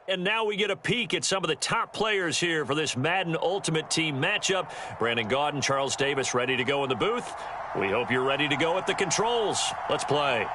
And now we get a peek at some of the top players here for this Madden Ultimate Team matchup. Brandon Gaudin, Charles Davis ready to go in the booth. We hope you're ready to go at the controls. Let's play.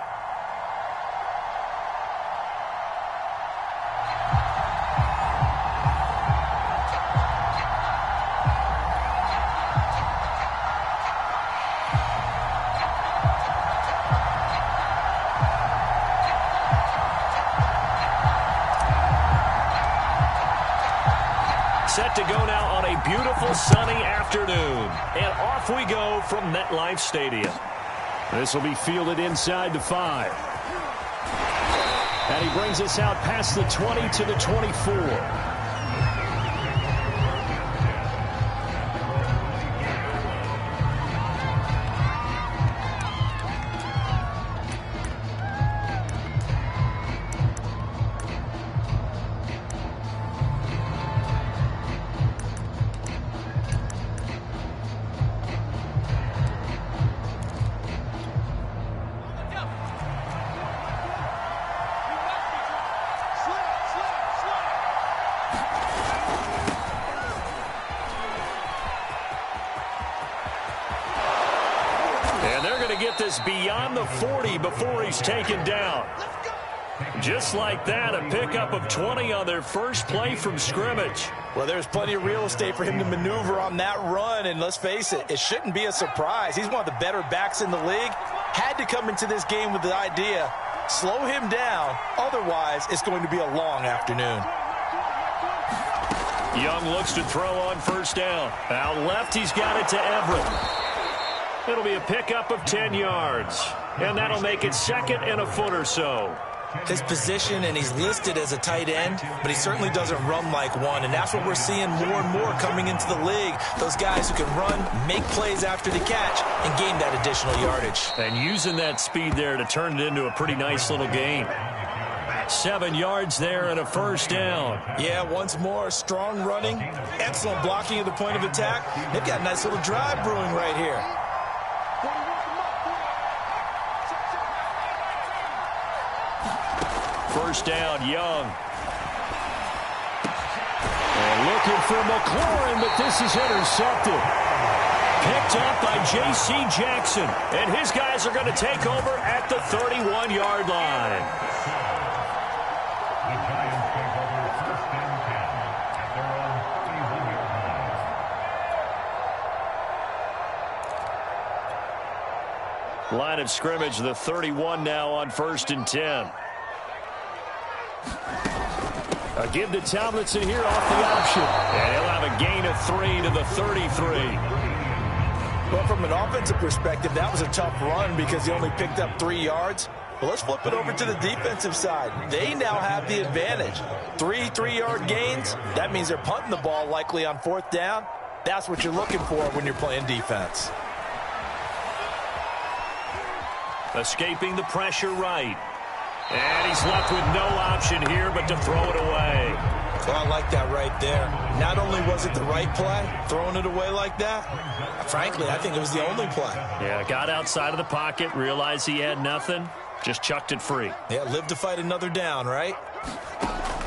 Set to go now on a beautiful sunny afternoon. And off we go from MetLife Stadium. This will be fielded inside the 5. And he brings us out past the 20 to the 24. This beyond the 40 before he's taken down. Just like that, a pickup of 20 on their first play from scrimmage. Well, there's plenty of real estate for him to maneuver on that run, and let's face it, it shouldn't be a surprise. He's one of the better backs in the league. Had to come into this game with the idea, slow him down, otherwise it's going to be a long afternoon. Young looks to throw on first down. Out left, he's got it to Everett. It'll be a pickup of 10 yards, and that'll make it second and a foot or so. His position, and he's listed as a tight end, but he certainly doesn't run like one, and that's what we're seeing more and more coming into the league. Those guys who can run, make plays after the catch, and gain that additional yardage. And using that speed there to turn it into a pretty nice little game. 7 yards there and a first down. Yeah, once more, strong running, excellent blocking at the point of attack. They've got a nice little drive brewing right here. First down, Young. And looking for McLaurin, but this is intercepted. Picked up by J.C. Jackson. And his guys are going to take over at the 31-yard line. Line of scrimmage, the 31 now on 1st and 10. A give to Tomlinson here off the option. And he'll have a gain of 3 to the 33. Well, from an offensive perspective, that was a tough run because he only picked up 3 yards. Well, let's flip it over to the defensive side. They now have the advantage. 3 3-yard gains. That means they're punting the ball likely on 4th down. That's what you're looking for when you're playing defense. Escaping the pressure right. And he's left with no option here but to throw it away. Well, I like that right there. Not only was it the right play, throwing it away like that, frankly, I think it was the only play. Yeah, got outside of the pocket, realized he had nothing, just chucked it free. Yeah, live to fight another down, right?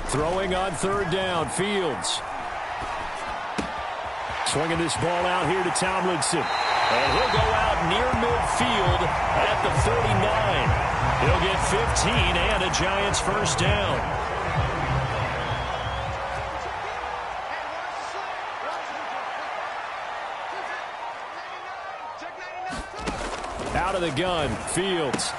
Throwing on 3rd down, Fields. Swinging this ball out here to Tomlinson. And he'll go out near midfield at the 39. He'll get 15 and a Giants first down. Out of the gun, Fields.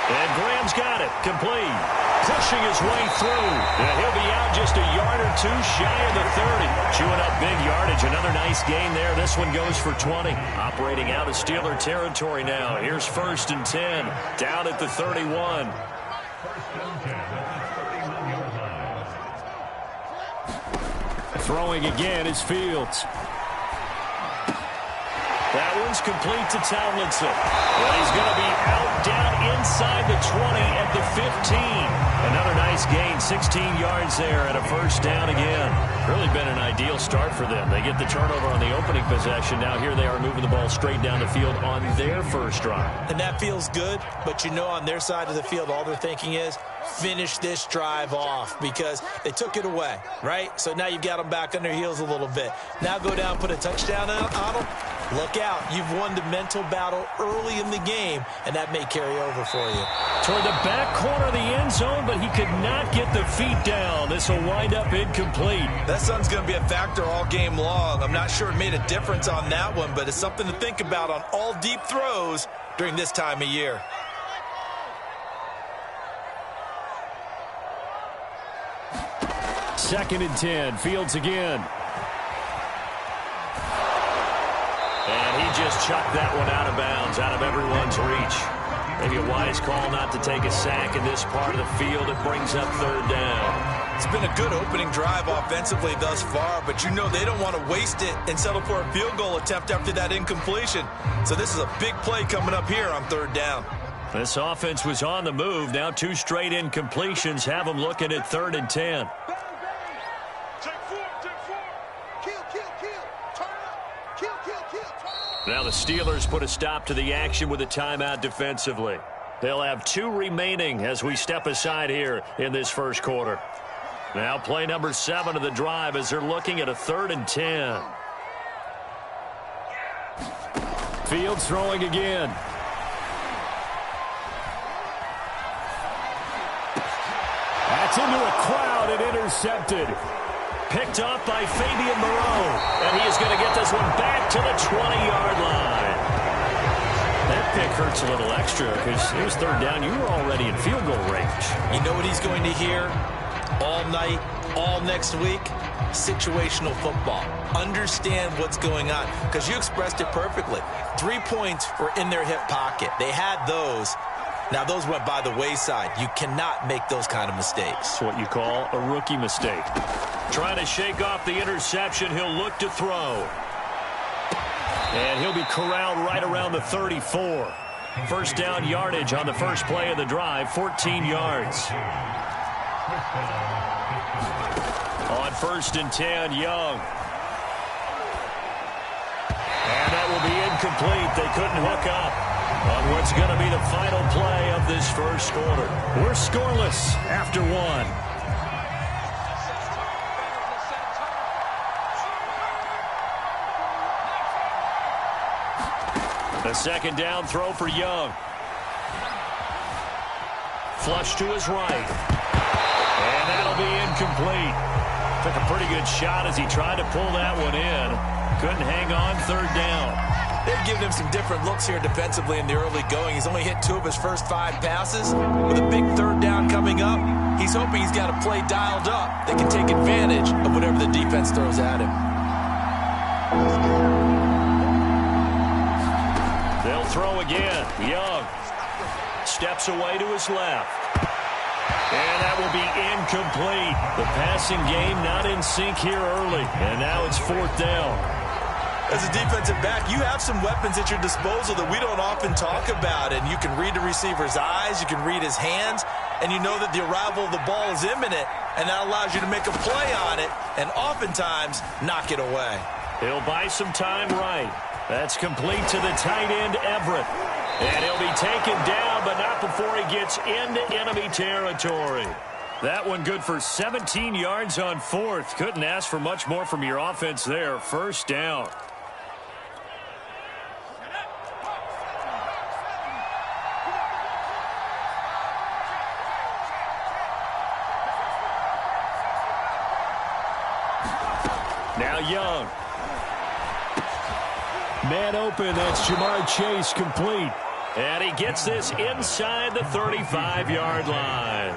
And Graham's got it, complete. Pushing his way through. And he'll be out just a yard or two shy of the 30. Chewing up big yardage. Another nice gain there. This one goes for 20. Operating out of Steeler territory now. Here's 1st and 10. Down at the 31. Throwing again is Fields. That one's complete to Tomlinson. Well, he's going to be out down inside the 20 at the 15. Another nice gain, 16 yards there and a first down again. Really been an ideal start for them. They get the turnover on the opening possession. Now here they are moving the ball straight down the field on their first drive. And that feels good, but you know on their side of the field all they're thinking is finish this drive off because they took it away, right? So now you've got them back on their heels a little bit. Now go down, put a touchdown on them. Look out. You've won the mental battle early in the game, and that may carry over for you. Toward the back corner of the end zone, but he could not get the feet down. This will wind up incomplete. That sun's going to be a factor all game long. I'm not sure it made a difference on that one, but it's something to think about on all deep throws during this time of year. Second and 10. Fields again. And he just chucked that one out of bounds, out of everyone's reach. Maybe a wise call not to take a sack in this part of the field. It brings up third down. It's been a good opening drive offensively thus far, but you know they don't want to waste it and settle for a field goal attempt after that incompletion. So this is a big play coming up here on third down. This offense was on the move. Now 2 straight incompletions have them looking at third and 10. Now the Steelers put a stop to the action with a timeout defensively. They'll have 2 remaining as we step aside here in this first quarter. Now play number 7 of the drive as they're looking at a third and 10. Fields throwing again. That's into a crowd and intercepted. Picked off by Fabian Moreau. And he is going to get this one back to the 20-yard line. That pick hurts a little extra because it was third down. You were already in field goal range. You know what he's going to hear all night, all next week? Situational football. Understand what's going on because you expressed it perfectly. 3 points were in their hip pocket. They had those. Now, those went by the wayside. You cannot make those kind of mistakes. It's what you call a rookie mistake. Trying to shake off the interception. He'll look to throw. And he'll be corralled right around the 34. First down yardage on the first play of the drive, 14 yards. On first and 10, Young. And that will be incomplete. They couldn't hook up on what's going to be the final play of this first quarter. We're scoreless after 1. A second down throw for Young. Flush to his right. And that'll be incomplete. Took a pretty good shot as he tried to pull that one in. Couldn't hang on third down. They've given him some different looks here defensively in the early going. He's only hit 2 of his first 5 passes. With a big third down coming up, he's hoping he's got a play dialed up that can take advantage of whatever the defense throws at him. They'll throw again. Young steps away to his left. And that will be incomplete. The passing game not in sync here early. And now it's fourth down. As a defensive back, you have some weapons at your disposal that we don't often talk about. And you can read the receiver's eyes, you can read his hands, and you know that the arrival of the ball is imminent, and that allows you to make a play on it and oftentimes knock it away. He'll buy some time right. That's complete to the tight end, Everett. And he'll be taken down, but not before he gets into enemy territory. That one good for 17 yards on fourth. Couldn't ask for much more from your offense there. First down. Now Young. Man open, that's Jamar Chase complete. And he gets this inside the 35-yard line.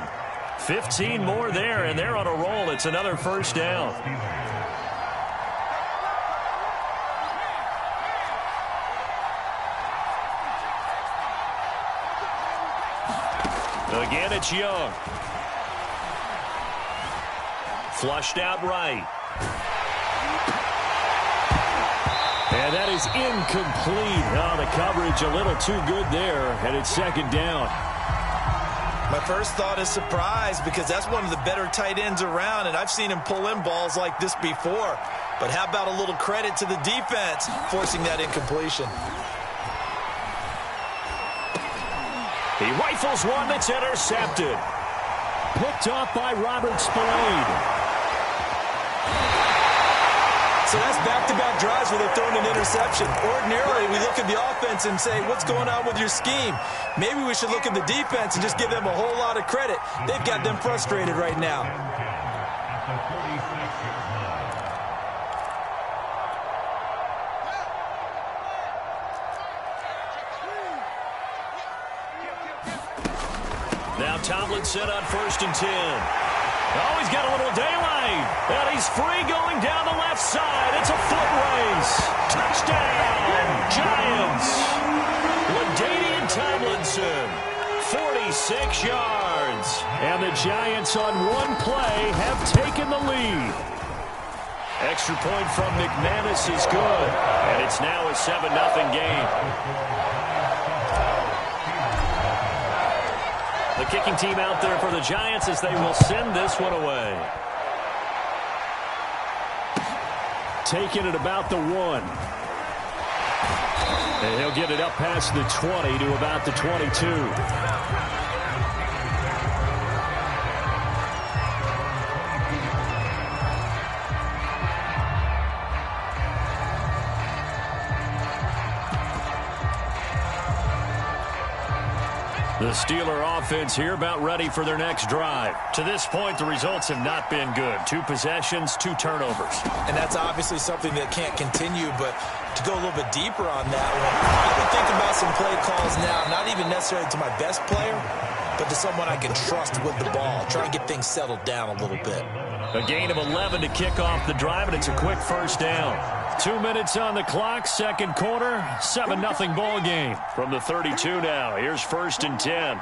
15 more there, and they're on a roll. It's another first down. Again, it's Young. Flushed out right. And that is incomplete. Oh, the coverage a little too good there, and it's second down. My first thought is surprise because that's one of the better tight ends around, and I've seen him pull in balls like this before. But how about a little credit to the defense forcing that incompletion? He rifles one that's intercepted. Picked off by Robert Spillane. So that's back-to-back drives where they've thrown an interception. Ordinarily, we look at the offense and say, what's going on with your scheme? Maybe we should look at the defense and just give them a whole lot of credit. They've got them frustrated right now. Now Tomlinson on 1st and 10. Oh, he's got a little daylight. And he's free going down the left side. It's a foot race. Touchdown, Giants. LaDainian Tomlinson, 46 yards. And the Giants on one play have taken the lead. Extra point from McManus is good. And it's now a 7-0 game. The kicking team out there for the Giants as they will send this one away. Taking it about the 1. And he'll get it up past the 20 to about the 22. The Steeler offense here about ready for their next drive. To this point, the results have not been good. 2 possessions, 2 turnovers. And that's obviously something that can't continue, but to go a little bit deeper on that one, I would think about some play calls now, not even necessarily to my best player, but to someone I can trust with the ball. Try and get things settled down a little bit. A gain of 11 to kick off the drive, and it's a quick first down. 2 minutes on the clock, second quarter, 7-0 ball game. From the 32 now, here's 1st and 10.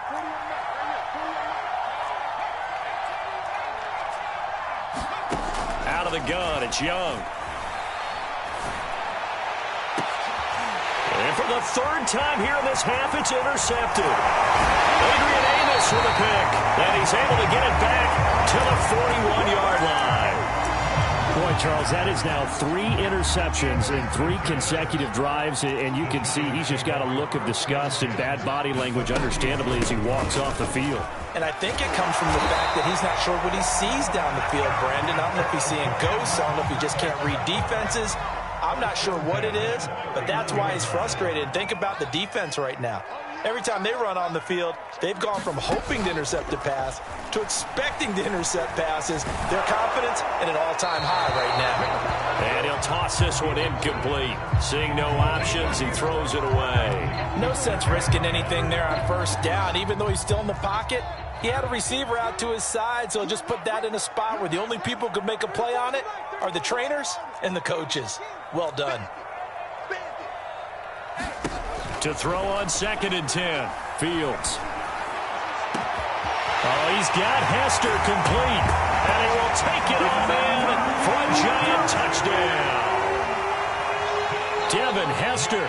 Out of the gun, it's Young. And for the 3rd time here in this half, it's intercepted. Adrian Amos with a pick, and he's able to get it back to the 41-yard line. Boy, Charles, that is now 3 interceptions in 3 consecutive drives, and you can see he's just got a look of disgust and bad body language, understandably, as he walks off the field. And I think it comes from the fact that he's not sure what he sees down the field, Brandon. I don't know if he's seeing ghosts. I don't know if he just can't read defenses. I'm not sure what it is, but that's why he's frustrated. And think about the defense right now. Every time they run on the field, they've gone from hoping to intercept a pass to expecting to intercept passes. Their confidence at an all-time high right now. And he'll toss this one incomplete. Seeing no options, he throws it away. No sense risking anything there on 1st down. Even though he's still in the pocket, he had a receiver out to his side, so just put that in a spot where the only people who could make a play on it are the trainers and the coaches. Well done. To throw on 2nd and 10. Fields. Oh, he's got Hester complete. And he will take it off in for a Giant touchdown. Devin Hester,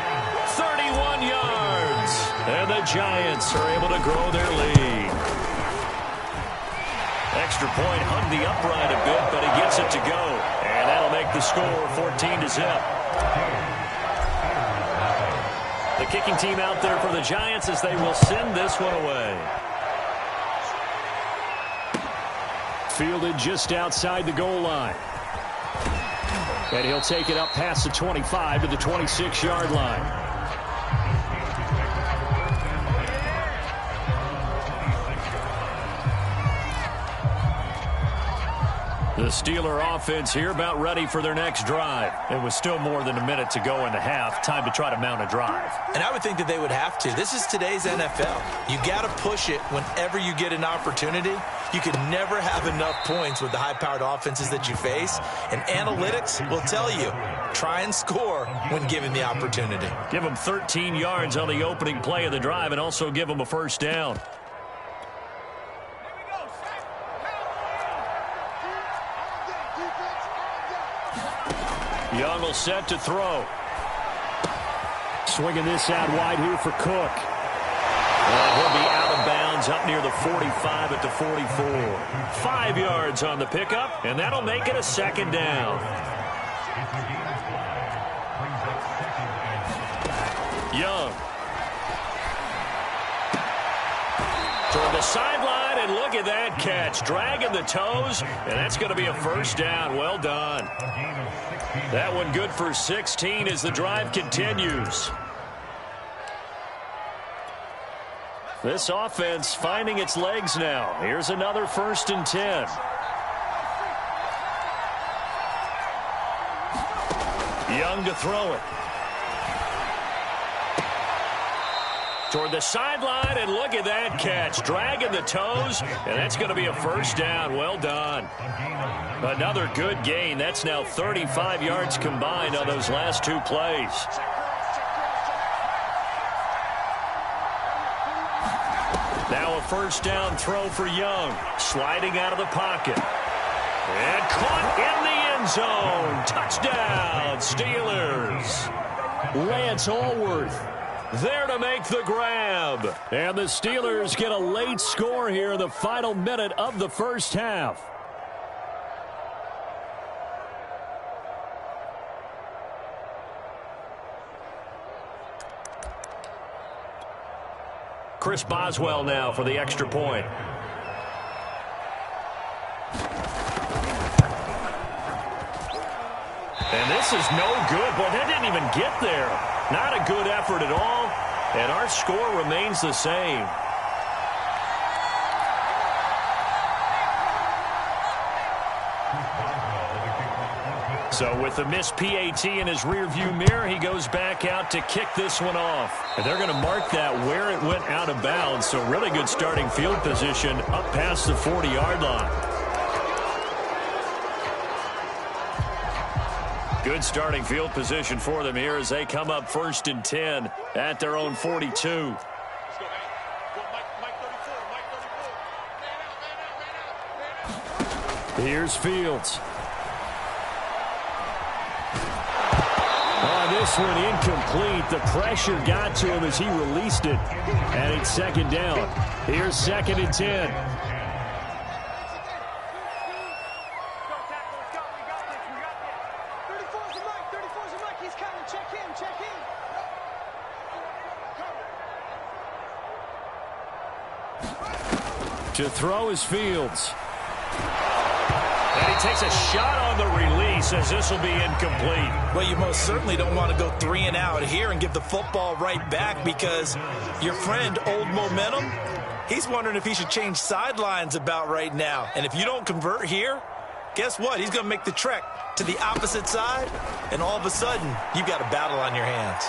31 yards. And the Giants are able to grow their lead. Extra point hung the upright a bit, but he gets it to go. And that'll make the score 14-0. The kicking team out there for the Giants as they will send this one away. Fielded just outside the goal line. And he'll take it up past the 25 to the 26-yard line. The Steeler offense here about ready for their next drive. It was still more than a minute to go in the half. Time to try to mount a drive. And I would think that they would have to. This is today's NFL. You got to push it whenever you get an opportunity. You can never have enough points with the high-powered offenses that you face. And analytics will tell you, try and score when given the opportunity. Give them 13 yards on the opening play of the drive and also give them a 1st down. Young will set to throw. Swinging this out wide here for Cook. And he'll be out of bounds up near the 45 at the 44. 5 yards on the pickup, and that'll make it a 2nd down. Young. Toward the sideline. sideline, and look at that catch. Dragging the toes, and that's going to be a first down. Well done. That one good for 16 as the drive continues. This offense finding its legs now. Here's another 1st and 10. Young to throw it. Toward the sideline, and look at that catch. Dragging the toes, and that's going to be a first down. Well done. Another good gain. That's now 35 yards combined on those last 2 plays. Now a first down throw for Young. Sliding out of the pocket. And caught in the end zone. Touchdown, Steelers. Lance Allworth there to make the grab. And the Steelers get a late score here in the final minute of the first half. Chris Boswell now for the extra point. And this is no good. Boy, that didn't even get there. Not a good effort at all. And our score remains the same. So with the missed PAT in his rearview mirror, he goes back out to kick this one off. And they're going to mark that where it went out of bounds. So really good starting field position up past the 40-yard line. Good starting field position for them here as they come up 1st and 10 at their own 42. Here's Fields. This one incomplete. The pressure got to him as he released it. And it's 2nd down. Here's 2nd and 10. To throw is Fields. And he takes a shot on the release as this will be incomplete. Well, you most certainly don't want to go 3 and out here and give the football right back because your friend, Old Momentum, he's wondering if he should change sidelines about right now. And if you don't convert here, guess what? He's going to make the trek to the opposite side, and all of a sudden, you've got a battle on your hands.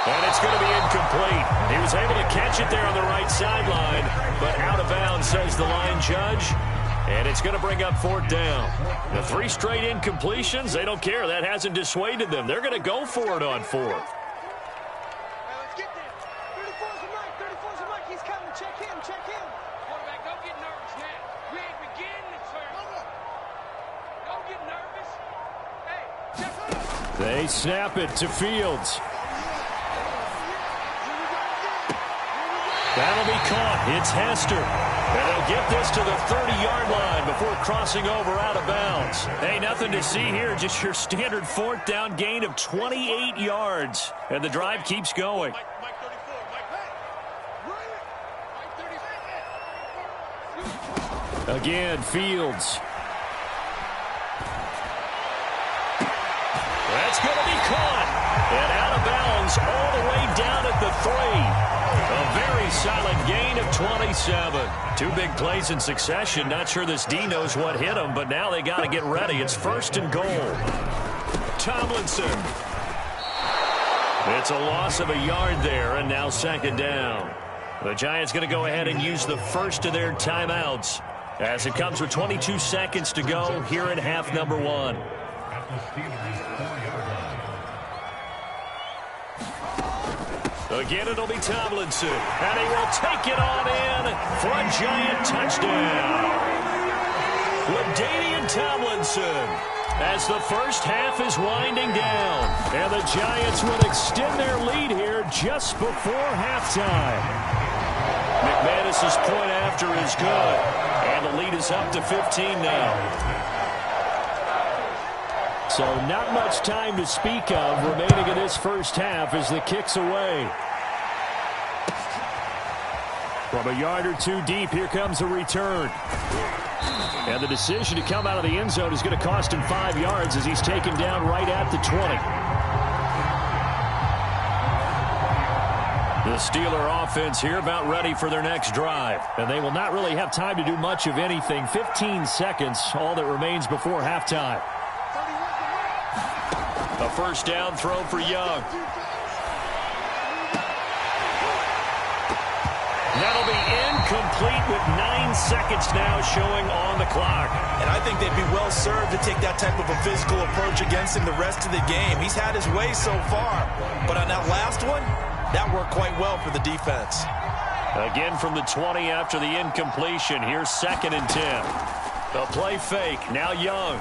And it's going to be incomplete. He was able to catch it there on the right sideline, but out of bounds, says the line judge. And it's going to bring up 4th down. The 3 straight incompletions, they don't care. That hasn't dissuaded them. They're going to go for it on 4th. Let's get there. 34's the mic. 34's the mic. He's coming. Check him. Check him. Quarterback, don't get nervous now. We ain't beginning the turn. Don't get nervous. Hey, check it out. They snap it to Fields. That'll be caught. It's Hester. And they'll get this to the 30-yard line before crossing over out of bounds. Hey, nothing to see here. Just your standard 4th down gain of 28 yards. And the drive keeps going. Again, Fields. That's going to be caught. And out of bounds all the way down at the 3. A very solid gain of 27. 2 big plays in succession. Not sure this D knows what hit him, but now they got to get ready. It's 1st and goal. Tomlinson. It's a loss of a yard there, and now 2nd down. The Giants going to go ahead and use the first of their timeouts as it comes with 22 seconds to go here in half number 1. Again, it'll be Tomlinson, and he will take it on in for a Giant touchdown. LaDainian Tomlinson, as the first half is winding down, and the Giants will extend their lead here just before halftime. McManus's point after is good, and the lead is up to 15 now. So not much time to speak of remaining in this first half as the kick's away. From a yard or two deep, here comes a return. And the decision to come out of the end zone is going to cost him 5 yards as he's taken down right at the 20. The Steeler offense here about ready for their next drive. And they will not really have time to do much of anything. 15 seconds, all that remains before halftime. A first down throw for Young. That'll be incomplete with 9 seconds now showing on the clock. And I think they'd be well served to take that type of a physical approach against him the rest of the game. He's had his way so far. But on that last one, that worked quite well for the defense. Again from the 20 after the incompletion. Here's 2nd and 10. A play fake. Now Young.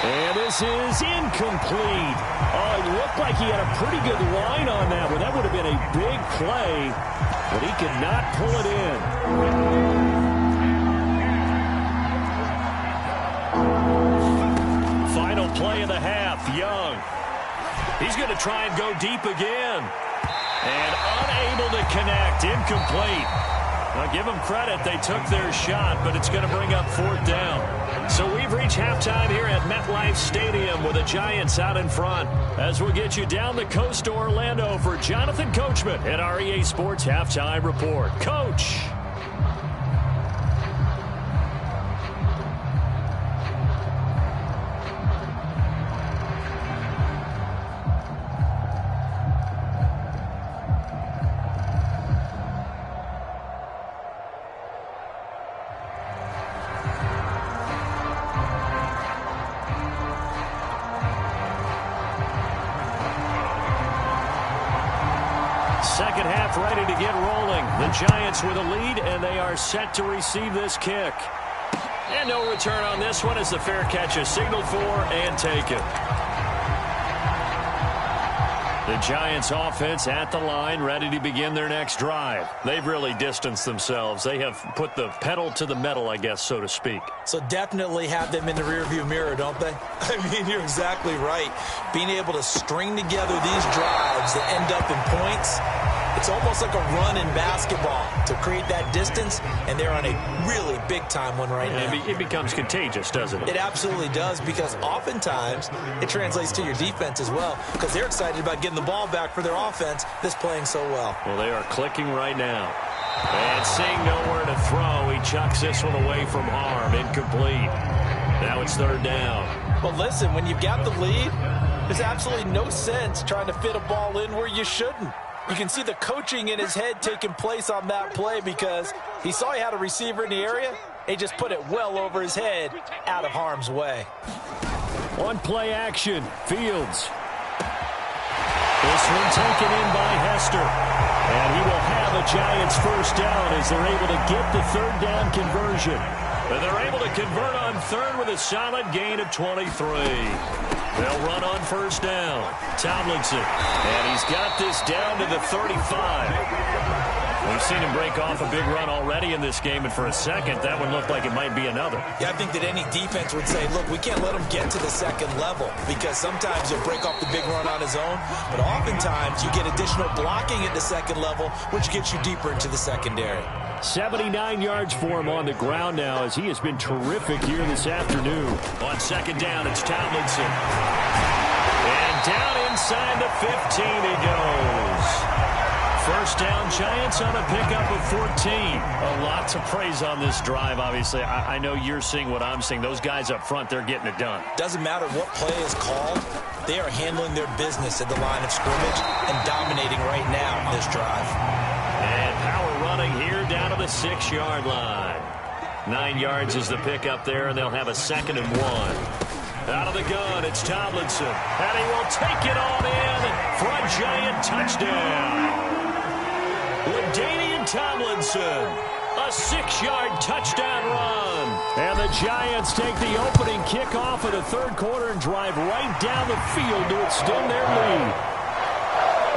And this is incomplete. Oh, it looked like he had a pretty good line on that one. That would have been a big play, but he could not pull it in. Final play of the half, Young. He's going to try and go deep again. And unable to connect, incomplete. Now, give them credit. They took their shot, but it's going to bring up 4th down. So we've reached halftime here at MetLife Stadium with the Giants out in front. As we'll get you down the coast to Orlando for Jonathan Coachman at our EA Sports Halftime Report. Coach. Second half ready to get rolling. The Giants with a lead, and they are set to receive this kick. And no return on this one as the fair catch is signaled for and taken. The Giants offense at the line, ready to begin their next drive. They've really distanced themselves. They have put the pedal to the metal, I guess, so to speak. So definitely have them in the rearview mirror, don't they? I mean, you're exactly right. Being able to string together these drives that end up in points, it's almost like a run in basketball to create that distance, and they're on a really big-time one right now. It becomes contagious, doesn't it? It absolutely does, because oftentimes it translates to your defense as well, because they're excited about getting the ball back for their offense that's playing so well. Well, they are clicking right now. And seeing nowhere to throw, he chucks this one away from harm. Incomplete. Now it's 3rd down. But listen, when you've got the lead, there's absolutely no sense trying to fit a ball in where you shouldn't. You can see the coaching in his head taking place on that play, because he saw he had a receiver in the area. He just put it well over his head, out of harm's way. On play action, Fields. This one taken in by Hester. And he will have a Giants first down as they're able to get the 3rd down conversion. And they're able to convert on 3rd with a solid gain of 23. They'll run on first down. Tomlinson. And he's got this down to the 35. We've seen him break off a big run already in this game, and for a second, that one looked like it might be another. Yeah, I think that any defense would say, look, we can't let him get to the second level, because sometimes he'll break off the big run on his own, but oftentimes you get additional blocking at the second level, which gets you deeper into the secondary. 79 yards for him on the ground now, as he has been terrific here this afternoon. On 2nd down, it's Tomlinson. And down inside the 15 he goes. First down, Giants on a pickup of 14. A lot to praise on this drive, obviously. I know you're seeing what I'm seeing. Those guys up front, they're getting it done. Doesn't matter what play is called. They are handling their business at the line of scrimmage and dominating right now in this drive. And power running here down to the 6-yard line. 9 yards is the pickup there, and they'll have a 2nd and 1. Out of the gun, it's Tomlinson. And he will take it on in for a Giant touchdown. LaDainian Tomlinson, a 6-yard touchdown run. And the Giants take the opening kickoff of the 3rd quarter and drive right down the field to extend their lead.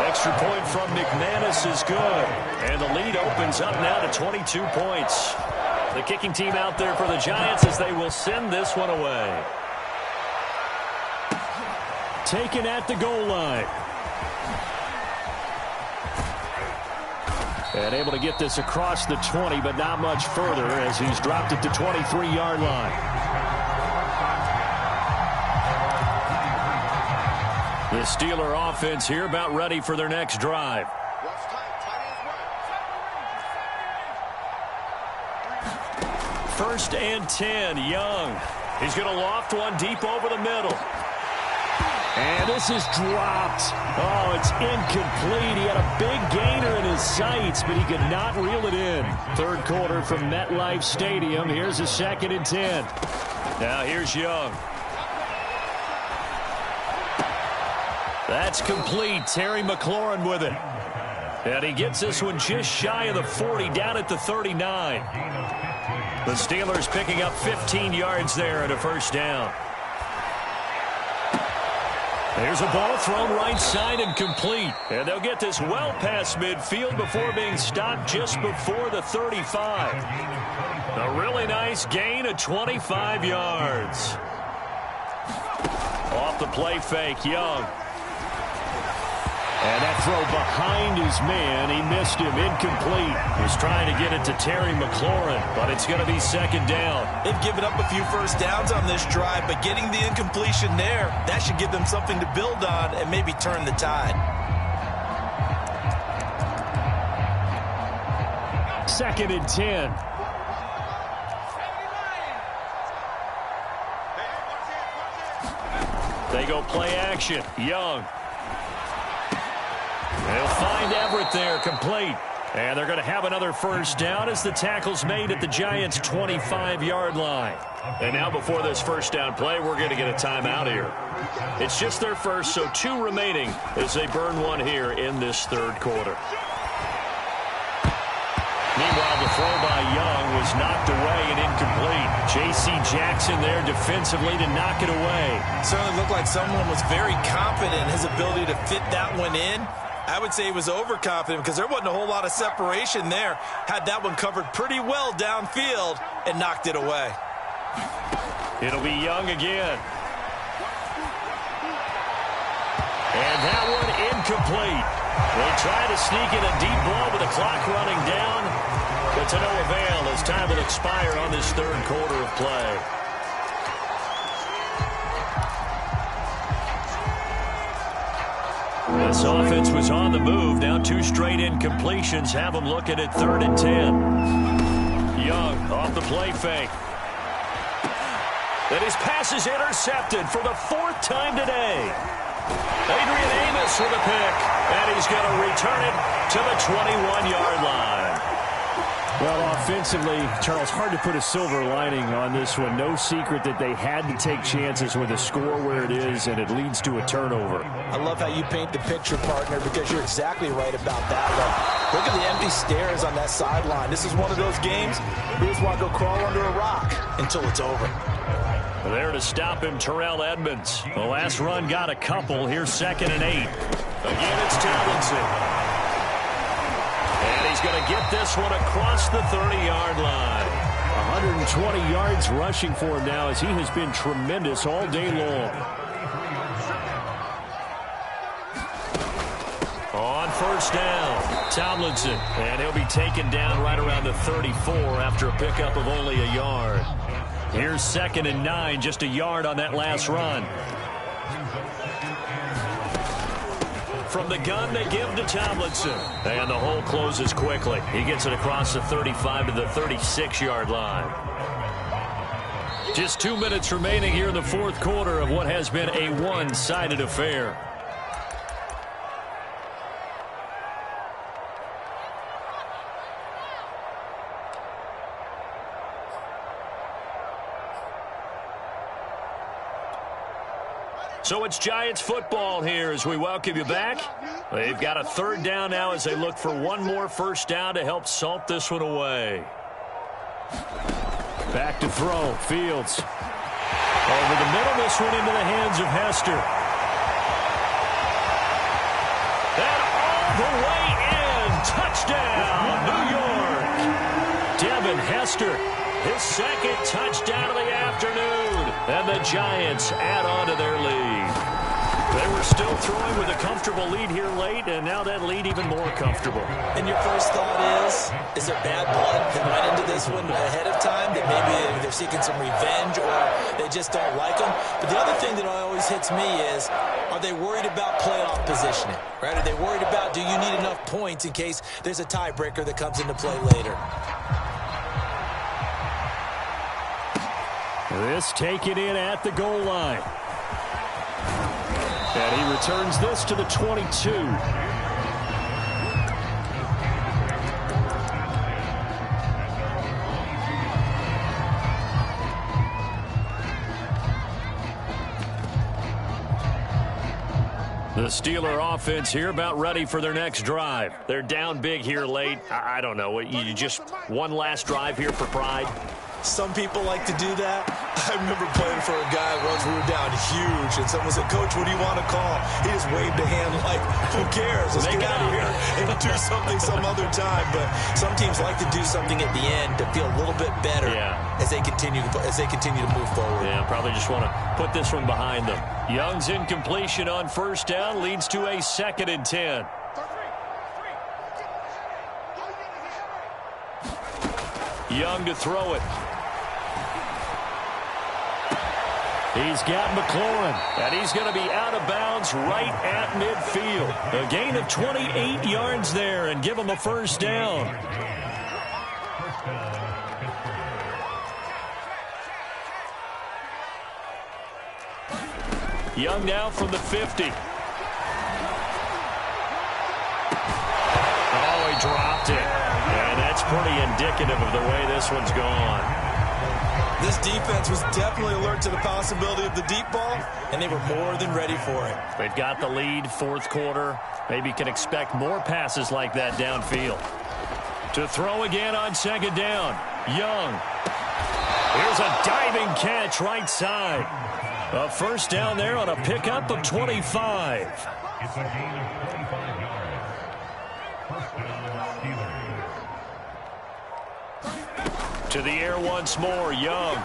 Extra point from McManus is good. And the lead opens up now to 22 points. The kicking team out there for the Giants as they will send this one away. Taken at the goal line. And able to get this across the 20, but not much further as he's dropped it to 23-yard line. The Steeler offense here about ready for their next drive. First and 10, Young. He's going to loft one deep over the middle. And this is dropped. Oh, it's incomplete. He had a big gainer in his sights, but he could not reel it in. Third quarter from MetLife Stadium. Here's a 2nd and 10. Now here's Young. That's complete. Terry McLaurin with it. And he gets this one just shy of the 40, down at the 39. The Steelers picking up 15 yards there at a first down. There's a ball thrown right side and complete. And they'll get this well past midfield before being stopped just before the 35. A really nice gain of 25 yards. Off the play fake, Young. And that throw behind his man, he missed him, incomplete. He's trying to get it to Terry McLaurin, but it's going to be 2nd down. They've given up a few first downs on this drive, but getting the incompletion there, that should give them something to build on and maybe turn the tide. 2nd and 10. They go play action. Young. They'll find Everett there, complete. And they're going to have another first down as the tackle's made at the Giants' 25-yard line. And now before this first down play, we're going to get a timeout here. It's just their first, so 2 remaining as they burn one here in this third quarter. Meanwhile, the throw by Young was knocked away and incomplete. J.C. Jackson there defensively to knock it away. Certainly looked like someone was very confident in his ability to fit that one in. I would say he was overconfident because there wasn't a whole lot of separation there. Had that one covered pretty well downfield and knocked it away. It'll be Young again. And that one incomplete. They try to sneak in a deep ball with the clock running down, but to no avail as time will expire on this third quarter of play. This offense was on the move. Now 2 straight incompletions have them looking at 3rd and 10. Young off the play fake. And his pass is intercepted for the 4th time today. Adrian Amos with a pick, and he's going to return it to the 21-yard line. Well, offensively, Charles, hard to put a silver lining on this one. No secret that they had to take chances with a score where it is, and it leads to a turnover. I love how you paint the picture, partner, because you're exactly right about that. Look at the empty stares on that sideline. This is one of those games we just want to go crawl under a rock until it's over. There to stop him, Terrell Edmonds. The last run got a couple. Here's 2nd and 8. Again, it's Tomlinson. And he's going to get this one across the 30-yard line. 120 yards rushing for him now as he has been tremendous all day long. On first down, Tomlinson. And he'll be taken down right around the 34 after a pickup of only a yard. Here's 2nd and 9, just a yard on that last run. From the gun, they give to Tomlinson. And the hole closes quickly. He gets it across the 35 to the 36-yard line. Just 2 minutes remaining here in the fourth quarter of what has been a one-sided affair. So it's Giants football here as we welcome you back. They've got a 3rd down now as they look for one more first down to help salt this one away. Back to throw. Fields. Over the middle, this one into the hands of Hester. And all the way in. Touchdown, New York. Devin Hester, his 2nd touchdown of the afternoon. And the Giants add on to their lead. They were still throwing with a comfortable lead here late, and now that lead even more comfortable. And your first thought is there bad blood that went into this one ahead of time, that maybe they're seeking some revenge or they just don't like them? But the other thing that always hits me is, are they worried about playoff positioning? Right? Are they worried about, do you need enough points in case there's a tiebreaker that comes into play later? This taken in at the goal line. And he returns this to the 22. The Steeler offense here about ready for their next drive. They're down big here late. I don't know. You just one last drive here for pride? Some people like to do that. I remember playing for a guy once. We were down huge, and someone said, "Coach, what do you want to call?" He just waved a hand like, "Who cares? Let's get out of here and do something some other time." But some teams like to do something at the end to feel a little bit better as they continue to move forward. Yeah, probably just want to put this one behind them. Young's incompletion on first down leads to a 2nd and 10. Young to throw it. He's got McLaurin, and he's going to be out of bounds right at midfield. A gain of 28 yards there and give him a first down. Young now from the 50. Oh, he dropped it. And that's pretty indicative of the way this one's gone. This defense was definitely alert to the possibility of the deep ball, and they were more than ready for it. They've got the lead, fourth quarter. Maybe can expect more passes like that downfield. To throw again on 2nd down. Young. Here's a diving catch right side. A first down there on a pickup of 25. It's a gain of 35 yards. First down, Steelers. To the air once more, Young.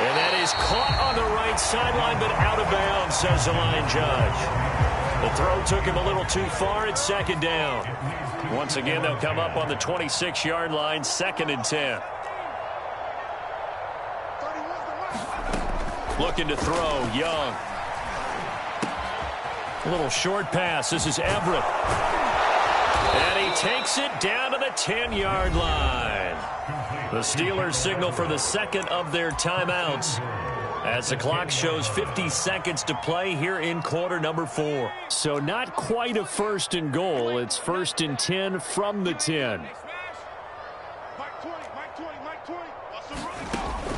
And that is caught on the right sideline, but out of bounds, says the line judge. The throw took him a little too far. It's 2nd down. Once again, they'll come up on the 26-yard line, 2nd and 10. Looking to throw, Young. A little short pass. This is Everett. And he takes it down to the 10-yard line. The Steelers signal for the second of their timeouts as the clock shows 50 seconds to play here in quarter number 4. So not quite a 1st and goal. It's 1st and 10 from the 10.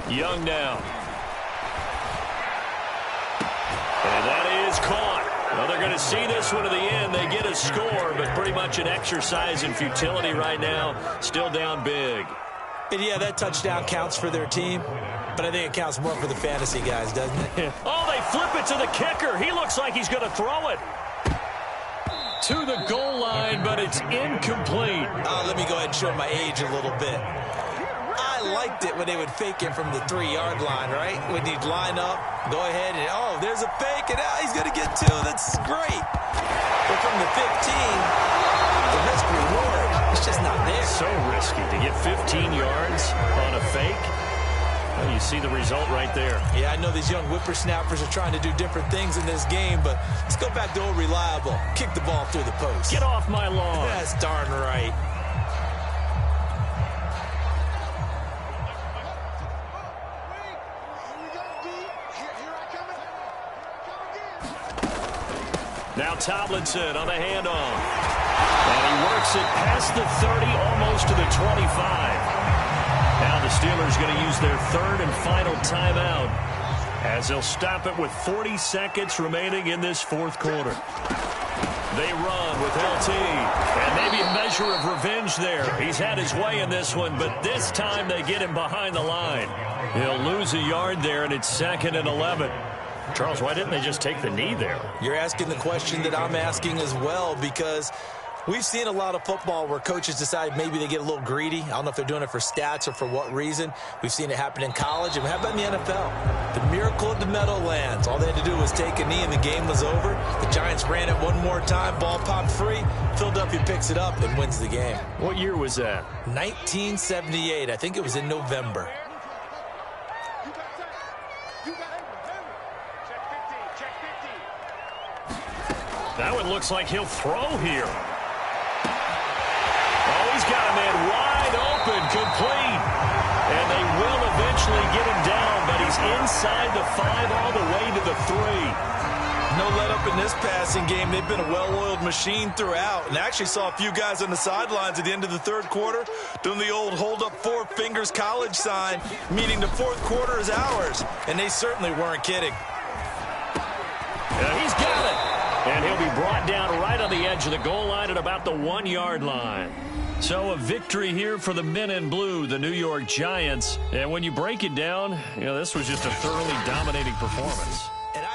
Young now. And that is caught. Well, they're going to see this one to the end. They get a score, but pretty much an exercise in futility right now. Still down big. And yeah, that touchdown counts for their team, but I think it counts more for the fantasy guys, doesn't it? Oh, they flip it to the kicker. He looks like he's going to throw it to the goal line, but it's incomplete. Let me go ahead and show my age a little bit. I liked it when they would fake it from the 3-yard line, right? When he'd line up, go ahead and, oh, there's a fake, and now he's going to get 2. That's great. But from the 15, the risk reward, it's just not there. So risky to get 15 yards on a fake. Well, you see the result right there. Yeah, I know these young whippersnappers are trying to do different things in this game, but let's go back to old reliable. Kick the ball through the post. Get off my lawn. That's darn right. Now Tomlinson on the handoff. And he works it past the 30, almost to the 25. Now the Steelers going to use their 3rd and final timeout as they'll stop it with 40 seconds remaining in this 4th quarter. They run with LT, and maybe a measure of revenge there. He's had his way in this one, but this time they get him behind the line. He'll lose a yard there, and it's 2nd and 11. Charles, why didn't they just take the knee there? You're asking the question that I'm asking as well, because We've seen a lot of football where coaches decide maybe they get a little greedy. I don't know if they're doing it for stats or for what reason. We've seen it happen in college, and how about in the NFL? The miracle of the Meadowlands. All they had to do was take a knee, and the game was over. The Giants ran it one more time. Ball popped free. Philadelphia picks it up and wins the game. What year was that? 1978. I think it was in November. That one looks like he'll throw here. Oh, he's got a man wide open, complete. And they will eventually get him down, but he's inside the 5 all the way to the 3. No let up in this passing game. They've been a well-oiled machine throughout. And I actually saw a few guys on the sidelines at the end of the third quarter doing the old hold up 4 fingers college sign, meaning the fourth quarter is ours. And they certainly weren't kidding. And he's got it. And he'll be brought down right on the edge of the goal line at about the 1-yard line. So a victory here for the men in blue, the New York Giants. And when you break it down, this was just a thoroughly dominating performance. And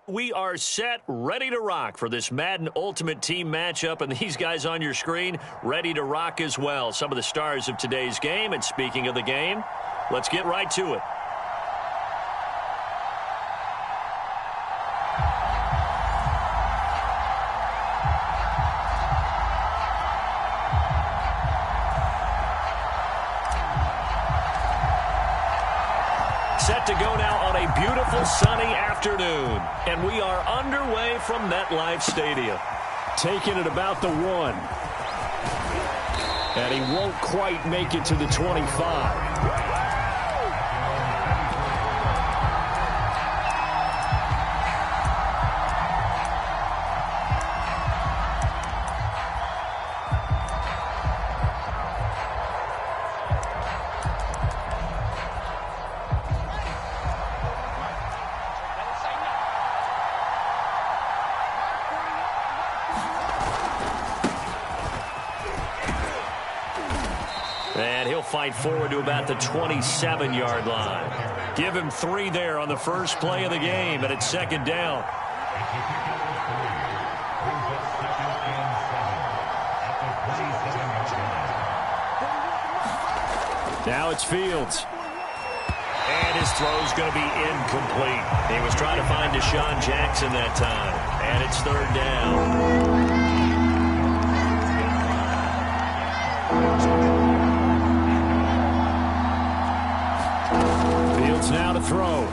we are set, ready to rock for this Madden Ultimate Team matchup, and these guys on your screen ready to rock as well. Some of the stars of today's game, and speaking of the game, let's get right to it. Set to go now on a beautiful sunny afternoon. And we are underway from MetLife Stadium. Taking it about the 1. And he won't quite make it to the 25. And he'll fight forward to about the 27-yard line. Give him 3 there on the first play of the game, and it's second down. Now it's Fields. And his throw's going to be incomplete. He was trying to find Deshaun Jackson that time. And it's third down. Now to throw. And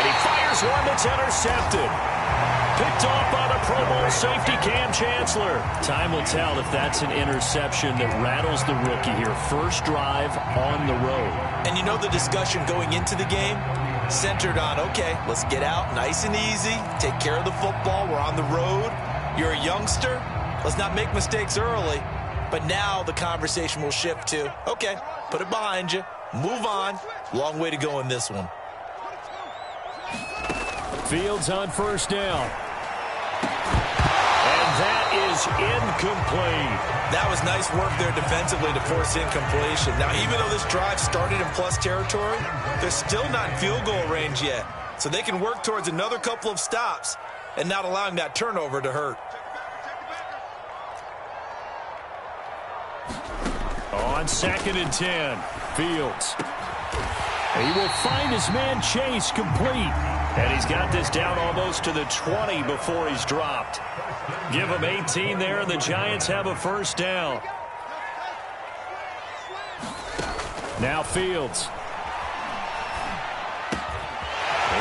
he fires one that's intercepted. Picked off by the Pro Bowl safety Cam Chancellor. Time will tell if that's an interception that rattles the rookie here. First drive on the road. And you know the discussion going into the game centered on, okay, let's get out nice and easy, take care of the football, we're on the road, you're a youngster, let's not make mistakes early. But now the conversation will shift to, okay, put it behind you. Move on. Long way to go in this one. Fields on first down. And that is incomplete. That was nice work there defensively to force incompletion. Now, even though this drive started in plus territory, they're still not in field goal range yet. So they can work towards another couple of stops and not allowing that turnover to hurt. On 2nd and 10, Fields. He will find his man Chase complete. And he's got this down almost to the 20 before he's dropped. Give him 18 there, and the Giants have a first down. Now Fields.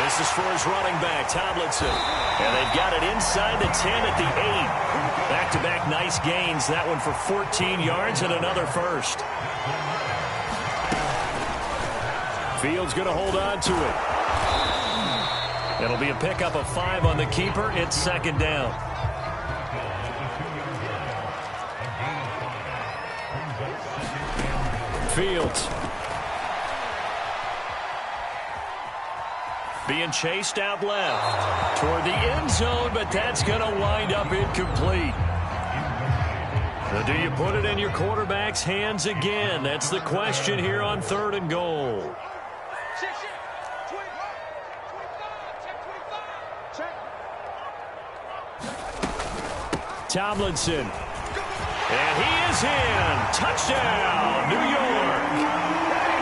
This is for his running back, Tomlinson. And they've got it inside the 10 at the 8. Back-to-back nice gains. That one for 14 yards and another first. Fields going to hold on to it. It'll be a pickup of 5 on the keeper. It's 2nd down. Fields. Being chased out left toward the end zone, but that's going to wind up incomplete. So do you put it in your quarterback's hands again? That's the question here on 3rd and goal. Tomlinson. And he is in. Touchdown, New York.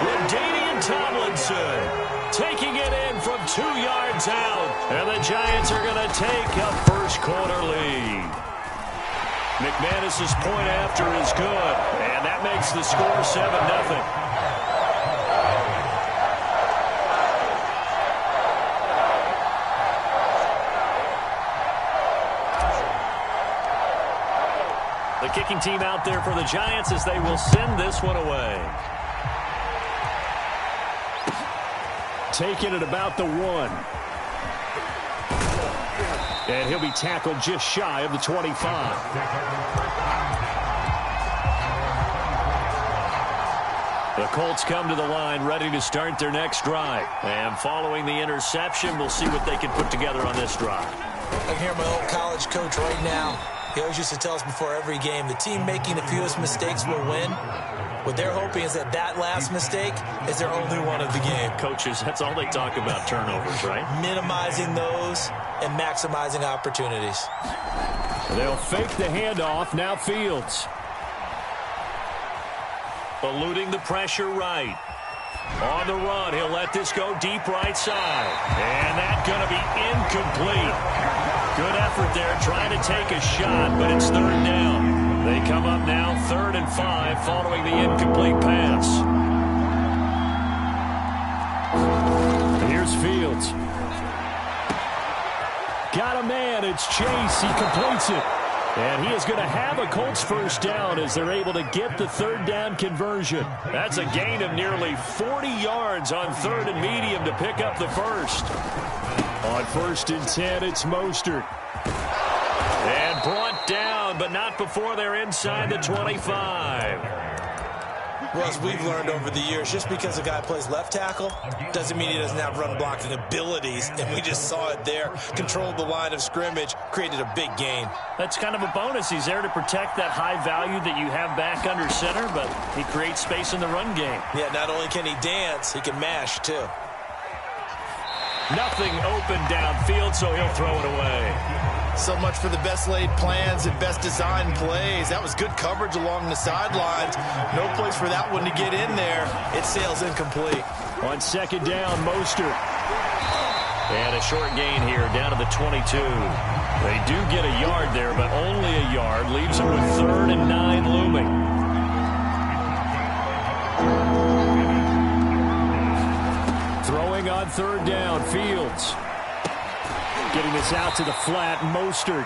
LaDainian Tomlinson taking it in from 2 yards out. And the Giants are going to take a first-quarter lead. McManus's point after is good. And that makes the score 7-0. The kicking team out there for the Giants as they will send this one away. Taking it about the 1. And he'll be tackled just shy of the 25. The Colts come to the line ready to start their next drive. And following the interception, we'll see what they can put together on this drive. I can hear my old college coach right now. He always used to tell us before every game, the team making the fewest mistakes will win. What they're hoping is that that last mistake is their only one of the game. Coaches, that's all they talk about, turnovers, right? Minimizing those and maximizing opportunities. They'll fake the handoff. Now Fields. Eluding the pressure right. On the run, he'll let this go deep right side. And that's going to be incomplete. Good effort there, trying to take a shot, but it's 3rd down. They come up now 3rd and 5 following the incomplete pass. Here's Fields. Got a man, it's Chase, he completes it. And he is going to have a Colts first down as they're able to get the 3rd down conversion. That's a gain of nearly 40 yards on 3rd and medium to pick up the first. On 1st and 10, it's Mostert. And brought down, but not before they're inside the 25. Well, as we've learned over the years, just because a guy plays left tackle doesn't mean he doesn't have run blocking abilities. And we just saw it there. Controlled the line of scrimmage, created a big gain. That's kind of a bonus. He's there to protect that high value that you have back under center, but he creates space in the run game. Yeah, not only can he dance, he can mash, too. Nothing open downfield, so he'll throw it away. So much for the best laid plans and best designed plays. That was good coverage along the sidelines. No place for that one to get in there. It sails incomplete. On 2nd down, Mostert. And a short gain here down to the 22. They do get a yard there, but only a yard. Leaves them with 3rd and 9 looming. Throwing on 3rd down, Fields. Getting this out to the flat, Mostert.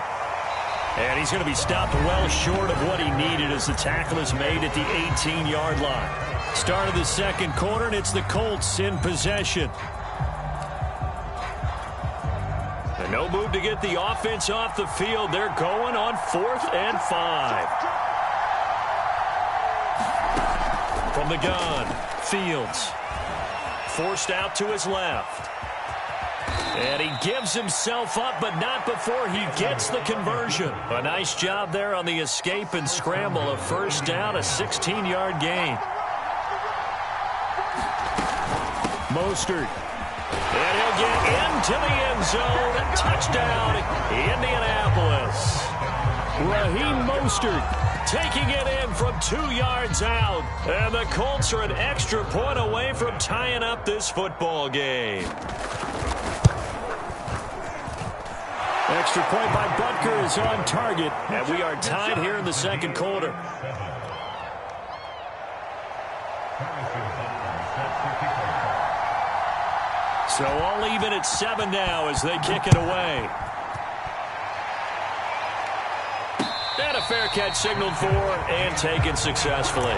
And he's going to be stopped well short of what he needed as the tackle is made at the 18-yard line. Start of the 2nd quarter, and it's the Colts in possession. And no move to get the offense off the field. They're going on 4th and 5. From the gun, Fields. Forced out to his left. And he gives himself up, but not before he gets the conversion. A nice job there on the escape and scramble. A first down, a 16-yard gain. Mostert. And he'll get into the end zone. Touchdown, Indianapolis. Raheem Mostert taking it in from 2 yards out. And the Colts are an extra point away from tying up this football game. Extra point by Butker is on target. And we are tied here in the second quarter. So all even at 7 now as they kick it away. And a fair catch signaled for and taken successfully.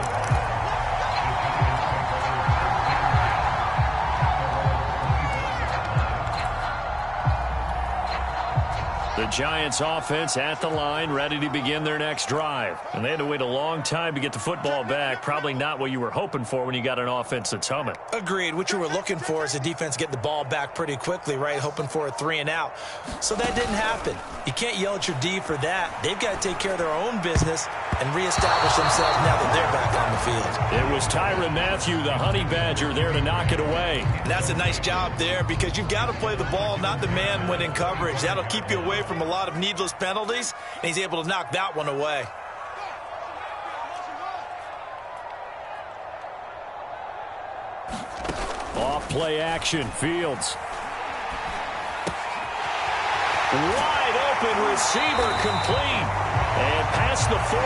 The Giants offense at the line, ready to begin their next drive. And they had to wait a long time to get the football back. Probably not what you were hoping for when you got an offense that's humming. Agreed. What you were looking for is the defense getting the ball back pretty quickly, right? Hoping for a 3 and out. So that didn't happen. You can't yell at your D for that. They've got to take care of their own business and reestablish themselves now that they're back on the field. It was Tyrann Mathieu, the Honey Badger, there to knock it away. And that's a nice job there because you've got to play the ball, not the man when in coverage. That'll keep you away from a lot of needless penalties, and he's able to knock that one away. Off play action, Fields. Wide open receiver complete. And past the 40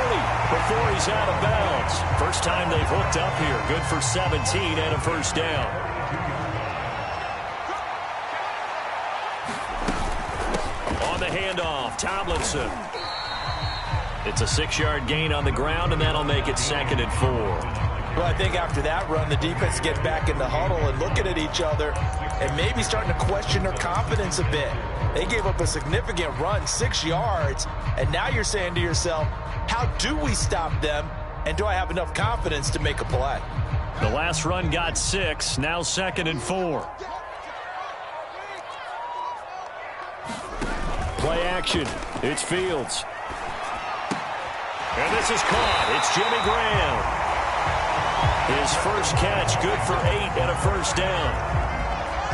before he's out of bounds. First time they've hooked up here. Good for 17 and a first down. On the handoff, Tomlinson. It's a 6-yard gain on the ground, and that'll make it 2nd and 4. Well, I think after that run, the defense get back in the huddle and looking at each other and maybe starting to question their confidence a bit. They gave up a significant run, 6 yards, and now you're saying to yourself, how do we stop them, and do I have enough confidence to make a play? The last run got 6, now 2nd and 4. Play action. It's Fields. And this is caught. It's Jimmy Graham. His first catch, good for 8 and a first down.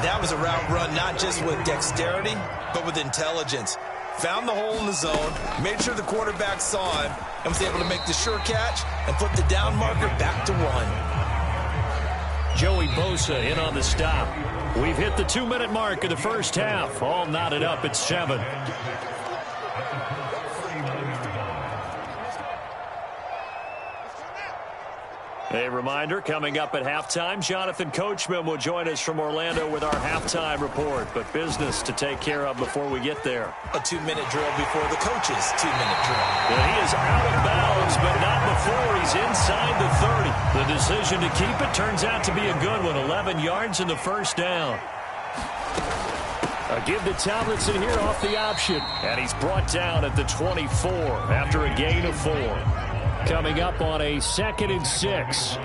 That was a route run not just with dexterity, but with intelligence. Found the hole in the zone, made sure the quarterback saw him, and was able to make the sure catch and flip the down marker back to 1. Joey Bosa in on the stop. We've hit the 2-minute mark of the first half. All knotted up at 7. A reminder, coming up at halftime, Jonathan Coachman will join us from Orlando with our halftime report. But business to take care of before we get there. A 2-minute drill before the coach's 2-minute drill. Well, he is out of bounds, but not before he's inside the 30. The decision to keep it turns out to be a good one. 11 yards in the first down. A give to Tomlinson here off the option. And he's brought down at the 24 after a gain of 4. Coming up on a 2nd and 6.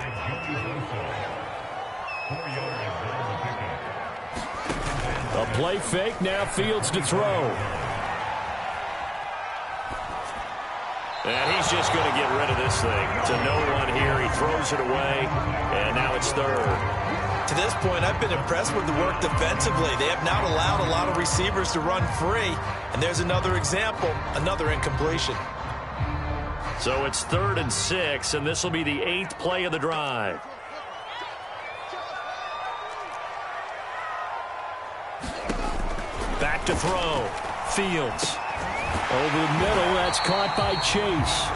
A play fake, now Fields to throw. And he's just going to get rid of this thing. To no one here, he throws it away, and now it's 3rd. To this point, I've been impressed with the work defensively. They have not allowed a lot of receivers to run free, and there's another example, another incompletion. So it's 3rd and 6, and this will be the 8th play of the drive. Back to throw. Fields. Over the middle, that's caught by Chase.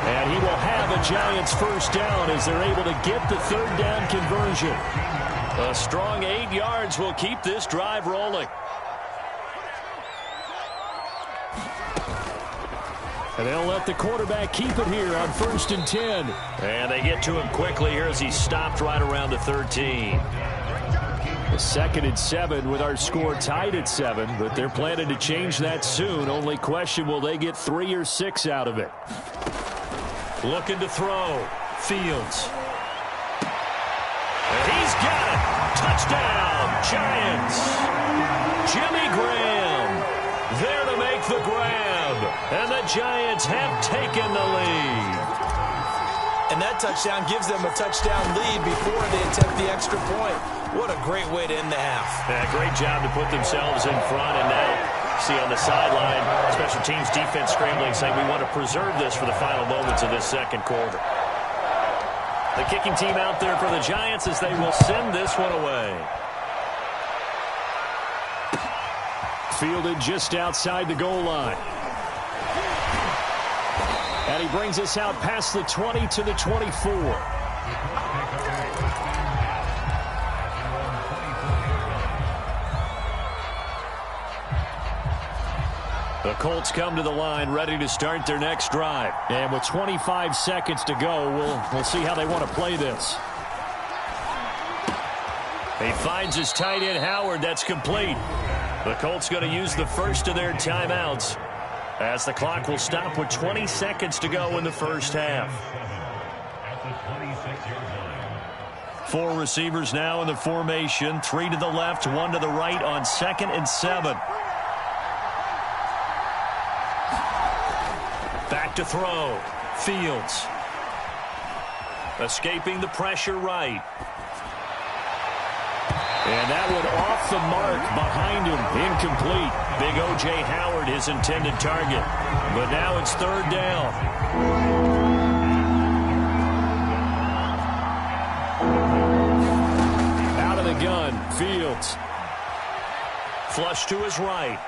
And he will have a Giants first down as they're able to get the 3rd down conversion. A strong 8 yards will keep this drive rolling. And they'll let the quarterback keep it here on 1st and 10. And they get to him quickly here as he stopped right around the 13. The 2nd and 7 with our score tied at 7, but they're planning to change that soon. Only question, will they get 3 or 6 out of it? Looking to throw. Fields. And Touchdown, Giants. Jimmy Graham there to make the grab. And the Giants have taken the lead. And that touchdown gives them a touchdown lead before they attempt the extra point. What a great way to end the half. Yeah, great job to put themselves in front. And now, see on the sideline, special teams defense scrambling, saying we want to preserve this for the final moments of this second quarter. The kicking team out there for the Giants as they will send this one away. Fielded just outside the goal line. And he brings us out past the 20 to the 24. The Colts come to the line ready to start their next drive. And with 25 seconds to go, we'll see how they want to play this. He finds his tight end, Howard. That's complete. The Colts going to use the first of their timeouts as the clock will stop with 20 seconds to go in the first half. Four receivers now in the formation. 3 to the left, 1 to the right on 2nd and 7. Back to throw. Fields. Escaping the pressure right. And that one off the mark behind him. Incomplete. Big O.J. Howard, his intended target. But now it's 3rd down. Out of the gun. Fields. Flush to his right.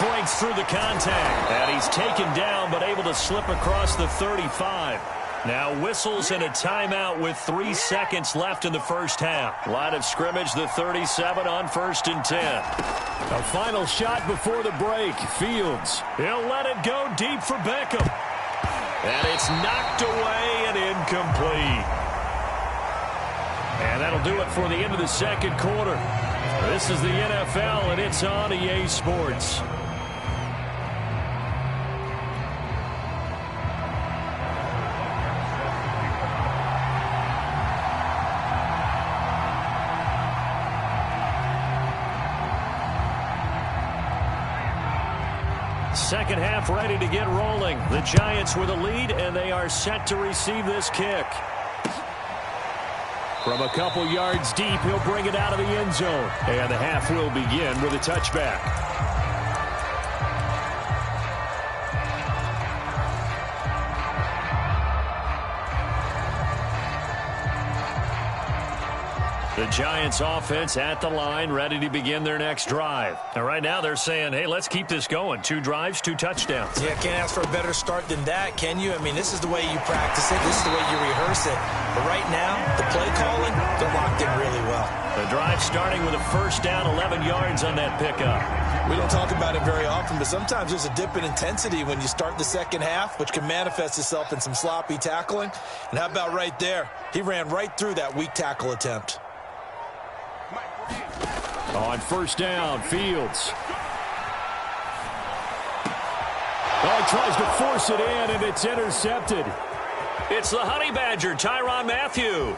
Breaks through the contact. And he's taken down but able to slip across the 35. Now whistles and a timeout with 3 seconds left in the first half. Line of scrimmage, the 37 on 1st and 10. A final shot before the break. Fields. He'll let it go deep for Beckham. And it's knocked away and incomplete. And that'll do it for the end of the second quarter. This is the NFL, and it's on EA Sports. Second half ready to get rolling. The Giants with a lead, and they are set to receive this kick. From a couple yards deep, he'll bring it out of the end zone. And the half will begin with a touchback. The Giants offense at the line, ready to begin their next drive. And right now they're saying, hey, let's keep this going. 2 drives, 2 touchdowns. Yeah, can't ask for a better start than that, can you? I mean, this is the way you practice it. This is the way you rehearse it. But right now, the play calling, they're locked in really well. The drive starting with a first down, 11 yards on that pickup. We don't talk about it very often, but sometimes there's a dip in intensity when you start the second half, which can manifest itself in some sloppy tackling. And how about right there? He ran right through that weak tackle attempt. On first down, Fields. Oh, tries to force it in, and it's intercepted. It's the Honey Badger, Tyrann Mathieu.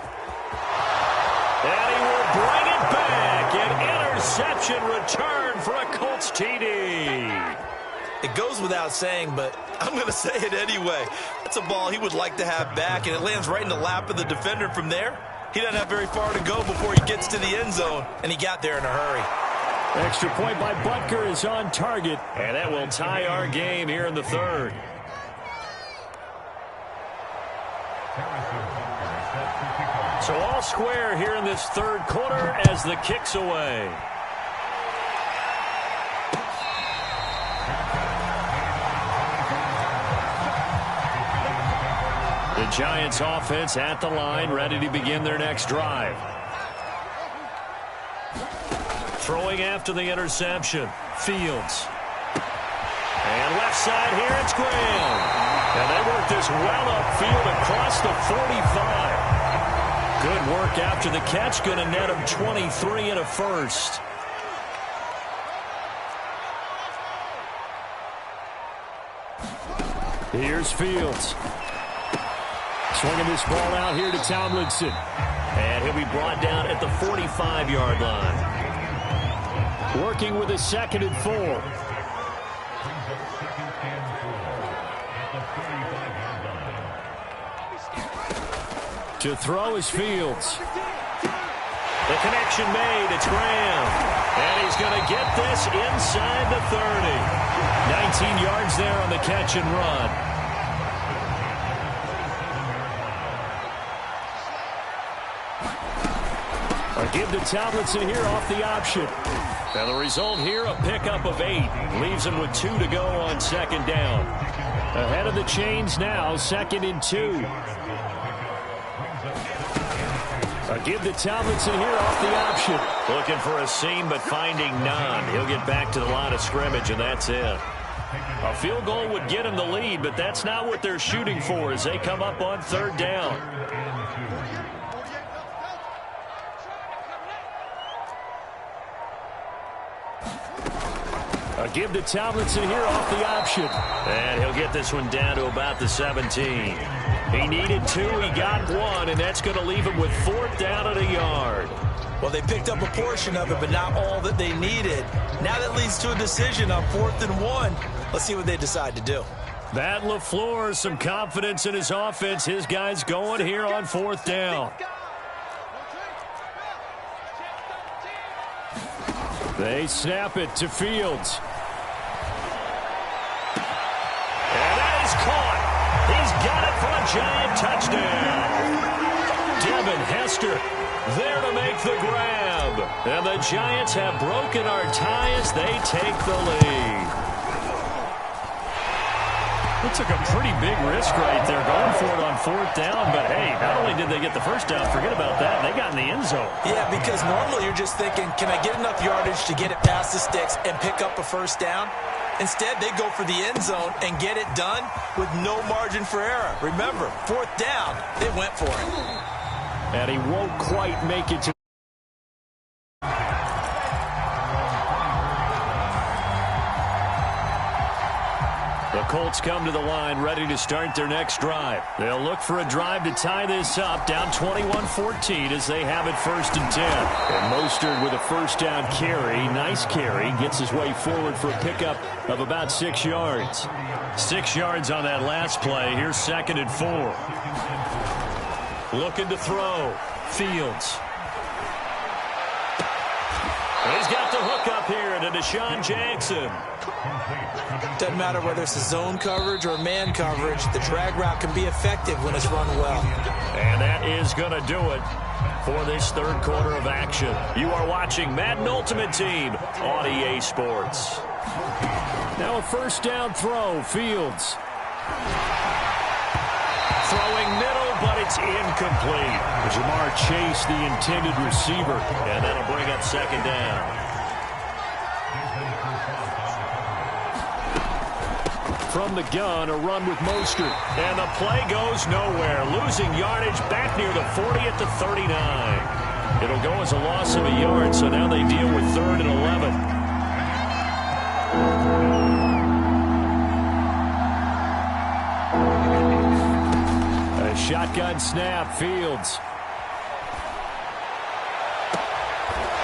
And he will bring it back. An interception return for a Colts TD. It goes without saying, but I'm going to say it anyway. That's a ball he would like to have back, and it lands right in the lap of the defender from there. He doesn't have very far to go before he gets to the end zone, and he got there in a hurry. Extra point by Butker is on target, and that will tie our game here in the third. So all square here in this third quarter as the kick's away. The Giants offense at the line, ready to begin their next drive. Throwing after the interception, Fields. And left side here, it's Graham. And they work this well upfield across the 45. Good work after the catch, going to net him 23 and a first. Here's Fields. Swinging this ball out here to Tomlinson. And he'll be brought down at the 45-yard line. Working with a 2nd and 4. To throw is Fields. The connection made. It's Graham. And he's going to get this inside the 30. 19 yards there on the catch and run. A give to Tomlinson here off the option. Now the result here, a pickup of 8. Leaves him with 2 to go on 2nd down. Ahead of the chains now, 2nd and 2. A give to Tomlinson here off the option. Looking for a seam, but finding none. He'll get back to the line of scrimmage, and that's it. A field goal would get him the lead, but that's not what they're shooting for as they come up on 3rd down. A give to Tomlinson here off the option. And he'll get this one down to about the 17. He needed 2, he got 1, and that's going to leave him with 4th down at a yard. Well, they picked up a portion of it, but not all that they needed. Now that leads to a decision on 4th and 1. Let's see what they decide to do. Matt LaFleur, some confidence in his offense. His guys going here on 4th down. They snap it to Fields. And that is caught. He's got it for a giant touchdown. Devin Hester there to make the grab. And the Giants have broken our tie as they take the lead. It took a pretty big risk right there going for it on 4th down. But, hey, not only did they get the first down, forget about that, they got in the end zone. Yeah, because normally you're just thinking, can I get enough yardage to get it past the sticks and pick up a first down? Instead, they go for the end zone and get it done with no margin for error. Remember, 4th down, they went for it. And he won't quite make it to. The Colts come to the line ready to start their next drive. They'll look for a drive to tie this up, down 21-14 as they have it 1st and 10. And Mostert with a first down carry. Nice carry. Gets his way forward for a pickup of about 6 yards. 6 yards on that last play. Here's 2nd and 4. Looking to throw. Fields. He's got the hook up here to Deshaun Jackson. Doesn't matter whether it's a zone coverage or man coverage, the drag route can be effective when it's run well. And that is going to do it for this 3rd quarter of action. You are watching Madden Ultimate Team on EA Sports. Now a first down throw, Fields. Throwing middle, but it's incomplete. Jamar Chase, the intended receiver, and that'll bring up 2nd down. From the gun, a run with Mostert. And the play goes nowhere. Losing yardage back near the 40 at the 39. It'll go as a loss of a yard, so now they deal with 3rd and 11. A shotgun snap, Fields.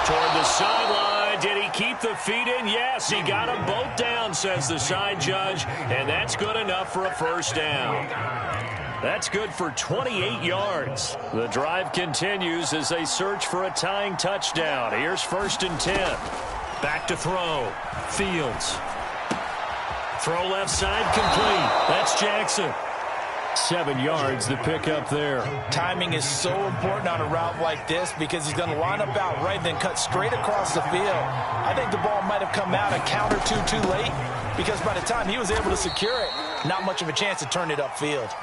Toward the sideline. Did he keep the feet in? Yes, he got them both down, says the side judge, and that's good enough for a first down. That's good for 28 yards. The drive continues as they search for a tying touchdown. Here's 1st and 10. Back to throw. Fields. Throw left side complete. That's Jackson. 7 yards, the pickup there. Timing is so important on a route like this because he's going to line up out right, then cut straight across the field. I think the ball might have come out a count or two too late because by the time he was able to secure it, not much of a chance to turn it upfield.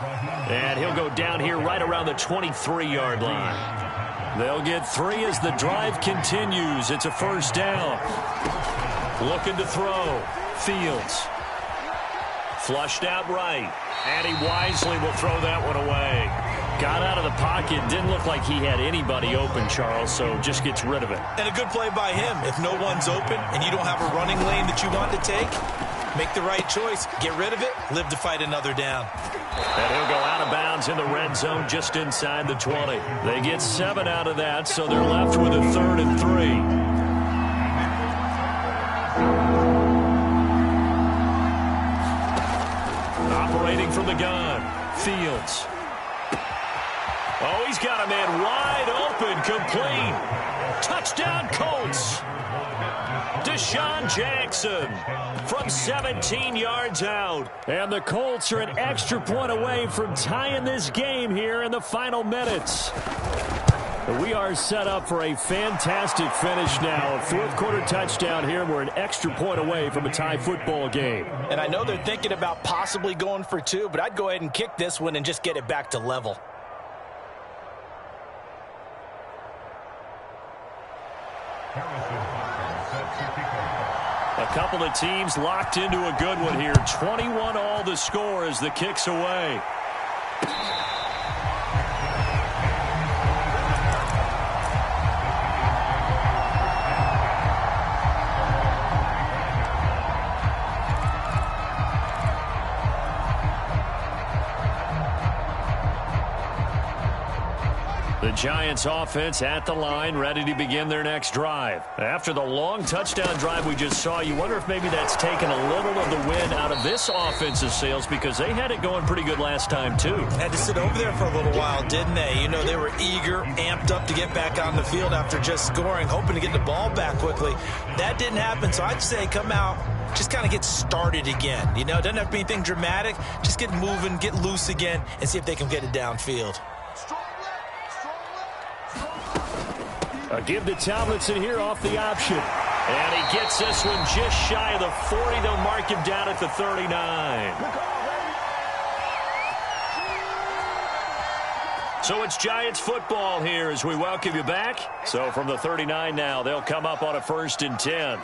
And he'll go down here right around the 23-yard line. They'll get 3 as the drive continues. It's a first down. Looking to throw. Fields. Flushed out right. And he wisely will throw that one away. Got out of the pocket. Didn't look like he had anybody open, Charles, so just gets rid of it. And a good play by him. If no one's open and you don't have a running lane that you want to take, Make the right choice. Get rid of it. Live to fight another down. And he'll go out of bounds in the red zone just inside the 20. They get 7 out of that, so they're left with a 3rd and 3. Operating from the gun, Fields. Oh, he's got a man wide open, complete. Touchdown, Colts. Deshaun Jackson from 17 yards out. And the Colts are an extra point away from tying this game here in the final minutes. We are set up for a fantastic finish now. A fourth-quarter touchdown here. We're an extra point away from a tie football game. And I know they're thinking about possibly going for 2, but I'd go ahead and kick this one and just get it back to level. A couple of teams locked into a good one here. 21 all the score as the kick's away. The Giants offense at the line, ready to begin their next drive. After the long touchdown drive we just saw, you wonder if maybe that's taken a little of the wind out of this offense's sails, because they had it going pretty good last time too. Had to sit over there for a little while, didn't they? You know, they were eager, amped up to get back on the field after just scoring, hoping to get the ball back quickly. That didn't happen, so I'd say come out, just kind of get started again. You know, it doesn't have to be anything dramatic. Just get moving, get loose again, and see if they can get it downfield. A give to Tomlinson here off the option. And he gets this one just shy of the 40. They'll mark him down at the 39. So it's Giants football here as we welcome you back. So from the 39 now, they'll come up on a 1st and 10.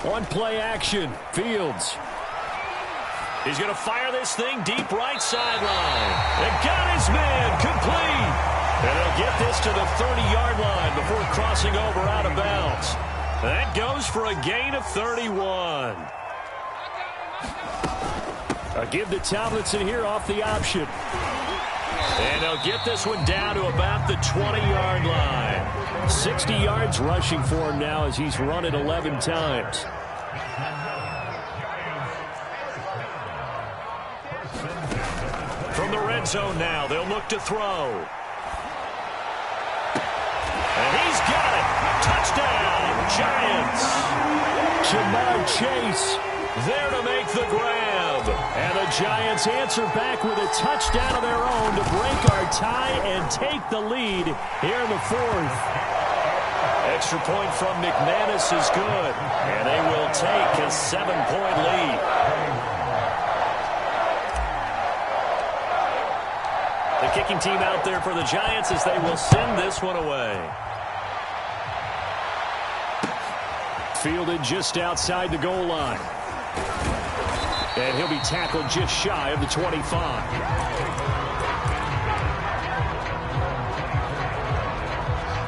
One play action. Fields. He's going to fire this thing deep right sideline. And got his man complete. And he'll get this to the 30-yard line before crossing over out of bounds. That goes for a gain of 31. A give to Tomlinson here off the option. And he'll get this one down to about the 20-yard line. 60 yards rushing for him now as he's run it 11 times. From the red zone now, they'll look to throw. And he's got it. Touchdown, Giants. Jamar Chase there to make the grab. And the Giants answer back with a touchdown of their own to break our tie and take the lead here in the 4th. Extra point from McManus is good. And they will take a 7-point lead. The kicking team out there for the Giants as they will send this one away. Fielded just outside the goal line. And he'll be tackled just shy of the 25.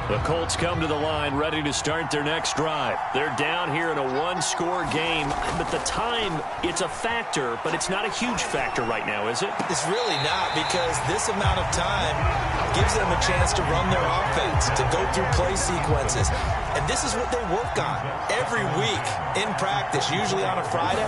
The Colts come to the line ready to start their next drive. They're down here in a one-score game, but the time, it's a factor, but it's not a huge factor right now, is it? It's really not, because this amount of time gives them a chance to run their offense, to go through play sequences. And this is what they work on every week in practice, usually on a Friday.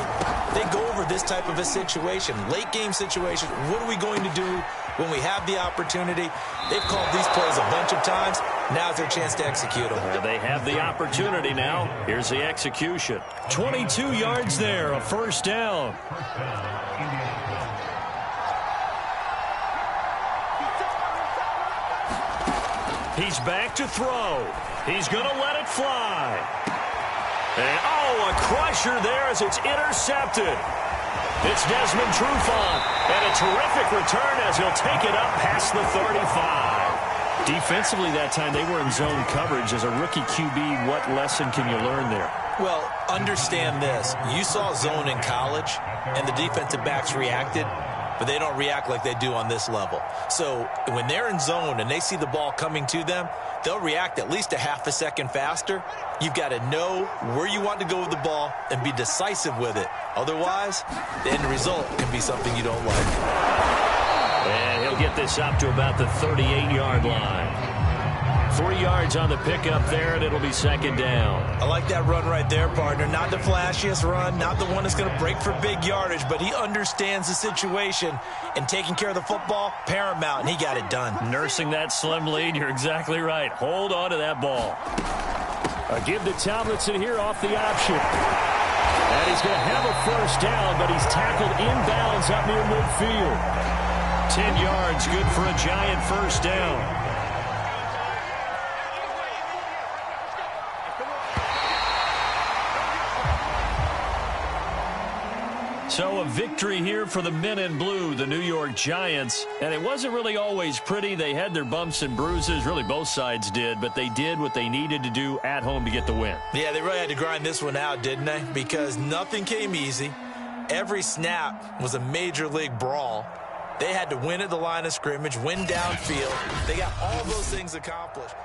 They go over this type of a situation, late game situation. What are we going to do when we have the opportunity? They've called these plays a bunch of times. Now's their chance to execute them. They have the opportunity now. Here's the execution. 22 yards there, a first down. He's back to throw. He's going to let it fly. And, oh, a crusher there as it's intercepted. It's Desmond Trufant. And a terrific return as he'll take it up past the 35. Defensively that time, they were in zone coverage. As a rookie QB, what lesson can you learn there? Well, understand this. You saw zone in college, and the defensive backs reacted. but they don't react like they do on this level. So when they're in zone and they see the ball coming to them, they'll react at least a half a second faster. You've got to know where you want to go with the ball and be decisive with it. Otherwise, the end result can be something you don't like. And he'll get this up to about the 38-yard line. 3 yards on the pickup there, and it'll be second down. I like that run right there, partner. Not the flashiest run, not the one that's going to break for big yardage, but he understands the situation, and taking care of the football, paramount, and he got it done. Nursing that slim lead, you're exactly right. Hold on to that ball. A give to Tomlinson here off the option. And he's going to have a first down, but he's tackled inbounds up near midfield. 10 yards, good for a Giant first down. So a victory here for the men in blue, the New York Giants. And it wasn't really always pretty. They had their bumps and bruises. Really, both sides did. But they did what they needed to do at home to get the win. Yeah, they really had to grind this one out, didn't they? Because nothing came easy. Every snap was a major league brawl. They had to win at the line of scrimmage, win downfield. They got all those things accomplished.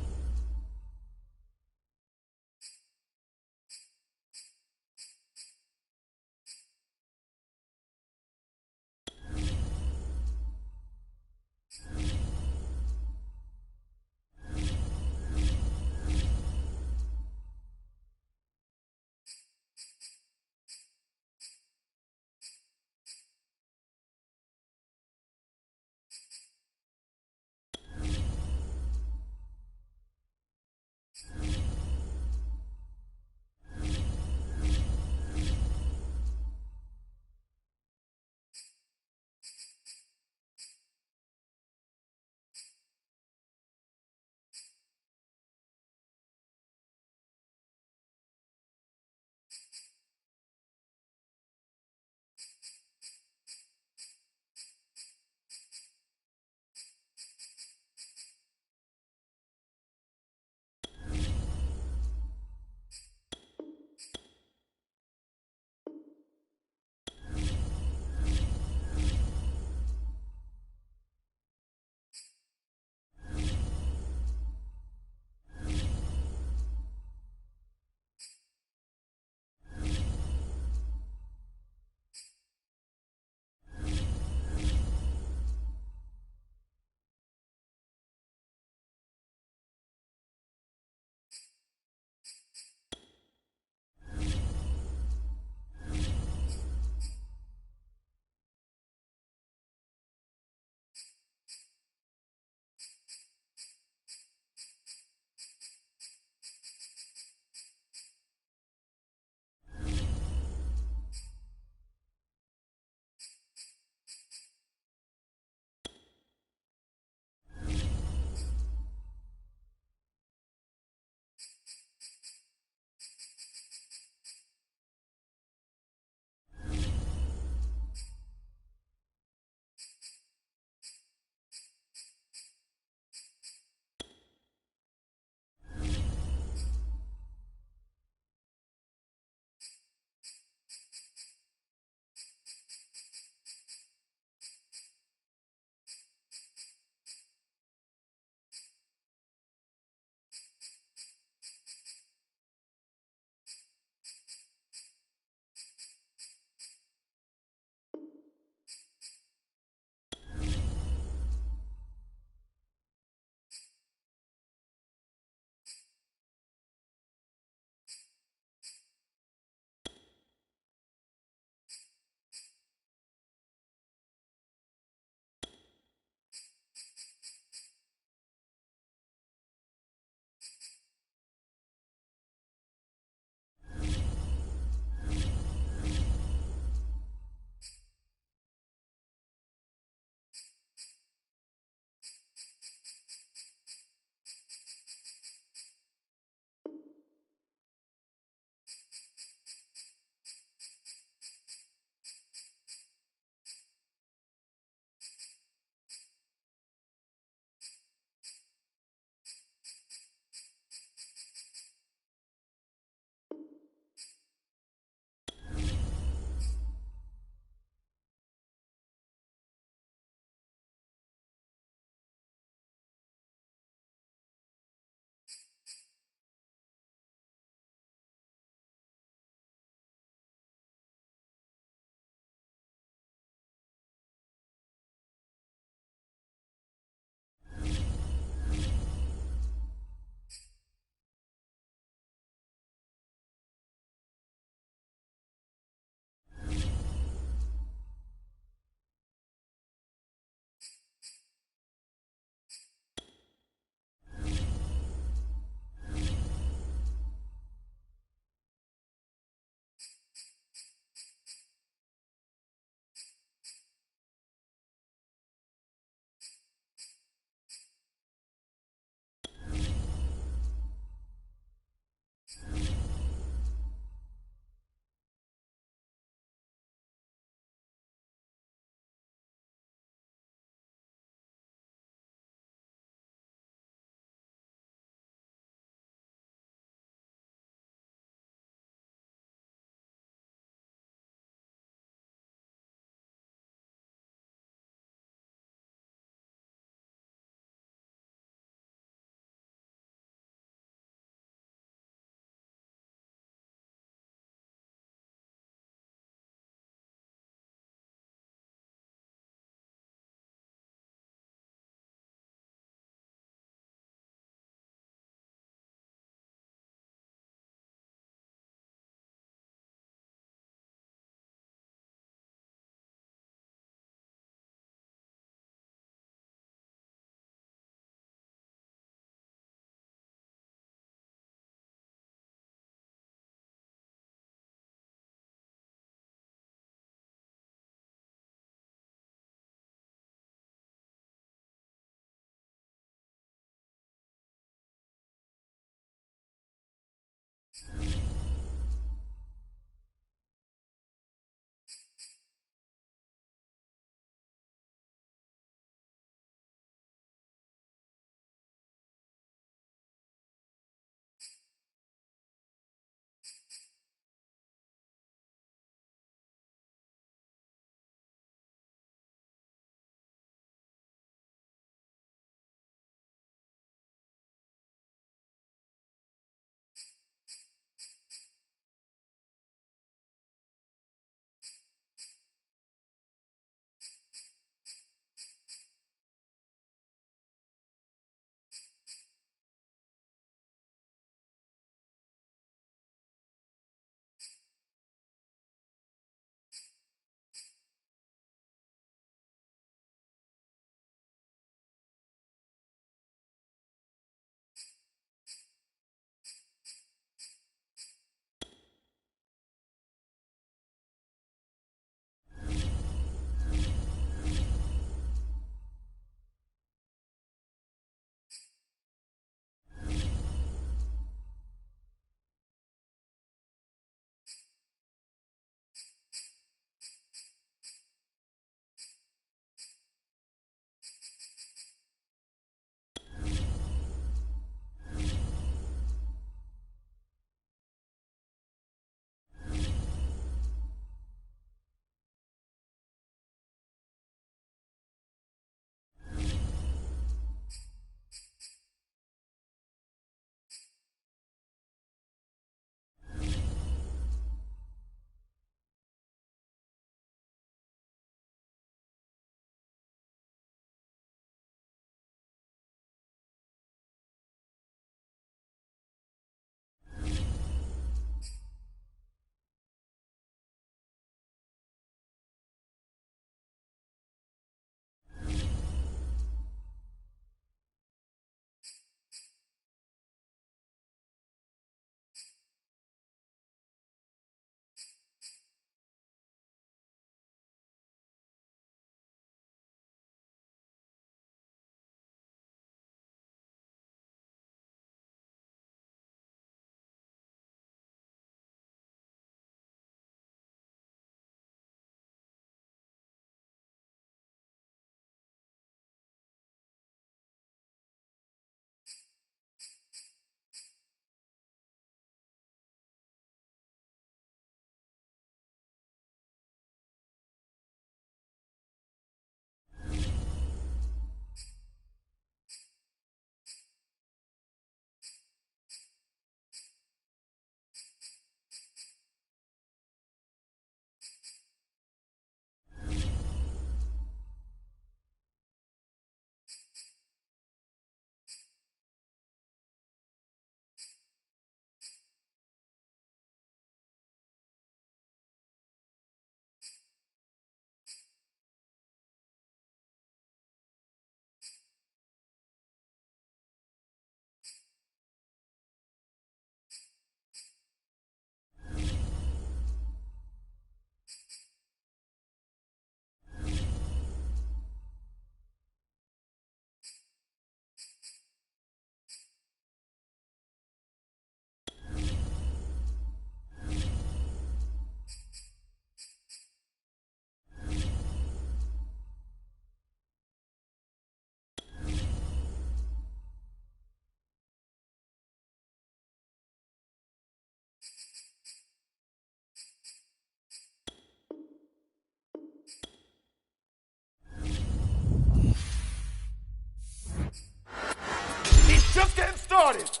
started.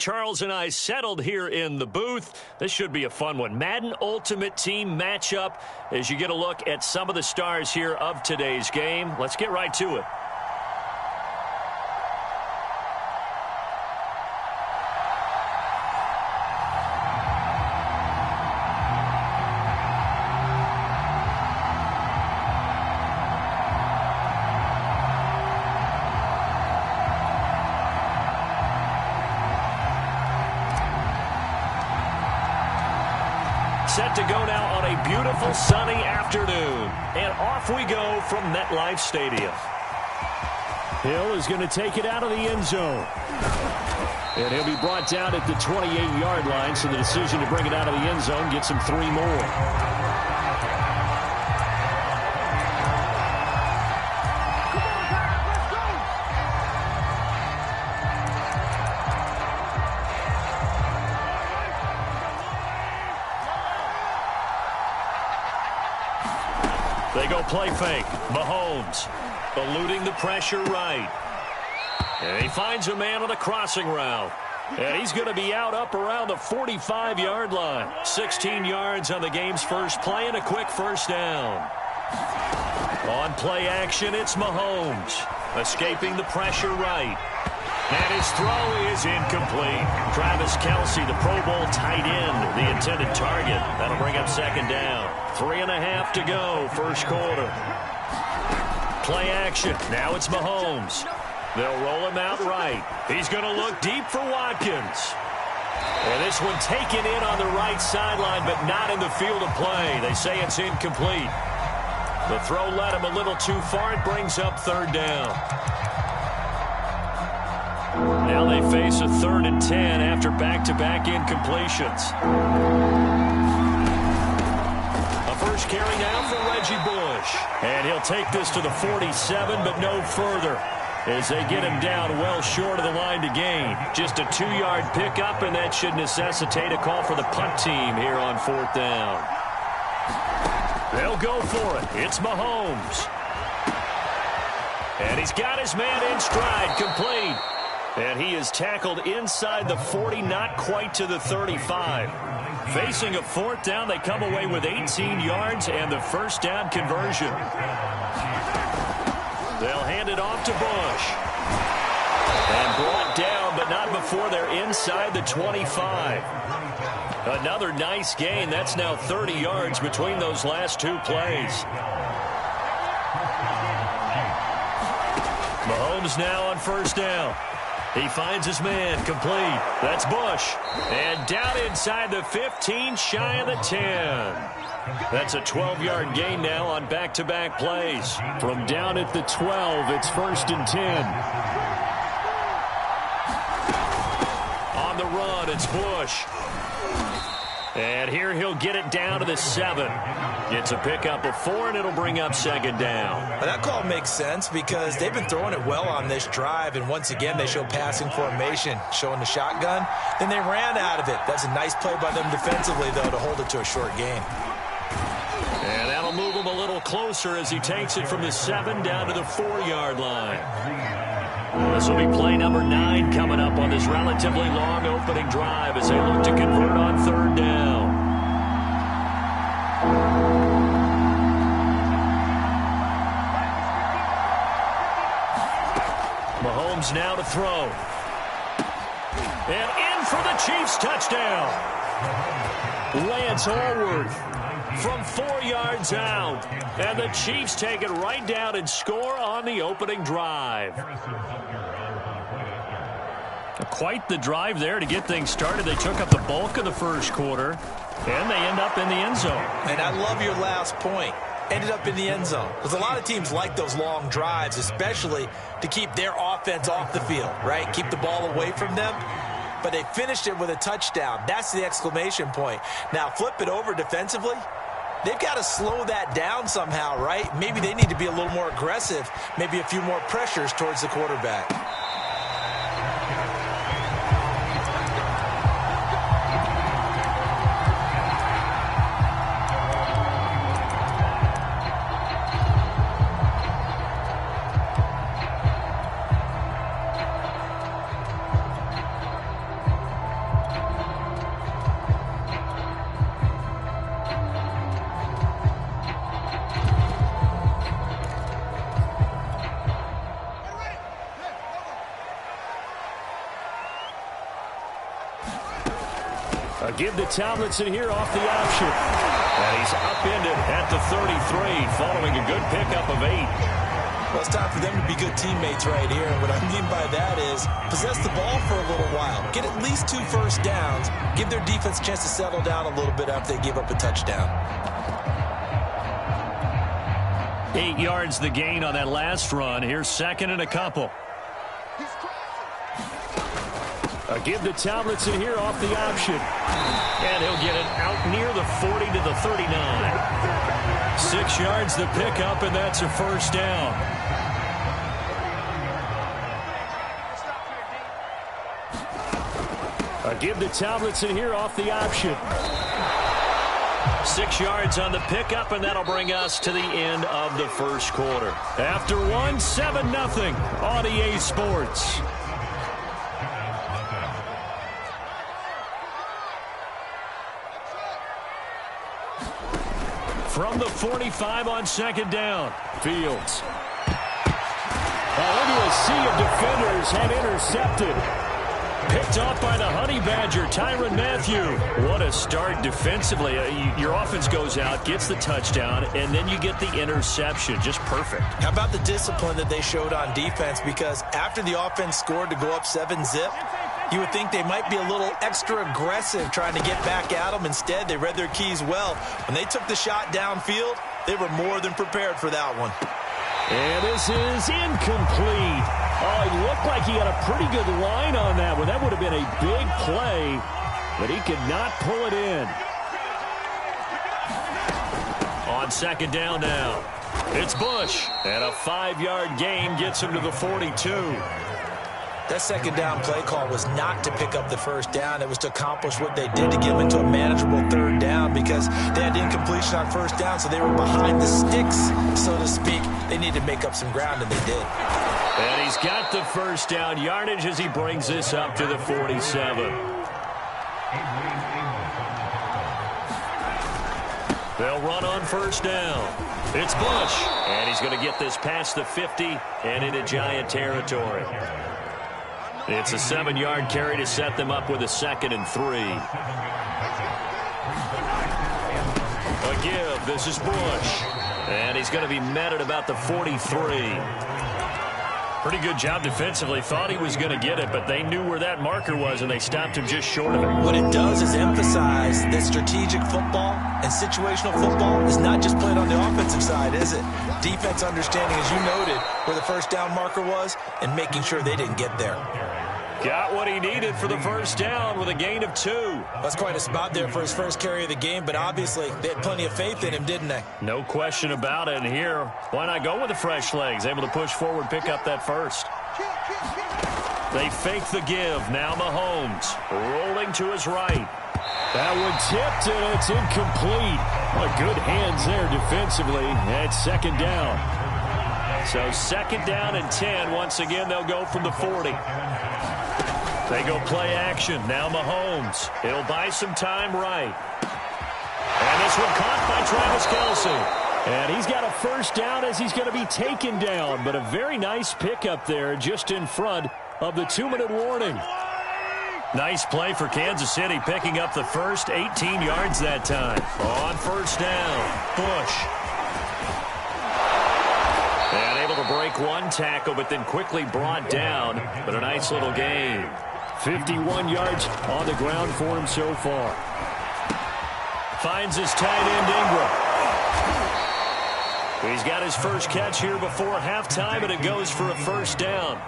Charles and I settled here in the booth. This should be a fun one. Madden Ultimate Team matchup as you get a look at some of the stars here of today's game. Let's get right to it. Set to go now on a beautiful sunny afternoon. And off we go from MetLife Stadium. Hill is going to take it out of the end zone. And he'll be brought down at the 28-yard line, so the decision to bring it out of the end zone gets him 3 more. They go play fake. Mahomes eluding the pressure right. And he finds a man on a crossing route. And he's going to be out up around the 45-yard line. 16 yards on the game's first play and a quick first down. On play action, it's Mahomes. Escaping the pressure right. And his throw is incomplete. Travis Kelce, the Pro Bowl tight end, the intended target. That'll bring up second down. 3.5 to go, first quarter. Play action. Now it's Mahomes. They'll roll him out right. He's going to look deep for Watkins. And this one taken in on the right sideline, but not in the field of play. They say it's incomplete. The throw led him a little too far. It brings up third down. Now they face a 3rd and 10 after back-to-back incompletions. A first carry now for Reggie Bush. And he'll take this to the 47, but no further, as they get him down well short of the line to gain. Just a 2-yard pickup, and that should necessitate a call for the punt team here on 4th down. They'll go for it. It's Mahomes. And he's got his man in stride, complete. And he is tackled inside the 40, not quite to the 35. Facing a 4th down, they come away with 18 yards and the first down conversion. They'll hand it off to Bush. And brought down, but not before they're inside the 25. Another nice gain. That's now 30 yards between those last 2 plays. Mahomes now on first down. He finds his man, complete. That's Bush. And down inside the 15, shy of the 10. That's a 12-yard gain now on back-to-back plays. From down at the 12, it's 1st and 10. On the run, it's Bush. And here he'll get it down to the 7. It's a pickup of 4, and it'll bring up second down. Well, that call makes sense because they've been throwing it well on this drive, and once again they show passing formation, showing the shotgun. Then they ran out of it. That's a nice play by them defensively, though, to hold it to a short gain. And that'll move him a little closer as he takes it from the 7 down to the 4-yard line. This will be play number 9 coming up on this relatively long opening drive as they look to convert on 3rd down. Mahomes now to throw. And in for the Chiefs touchdown. Lance Allworth from 4 yards out. And the Chiefs take it right down and score on the opening drive. Quite the drive there to get things started. They took up the bulk of the first quarter, and they end up in the end zone. And I love your last point. Ended up in the end zone. Because a lot of teams like those long drives, especially to keep their offense off the field, right? Keep the ball away from them. But they finished it with a touchdown. That's the exclamation point. Now flip it over defensively. They've got to slow that down somehow, right? Maybe they need to be a little more aggressive. Maybe a few more pressures towards the quarterback. give to Tomlinson here off the option. And he's upended at the 33 following a good pickup of 8. Well, it's time for them to be good teammates right here. What I mean by that is possess the ball for a little while. Get at least 2 first downs. Give their defense a chance to settle down a little bit after they give up a touchdown. 8 yards the gain on that last run. Here's second and a couple. A give to Tomlinson here off the option. And he'll get it out near the 40 to the 39. 6 yards the pickup, and that's a first down. A give to Tomlinson here off the option. 6 yards on the pickup, and that'll bring us to the end of the first quarter. After 1, 7-0 on EA Sports. From the 45 on second down, Fields. Into a sea of defenders and intercepted. Picked off by the Honey Badger, Tyrann Mathieu. What a start defensively. Your offense goes out, gets the touchdown, and then you get the interception. Just perfect. How about the discipline that they showed on defense? Because after the offense scored to go up 7-zip, you would think they might be a little extra aggressive trying to get back at them. Instead, they read their keys well. When they took the shot downfield, they were more than prepared for that one. And this is incomplete. Oh, it looked like he had a pretty good line on that one. That would have been a big play, but he could not pull it in. On second down now, it's Bush. And a 5-yard gain gets him to the 42. That second down play call was not to pick up the first down. It was to accomplish what they did to get them into a manageable third down because they had incompletion on first down, so they were behind the sticks, so to speak. They needed to make up some ground, and they did. And he's got the first down yardage as he brings this up to the 47. They'll run on first down. It's Bush, and he's going to get this past the 50 and into Giant territory. It's a 7-yard carry to set them up with a 2nd and 3. A give. This is Bush. And he's going to be met at about the 43. Pretty good job defensively. Thought he was going to get it, but they knew where that marker was, and they stopped him just short of it. What it does is emphasize that strategic football and situational football is not just played on the offensive side, is it? Defense understanding, as you noted, where the first down marker was and making sure they didn't get there. Got what he needed for the first down with a gain of 2. That's quite a spot there for his first carry of the game, but obviously they had plenty of faith in him, didn't they? No question about it. And here, why not go with the fresh legs? Able to push forward, pick up that first. They fake the give. Now Mahomes rolling to his right. That one tipped, and it's incomplete. Good hands there defensively at second down. So second down and 10. Once again, they'll go from the 40. They go play action. Now Mahomes. He'll buy some time right. And this one caught by Travis Kelce. And he's got a first down as he's going to be taken down. But a very nice pickup there just in front of the 2-minute warning. Nice play for Kansas City, picking up the first 18 yards that time. On first down, Bush. And able to break one tackle, but then quickly brought down. But a nice little gain. 51 yards on the ground for him so far. Finds his tight end, Ingram. He's got his first catch here before halftime, and it goes for a first down.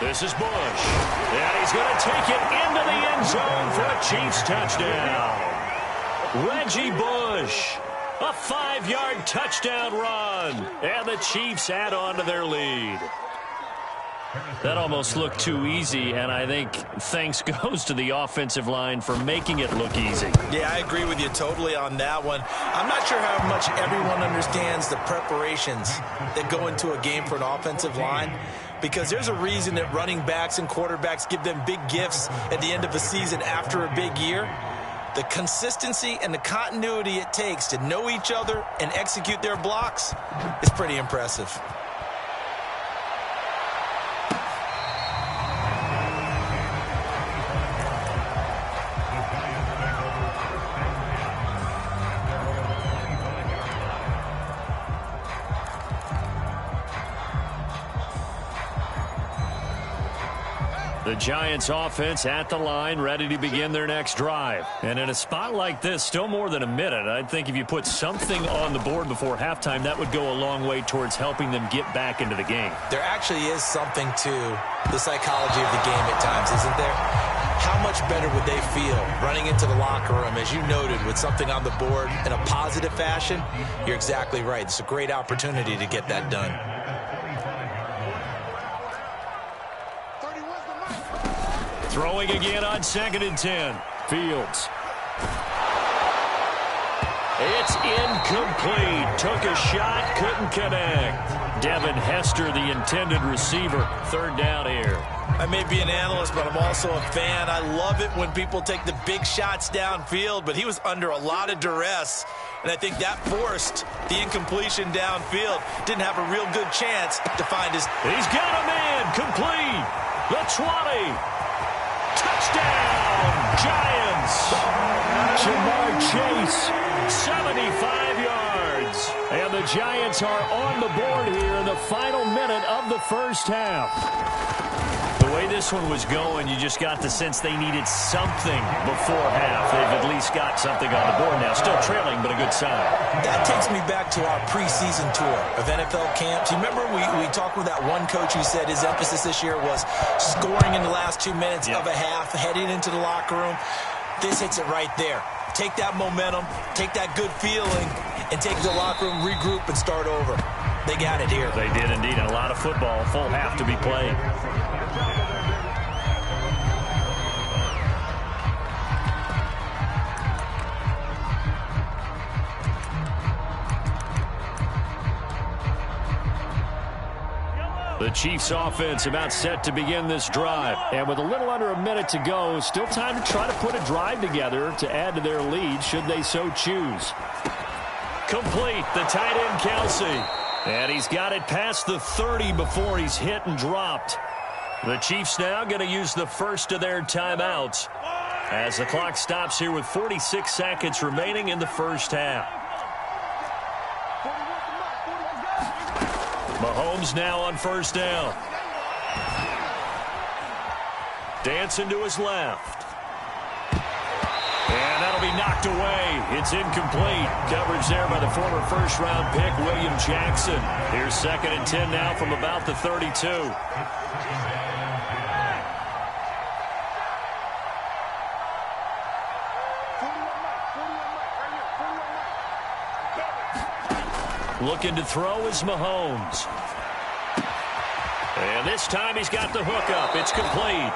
This is Bush. And he's going to take it into the end zone for a Chiefs touchdown. Reggie Bush. A 5-yard touchdown run. And the Chiefs add on to their lead. That almost looked too easy, and I think thanks goes to the offensive line for making it look easy. Yeah, I agree with you totally on that one. I'm not sure how much everyone understands the preparations that go into a game for an offensive line, because there's a reason that running backs and quarterbacks give them big gifts at the end of a season after a big year. The consistency and the continuity it takes to know each other and execute their blocks is pretty impressive. The Giants offense at the line, ready to begin their next drive. And in a spot like this, still more than a minute, I think if you put something on the board before halftime, that would go a long way towards helping them get back into the game. There actually is something to the psychology of the game at times, isn't there? How much better would they feel running into the locker room, as you noted, with something on the board in a positive fashion? You're exactly right. It's a great opportunity to get that done. Throwing again on 2nd and 10. Fields. It's incomplete. Took a shot, couldn't connect. Devin Hester, the intended receiver. 3rd down here. I may be an analyst, but I'm also a fan. I love it when people take the big shots downfield, but he was under a lot of duress, and I think that forced the incompletion downfield. Didn't have a real good chance to find his... He's got a man. Complete. The 20. Touchdown, Giants. Jamar Chase, 75 yards. And the Giants are on the board here in the final minute of the first half. The way this one was going, you just got the sense they needed something before half. They've at least got something on the board now. Still trailing, but a good sign. That takes me back to our preseason tour of NFL camps. You remember we talked with that one coach who said his emphasis this year was scoring in the last 2 minutes of a half, heading into the locker room. This hits it right there. Take that momentum, take that good feeling, and take the locker room, regroup, and start over. They got it here. They did indeed, and a lot of football, full half to be played. The Chiefs offense about set to begin this drive. And with a little under a minute to go, still time to try to put a drive together to add to their lead should they so choose. Complete, the tight end Kelsey. And he's got it past the 30 before he's hit and dropped. The Chiefs now going to use the first of their timeouts as the clock stops here with 46 seconds remaining in the first half. Mahomes now on 1st down. Dancing to his left. And that'll be knocked away. It's incomplete. Coverage there by the former 1st-round pick, William Jackson. Here's 2nd and 10 now from about the 32. Looking to throw is Mahomes. And this time he's got the hook up. It's complete.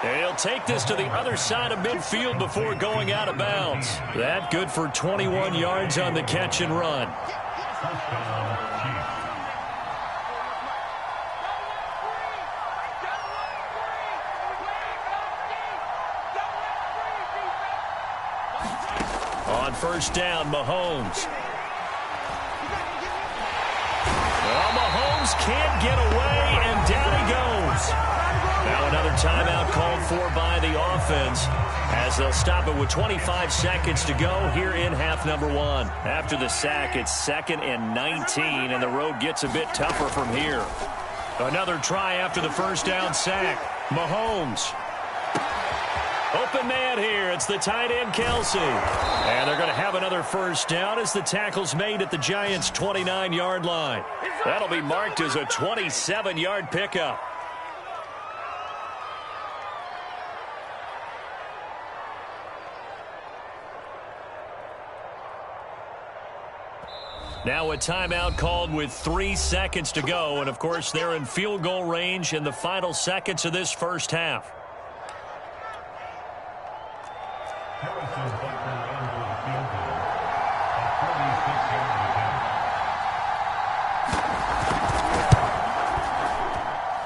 And he'll take this to the other side of midfield before going out of bounds. That good for 21 yards on the catch and run. On 1st down, Mahomes. Well, Mahomes can't get away, and down he goes. Now another timeout called for by the offense as they'll stop it with 25 seconds to go here in half number 1. After the sack, it's 2nd and 19, and the road gets a bit tougher from here. Another try after the 1st down sack. Mahomes. Open man here. It's the tight end, Kelsey. And they're going to have another 1st down as the tackle's made at the Giants' 29-yard line. That'll be marked as a 27-yard pickup. Now a timeout called with 3 seconds to go. And, of course, they're in field goal range in the final seconds of this first half.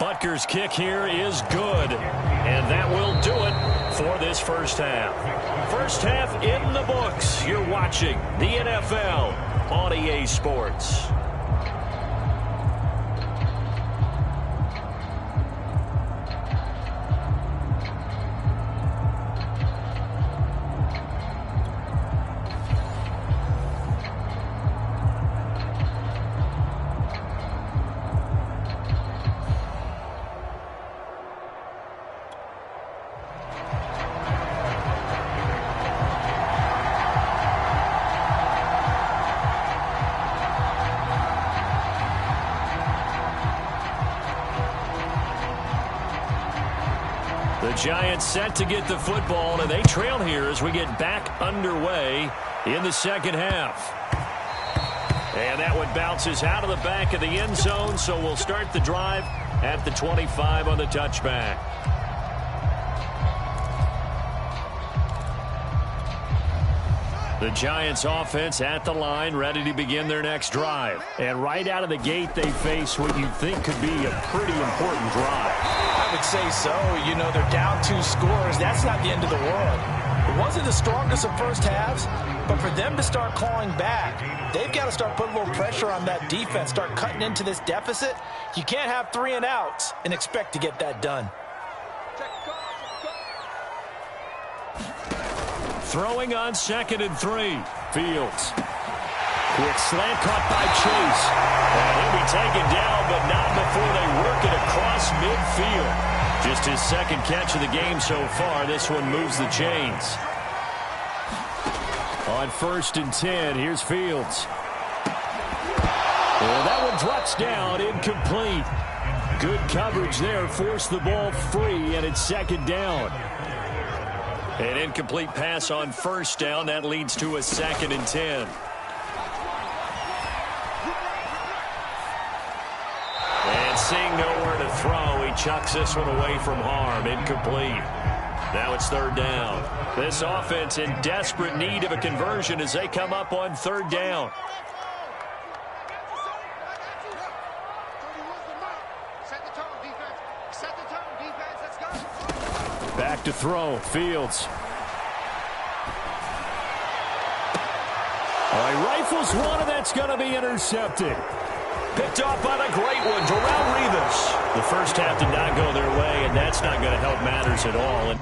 Butker's kick here is good. And that will do it for this first half. First half in the books. You're watching the NFL on EA Sports. The Giants set to get the football, and they trail here as we get back underway in the second half. And that one bounces out of the back of the end zone, so we'll start the drive at the 25 on the touchback. The Giants offense at the line, ready to begin their next drive. And right out of the gate, they face what you think could be a pretty important drive. I would say so. You know, they're down 2 scores. That's not the end of the world. It wasn't the strongest of first halves, but for them to start clawing back, they've got to start putting a little pressure on that defense, start cutting into this deficit. You can't have 3 and outs and expect to get that done. Throwing on 2nd and 3. Fields. Quick slant caught by Chase. And he'll be taken down, but not before they work it across midfield. Just his 2nd catch of the game so far. This one moves the chains. On 1st and 10, here's Fields. And that one drops down, incomplete. Good coverage there, forced the ball free, and it's 2nd down. An incomplete pass on 1st down. That leads to a 2nd and 10. And seeing nowhere to throw, he chucks this one away from harm. Incomplete. Now it's 3rd down. This offense in desperate need of a conversion as they come up on 3rd down. Back to throw. Fields. All right, rifles one, and that's going to be intercepted. Picked off on a great one. Darrelle Revis. The first half did not go their way, and that's not going to help matters at all.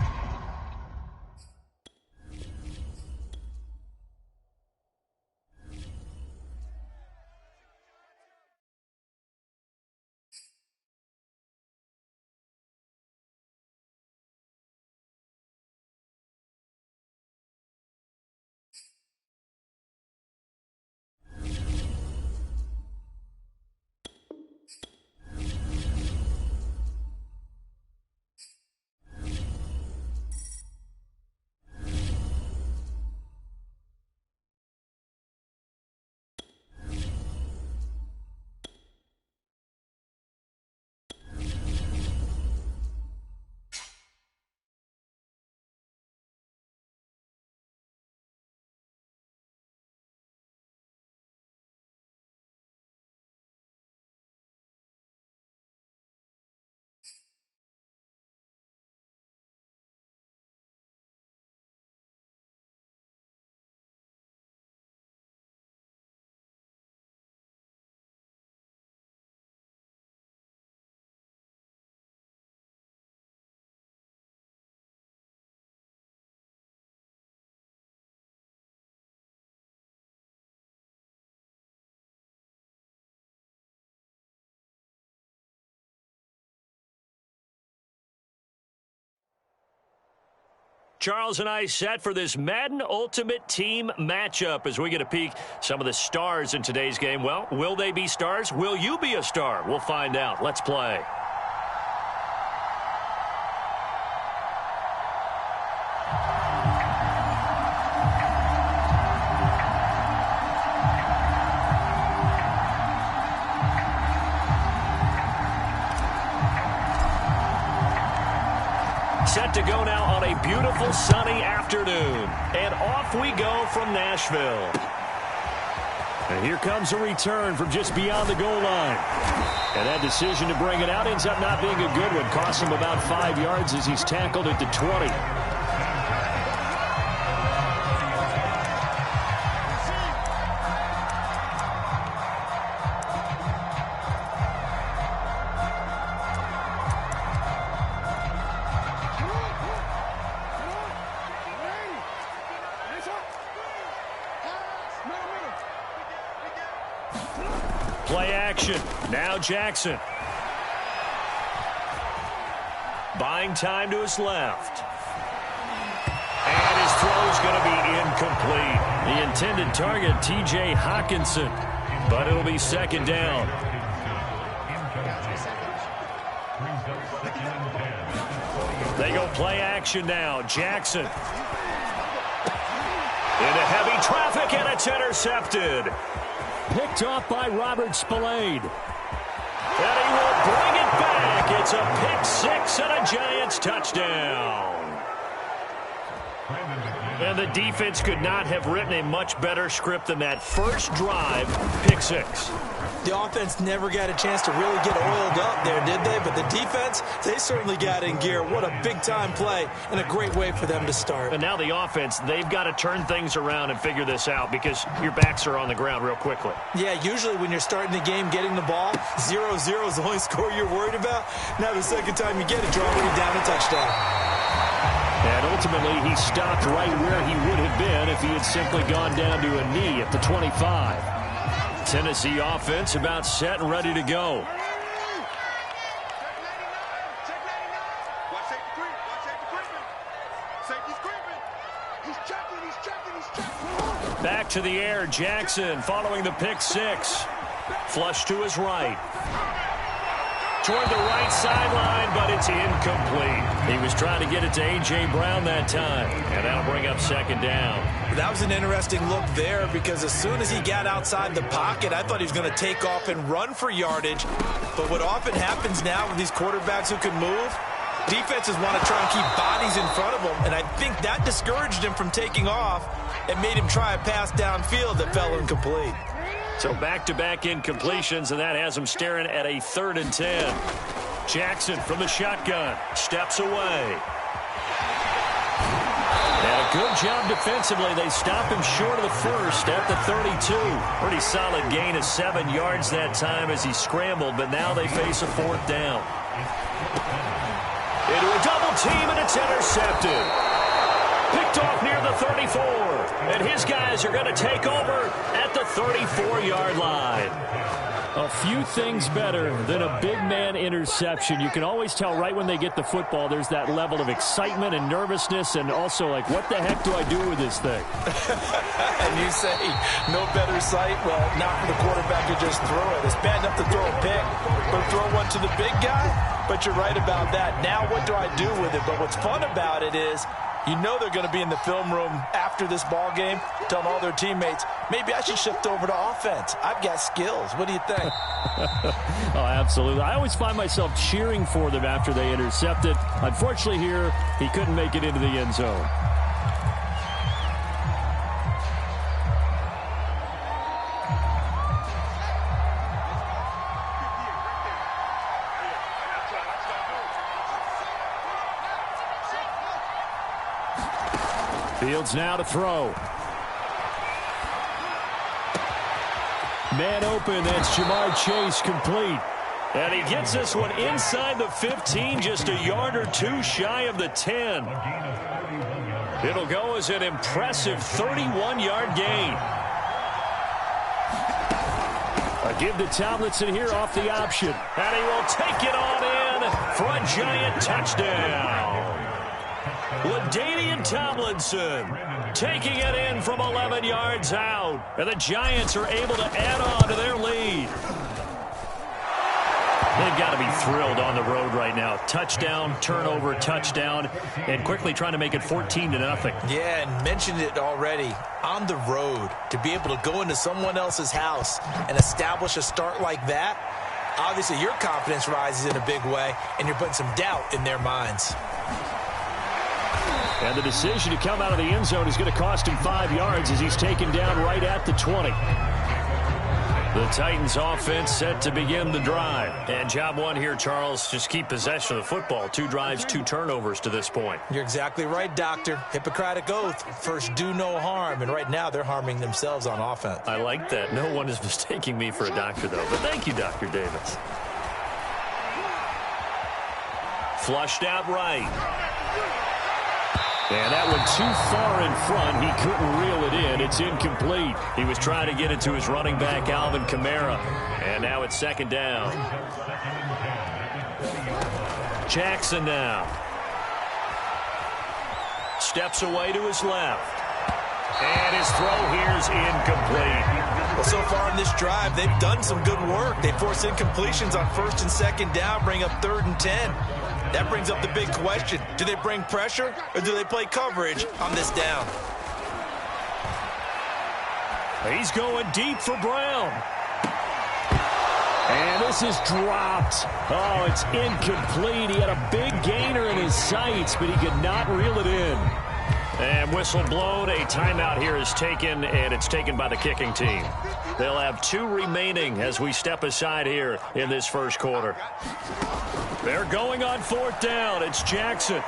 Charles and I set for this Madden Ultimate Team matchup as we get a peek some of the stars in today's game. Well, will they be stars? Will you be a star? We'll find out. Let's play. Set to go now on a beautiful sunny afternoon. And off we go from Nashville. And here comes a return from just beyond the goal line. And that decision to bring it out ends up not being a good one. Costs him about 5 yards as he's tackled at the 20. Play action. Now Jackson. Buying time to his left. And his throw is going to be incomplete. The intended target, T.J. Hawkinson. But it'll be 2nd down. They go play action now. Jackson. Into heavy traffic, and it's intercepted. Picked off by Robert Spillane. And he will bring it back. It's a pick six and a Giants touchdown. And the defense could not have written a much better script than that first drive, pick six. The offense never got a chance to really get oiled up there, did they? But the defense, they certainly got in gear. What a big-time play and a great way for them to start. And now the offense, they've got to turn things around and figure this out because your backs are on the ground real quickly. Yeah, usually when you're starting the game, getting the ball, 0-0 is the only score you're worried about. Now the second time you get it, you're already down a touchdown. And ultimately, he stopped right where he would have been if he had simply gone down to a knee at the 25. Tennessee offense about set and ready to go. Back to the air, Jackson following the pick six. Flush to his right. Toward the right sideline, but it's incomplete. He was trying to get it to A.J. Brown that time, and that'll bring up second down. That was an interesting look there because as soon as he got outside the pocket, I thought he was going to take off and run for yardage. But what often happens now with these quarterbacks who can move, defenses want to try and keep bodies in front of them, and I think that discouraged him from taking off and made him try a pass downfield that fell incomplete. So back-to-back incompletions, and that has him staring at a 3rd and 10. Jackson from the shotgun steps away. And a good job defensively. They stop him short of the first at the 32. Pretty solid gain of 7 yards that time as he scrambled, but now they face a 4th down. Into a double team, and it's intercepted. Picked off near the 34. And his guys are going to take over at the 34-yard line. A few things better than a big man interception. You can always tell right when they get the football, there's that level of excitement and nervousness and also like, what the heck do I do with this thing? And you say, no better sight? Well, not for the quarterback to just throw it. It's bad enough to throw a pick, but throw one to the big guy? But you're right about that. Now what do I do with it? But what's fun about it is, you know they're going to be in the film room after this ball game telling all their teammates, maybe I should shift over to offense. I've got skills. What do you think? Oh, absolutely. I always find myself cheering for them after they intercept it. Unfortunately here, he couldn't make it into the end zone. Fields now to throw. Man open, that's Jamar Chase complete. And he gets this one inside the 15, just a yard or two shy of the 10. It'll go as an impressive 31-yard gain. A give to Tomlinson here off the option. And he will take it on in for a Giant touchdown. LaDainian Tomlinson taking it in from 11 yards out. And the Giants are able to add on to their lead. They've got to be thrilled on the road right now. Touchdown, turnover, touchdown, and quickly trying to make it 14-0. Yeah, and mentioned it already. On the road, to be able to go into someone else's house and establish a start like that, obviously your confidence rises in a big way, and you're putting some doubt in their minds. And the decision to come out of the end zone is going to cost him 5 yards as he's taken down right at the 20. The Titans offense set to begin the drive. And job one here, Charles, just keep possession of the football. 2 drives, 2 turnovers to this point. You're exactly right, Doctor. Hippocratic oath. First, do no harm. And right now, they're harming themselves on offense. I like that. No one is mistaking me for a doctor, though. But thank you, Dr. Davis. Flushed out right. And that one too far in front. He couldn't reel it in. It's incomplete. He was trying to get it to his running back, Alvin Kamara. And now it's second down. Jackson now. Steps away to his left. And his throw here is incomplete. Well, so far in this drive, they've done some good work. They force incompletions on 1st and 2nd down, bring up 3rd and 10. That brings up the big question. Do they bring pressure or do they play coverage on this down? He's going deep for Brown. And this is dropped. Oh, it's incomplete. He had a big gainer in his sights, but he could not reel it in. And whistle blown. A timeout here is taken, and it's taken by the kicking team. They'll have 2 remaining as we step aside here in this first quarter. They're going on 4th down. It's Jackson.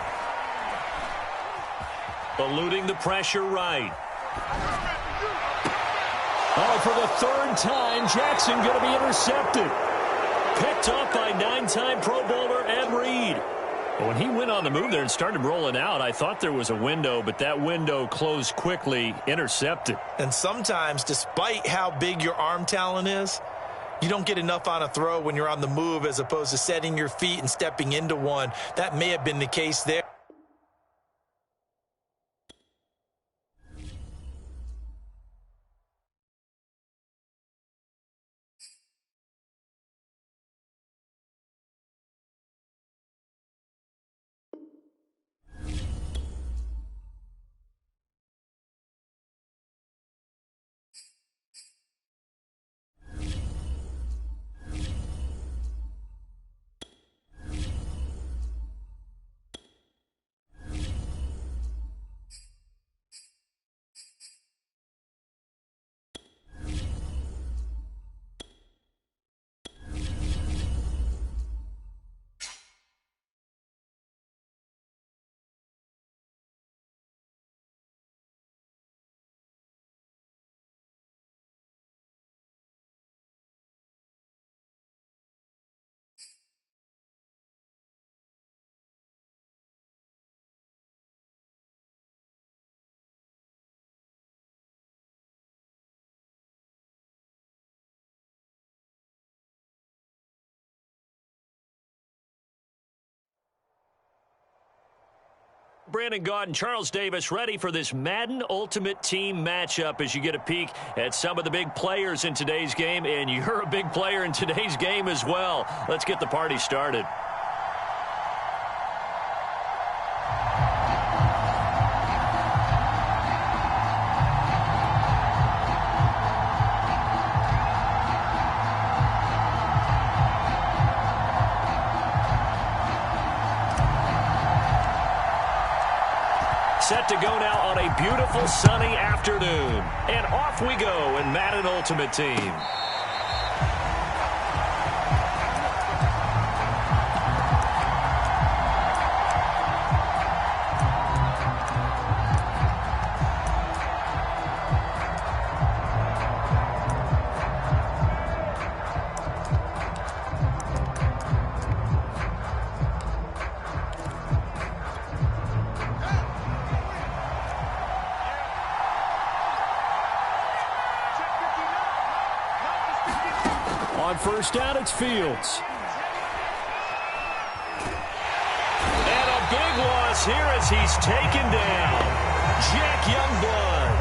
Eluding the pressure right. Oh, for the 3rd time, Jackson going to be intercepted. Picked up by 9-time Pro Bowler Ed Reed. When he went on the move there and started rolling out, I thought there was a window, but that window closed quickly, intercepted. And sometimes, despite how big your arm talent is, you don't get enough on a throw when you're on the move as opposed to setting your feet and stepping into one. That may have been the case there. Brandon Gaud and Charles Davis ready for this Madden Ultimate Team matchup as you get a peek at some of the big players in today's game, and you're a big player in today's game as well. Let's get the party started. Set to go now on a beautiful sunny afternoon. And off we go in Madden Ultimate Team. On first down, it's Fields. And a big loss here as he's taken down. Jack Youngblood.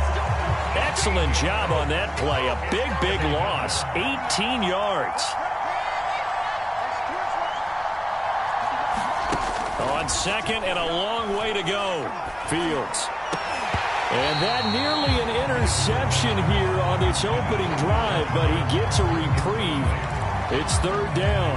Excellent job on that play. A big loss. 18 yards. On second and a long way to go. Fields. And that nearly an interception here on its opening drive, but he gets a reprieve. It's 3rd down.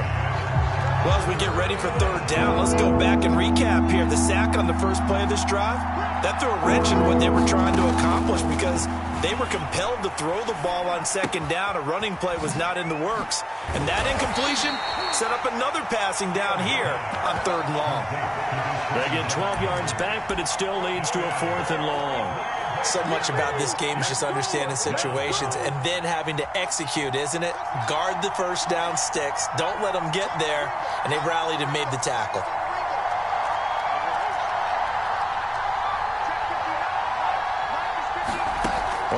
Well, as we get ready for 3rd down, let's go back and recap here. The sack on the first play of this drive, that threw a wrench in what they were trying to accomplish because they were compelled to throw the ball on 2nd down. A running play was not in the works. And that incompletion set up another passing down here on 3rd and long. They get 12 yards back, but it still leads to a 4th and long. So much about this game is just understanding situations and then having to execute, isn't it? Guard the first down sticks. Don't let them get there. And they rallied and made the tackle.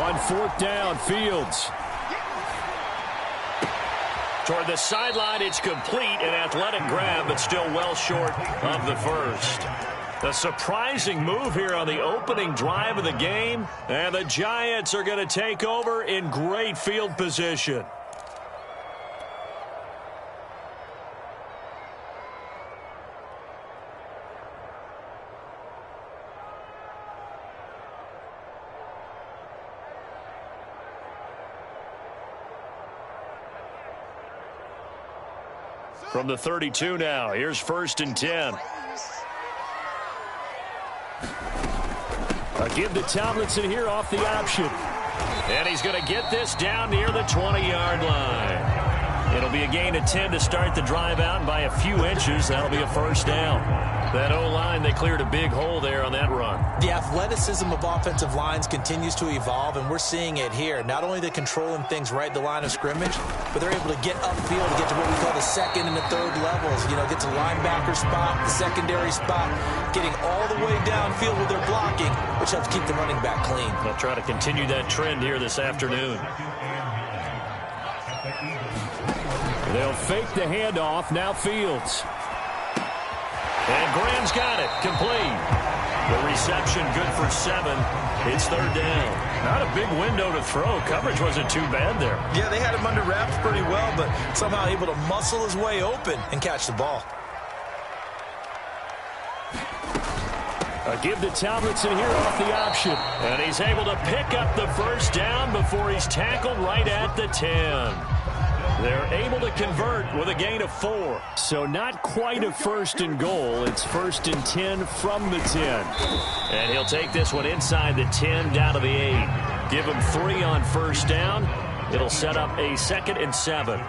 On 4th down, Fields. Toward the sideline, it's complete. An athletic grab, but still well short of the first. A surprising move here on the opening drive of the game. And the Giants are going to take over in great field position. From the 32 now, here's 1st and 10. A give to Tomlinson here off the option. And he's going to get this down near the 20-yard line. It'll be a gain of 10 to start the drive out, and by a few inches, that'll be a 1st down. That O-line, they cleared a big hole there on that run. The athleticism of offensive lines continues to evolve, and we're seeing it here. Not only they're controlling things right at the line of scrimmage, but they're able to get upfield to get to what we call the 2nd and the 3rd levels. You know, get to linebacker spot, the secondary spot, getting all the way downfield with their blocking, which helps keep the running back clean. They'll try to continue that trend here this afternoon. They'll fake the handoff. Now Fields. And Graham's got it. Complete. The reception good for 7. It's 3rd down. Not a big window to throw. Coverage wasn't too bad there. Yeah, they had him under wraps pretty well, but somehow able to muscle his way open and catch the ball. A give to Tomlinson here off the option. And he's able to pick up the 1st down before he's tackled right at the 10. They're able to convert with a gain of 4. So not quite a 1st and goal. It's 1st and 10 from the 10. And he'll take this one inside the 10 down to the 8. Give him 3 on 1st down. It'll set up a 2nd and 7.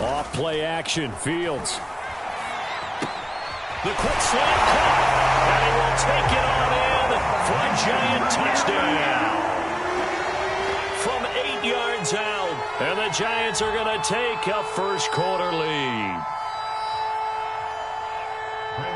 Off play action. Fields. The quick slant cut, and he will take it on in for a giant touchdown. From 8 yards out, and the Giants are going to take a 1st quarter lead.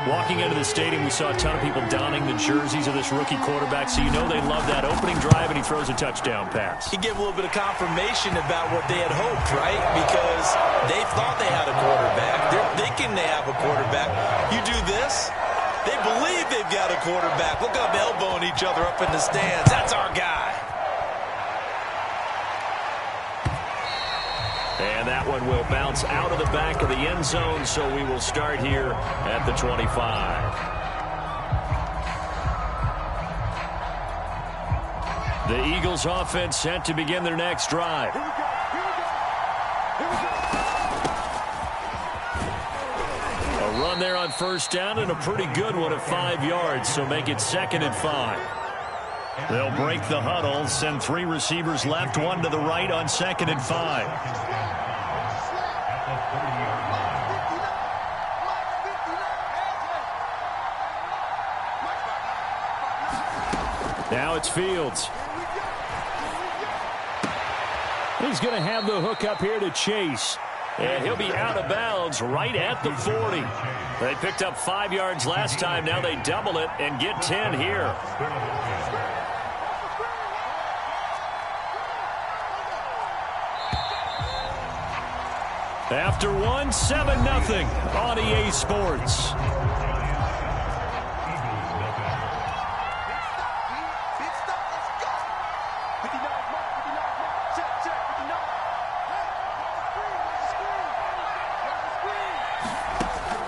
Walking into the stadium, we saw a ton of people donning the jerseys of this rookie quarterback, so you know they love that opening drive, and he throws a touchdown pass. He gave a little bit of confirmation about what they had hoped, right? Because they thought they had a quarterback. They're thinking they have a quarterback. You do this, they believe they've got a quarterback. Look up, elbowing each other up in the stands. That's our guy. And that one will bounce out of the back of the end zone, so we will start here at the 25. The Eagles offense set to begin their next drive. A run there on 1st down, and a pretty good one at 5 yards, so make it 2nd and 5. They'll break the huddle, send 3 receivers left, 1 to the right on 2nd and 5. Now it's Fields. He's going to have the hook up here to Chase. And he'll be out of bounds right at the 40. They picked up 5 yards last time. Now they double it and get 10 here. After one, 7-0 on EA Sports.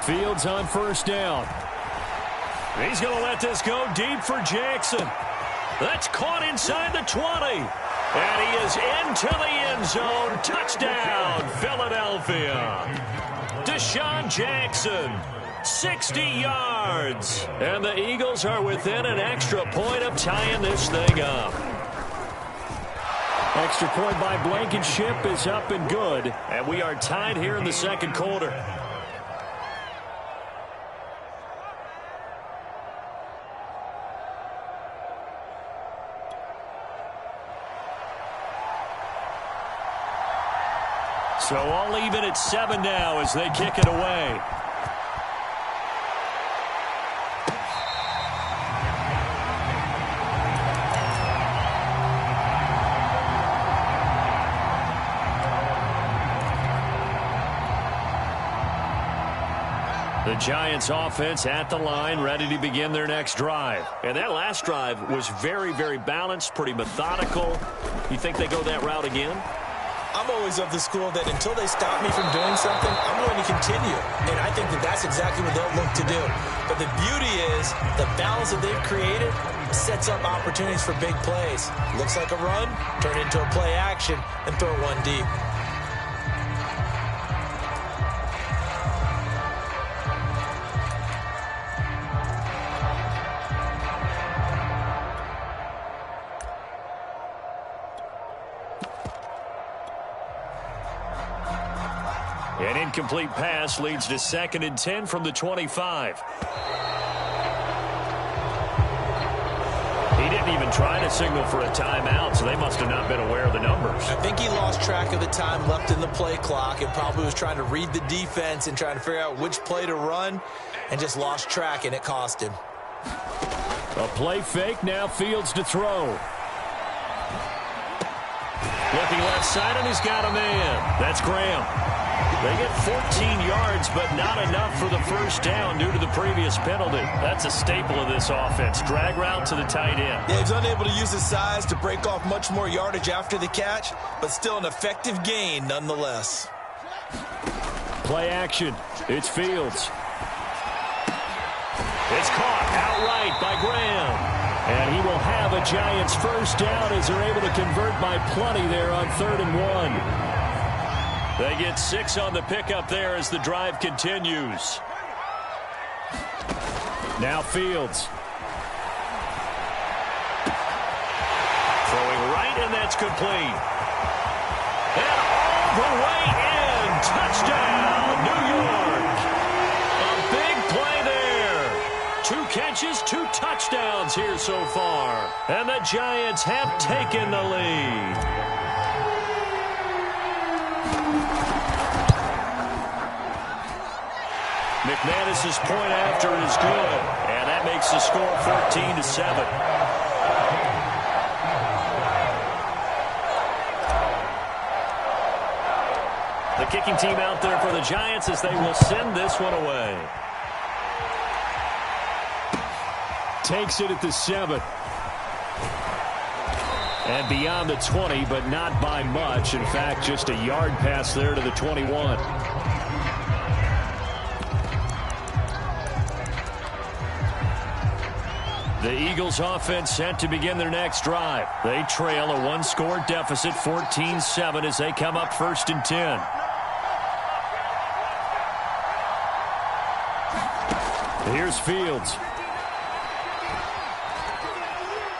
Fields on 1st down. He's going to let this go deep for Jackson. That's caught inside the 20. And he is into the end zone. Touchdown, Philadelphia. Deshaun Jackson, 60 yards. And the Eagles are within an extra point of tying this thing up. Extra point by Blankenship is up and good. And we are tied here in the 2nd quarter. So all even at 7 now as they kick it away. The Giants offense at the line, ready to begin their next drive. And that last drive was very, very balanced, pretty methodical. You think they go that route again? I'm always of the school that until they stop me from doing something, I'm going to continue. And I think that that's exactly what they'll look to do. But the beauty is the balance that they've created sets up opportunities for big plays. Looks like a run, turn it into a play action, and throw one deep. An incomplete pass leads to 2nd and 10 from the 25. He didn't even try to signal for a timeout, so they must have not been aware of the numbers. I think he lost track of the time left in the play clock and probably was trying to read the defense and trying to figure out which play to run and just lost track, and it cost him. A play fake, now Fields to throw. Looking left side, and he's got a man. That's Graham. They get 14 yards, but not enough for the first down due to the previous penalty. That's a staple of this offense. Drag route to the tight end. Yeah, he's unable to use his size to break off much more yardage after the catch, but still an effective gain nonetheless. Play action. It's Fields. It's caught outright by Graham. And he will have a Giants first down as they're able to convert by plenty there on 3rd and 1. They get 6 on the pickup there as the drive continues. Now Fields. Throwing right, and that's complete. And all the way in. Touchdown, New York. A big play there. 2 catches, 2 touchdowns here so far. And the Giants have taken the lead. McManus's point after is good, and that makes the score 14-7. The kicking team out there for the Giants as they will send this one away. Takes it at the 7. And beyond the 20, but not by much. In fact, just a yard pass there to the 21. The Eagles offense set to begin their next drive. They trail a 1-score deficit, 14-7, as they come up 1st and 10. Here's Fields.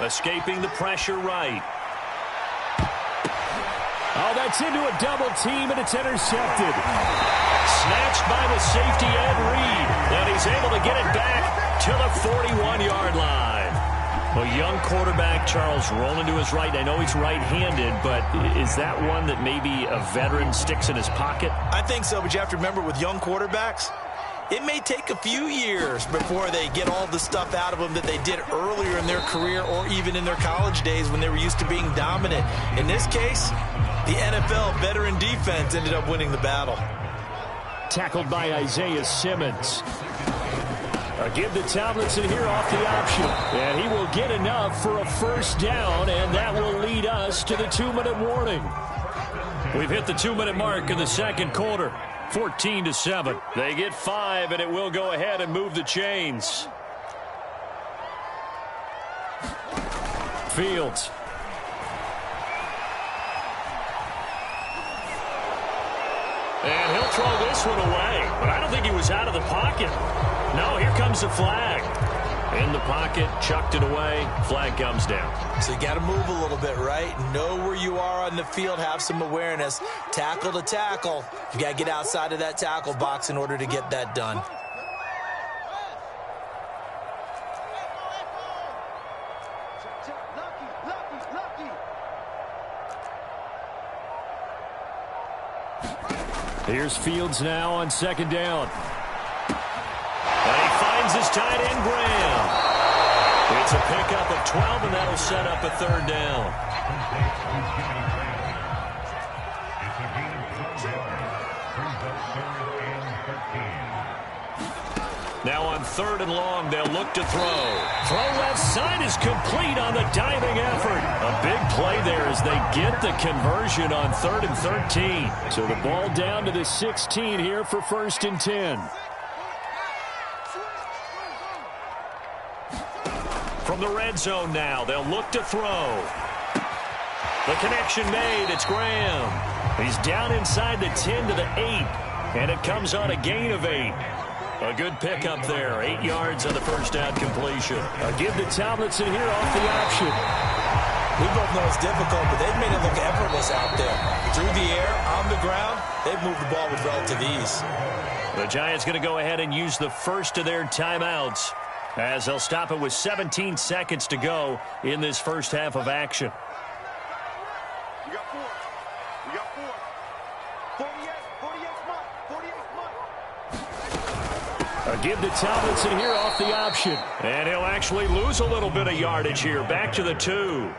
Escaping the pressure right. Oh, that's into a double team, and it's intercepted. Snatched by the safety Ed Reed. And he's able to get it back to the 41-yard line. A young quarterback, Charles, rolling to his right. I know he's right-handed, but is that one that maybe a veteran sticks in his pocket? I think so, but you have to remember with young quarterbacks, it may take a few years before they get all the stuff out of them that they did earlier in their career or even in their college days when they were used to being dominant. In this case, the NFL veteran defense ended up winning the battle. Tackled by Isaiah Simmons. Give the Tomlinson here off the option. And he will get enough for a first down, and that will lead us to the 2-minute warning. We've hit the 2-minute mark in the second quarter. 14-7. They get 5, and it will go ahead and move the chains. Fields. And he'll throw this one away. But I don't think he was out of the pocket. No, here comes the flag. In the pocket, chucked it away. Flag comes down. So you got to move a little bit, right? Know where you are on the field. Have some awareness. Tackle to tackle. You got to get outside of that tackle box in order to get that done. Here's Fields now on 2nd down. And he finds his tight end, Graham. It's a pickup of 12, and that'll set up a 3rd down. Now on 3rd and long, they'll look to throw. Throw left side is complete on the diving effort. A big play there as they get the conversion on 3rd and 13. So the ball down to the 16 here for 1st and 10. From the red zone now, they'll look to throw. The connection made. It's Graham. He's down inside the 10 to the 8, and it comes on a gain of 8. A good pickup there. 8 yards on the first down completion. I'll give the Tomlinson here off the option. We both know it's difficult, but they've made it look effortless out there. Through the air, on the ground, they've moved the ball with relative ease. The Giants going to go ahead and use the first of their timeouts as they'll stop it with 17 seconds to go in this first half of action. We got 4. We got 4. 48 month. I'll give the Tomlinson here off the option. And he'll actually lose a little bit of yardage here. Back to the 2.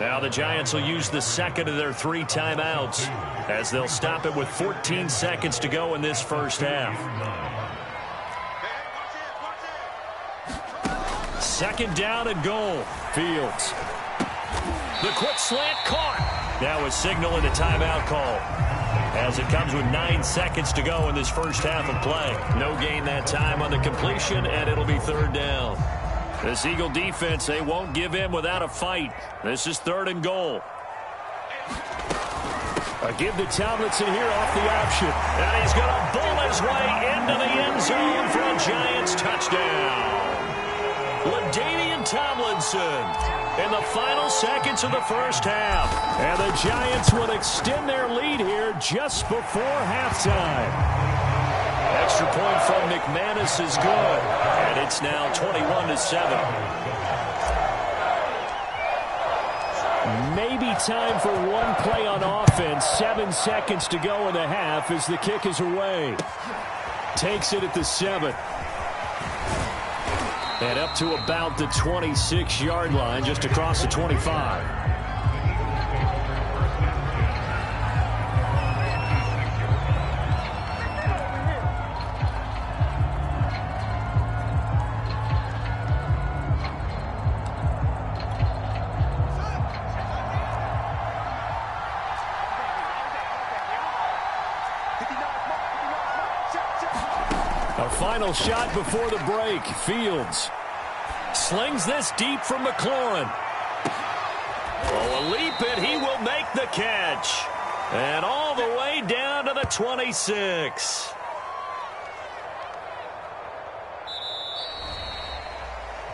Now the Giants will use the second of their 3 timeouts as they'll stop it with 14 seconds to go in this first half. Second down and goal. Fields. The quick slant caught. Now a signal and a timeout call as it comes with 9 seconds to go in this first half of play. No gain that time on the completion, and it'll be 3rd down. This Eagle defense, they won't give in without a fight. This is 3rd and goal. I give the Tomlinson here off the option. And he's going to bull his way into the end zone for a Giants touchdown. LaDainian Tomlinson in the final seconds of the first half. And the Giants will extend their lead here just before halftime. Extra point from McManus is good. And it's now 21-7. Maybe time for one play on offense. 7 seconds to go in the half as the kick is away. Takes it at the 7. And up to about the 26-yard line, just across the 25. Final shot before the break. Fields slings this deep from McLaurin. Oh, a leap, and he will make the catch. And all the way down to the 26.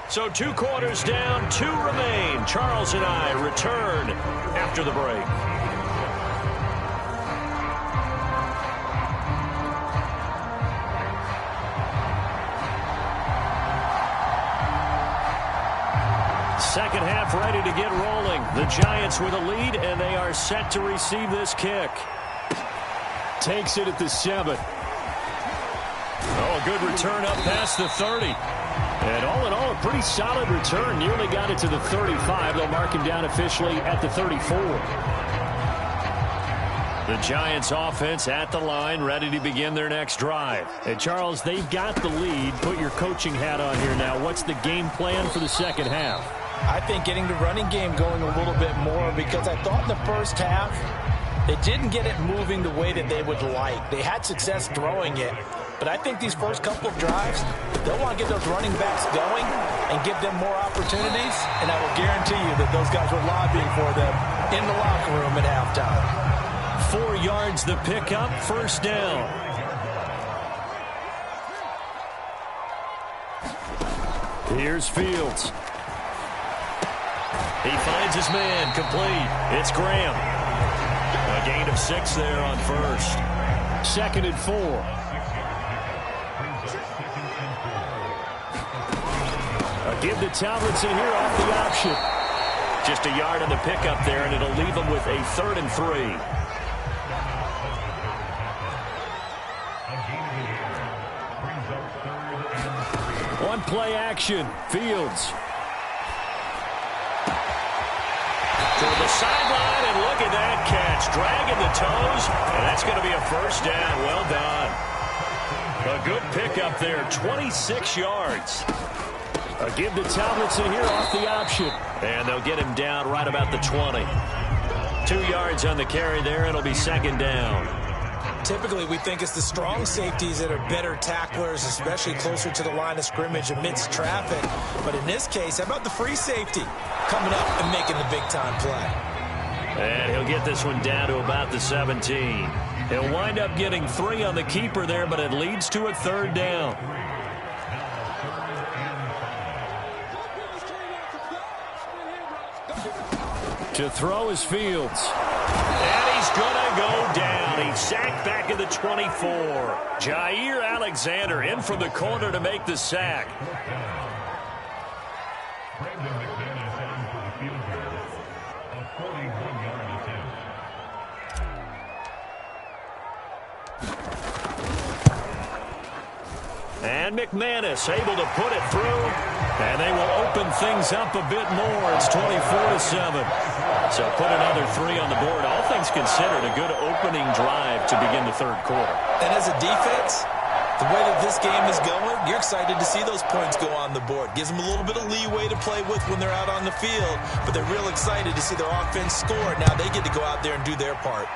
So 2 quarters down, 2 remain. Charles and I return after the break. Second half ready to get rolling. The Giants with a lead, and they are set to receive this kick. Takes it at the 7. Oh, a good return up past the 30. And all in all, a pretty solid return. Nearly got it to the 35. They'll mark him down officially at the 34. The Giants offense at the line, ready to begin their next drive. And Charles, they've got the lead. Put your coaching hat on here now. What's the game plan for the second half? I think getting the running game going a little bit more, because I thought in the first half they didn't get it moving the way that they would like. They had success throwing it, but I think these first couple of drives, they'll want to get those running backs going and give them more opportunities, and I will guarantee you that those guys were lobbying for them in the locker room at halftime. 4 yards the pickup, first down. Here's Fields. He finds his man, complete. It's Graham. A gain of 6 there on first. 2nd and 4. I'll give the Tomlinson here off the option. Just a yard on the pickup there, and it'll leave him with a 3rd and 3. One play action. Fields. To the sideline, and look at that catch. Dragging the toes, and that's going to be a first down. Well done. A good pickup there, 26 yards. A give to Tomlinson here off the option. And they'll get him down right about the 20. 2 yards on the carry there. It'll be second down. Typically, we think it's the strong safeties that are better tacklers, especially closer to the line of scrimmage amidst traffic. But in this case, how about the free safety coming up and making the big-time play? And he'll get this one down to about the 17. He'll wind up getting 3 on the keeper there, but it leads to a third down. To throw is Fields. And he's going to go down. He's sacked back at the 24. Jair Alexander in from the corner to make the sack. And McManus able to put it through. And they will open things up a bit more. It's 24-7. So put another 3 on the board. All things considered, a good opening drive to begin the third quarter. And as a defense, the way that this game is going, you're excited to see those points go on the board. Gives them a little bit of leeway to play with when they're out on the field. But they're real excited to see their offense score. Now they get to go out there and do their part.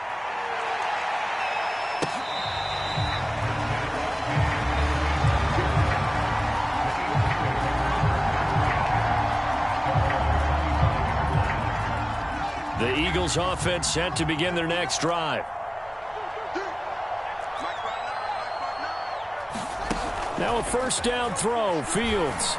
The Eagles offense set to begin their next drive. Now a first down throw. Fields.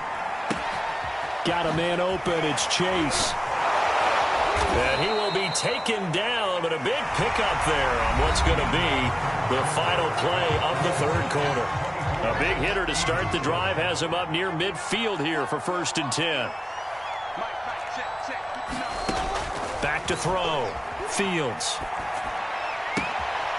Got a man open. It's Chase. And he will be taken down, but a big pickup there on what's going to be the final play of the third quarter. A big hitter to start the drive has him up near midfield here for 1st and 10. Back to throw. Fields.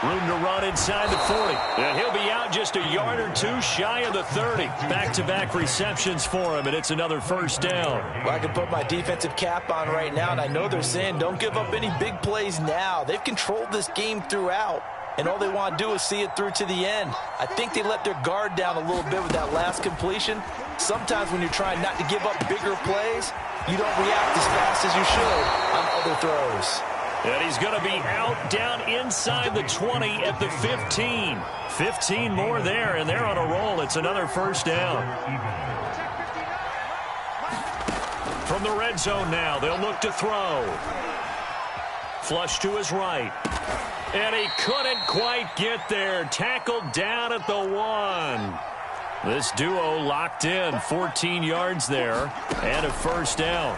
Room to run inside the 40. And he'll be out just a yard or 2 shy of the 30. Back-to-back receptions for him, and it's another first down. Well, I can put my defensive cap on right now, and I know they're saying don't give up any big plays now. They've controlled this game throughout, and all they want to do is see it through to the end. I think they let their guard down a little bit with that last completion. Sometimes when you're trying not to give up bigger plays, you don't react as fast as you should on other throws. And he's going to be out down inside the 20 at the 15. 15 more there, and they're on a roll. It's another first down. From the red zone now, they'll look to throw. Flush to his right. And he couldn't quite get there. Tackled down at the 1. This duo locked in, 14 yards there, and a first down.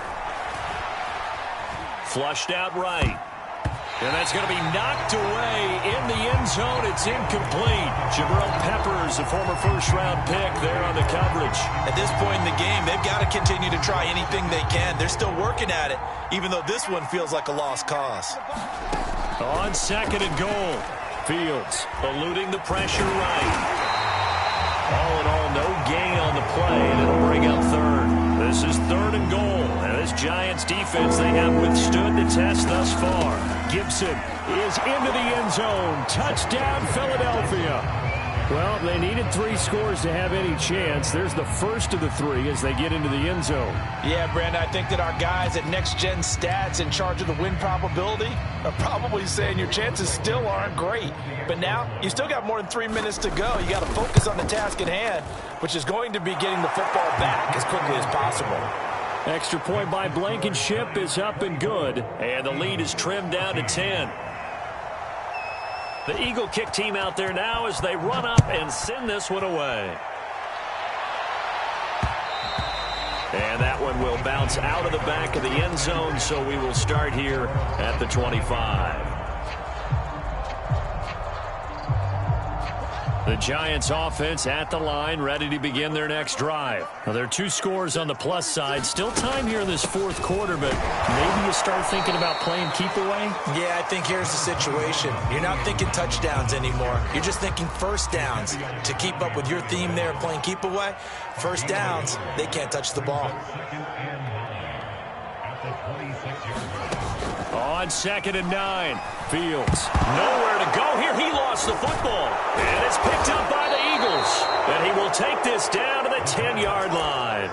Flushed out right. And that's going to be knocked away in the end zone. It's incomplete. Jabril Peppers, a former first-round pick, there on the coverage. At this point in the game, they've got to continue to try anything they can. They're still working at it, even though this one feels like a lost cause. On 2nd and goal, Fields eluding the pressure right. All in all, no gain on the play, and it'll bring up 3rd. This is 3rd and goal. And this Giants defense, they have withstood the test thus far. Gibson is into the end zone. Touchdown, Philadelphia. Well, they needed 3 scores to have any chance. There's the first of the 3 as they get into the end zone. Yeah, Brandon, I think that our guys at Next Gen Stats in charge of the win probability are probably saying your chances still aren't great. But now, you still got more than 3 minutes to go. You got to focus on the task at hand, which is going to be getting the football back as quickly as possible. Extra point by Blankenship is up and good. And the lead is trimmed down to 10. The Eagle kick team out there now as they run up and send this one away. And that one will bounce out of the back of the end zone, so we will start here at the 25. The Giants offense at the line, ready to begin their next drive. Now, there are 2 scores on the plus side. Still time here in this 4th quarter, but maybe you start thinking about playing keep away? Yeah, I think here's the situation. You're not thinking touchdowns anymore. You're just thinking first downs. To keep up with your theme there, playing keep away, first downs, they can't touch the ball. On 2nd and 9, Fields nowhere to go here. He lost the football. And it's picked up by the Eagles. And he will take this down to the 10-yard line.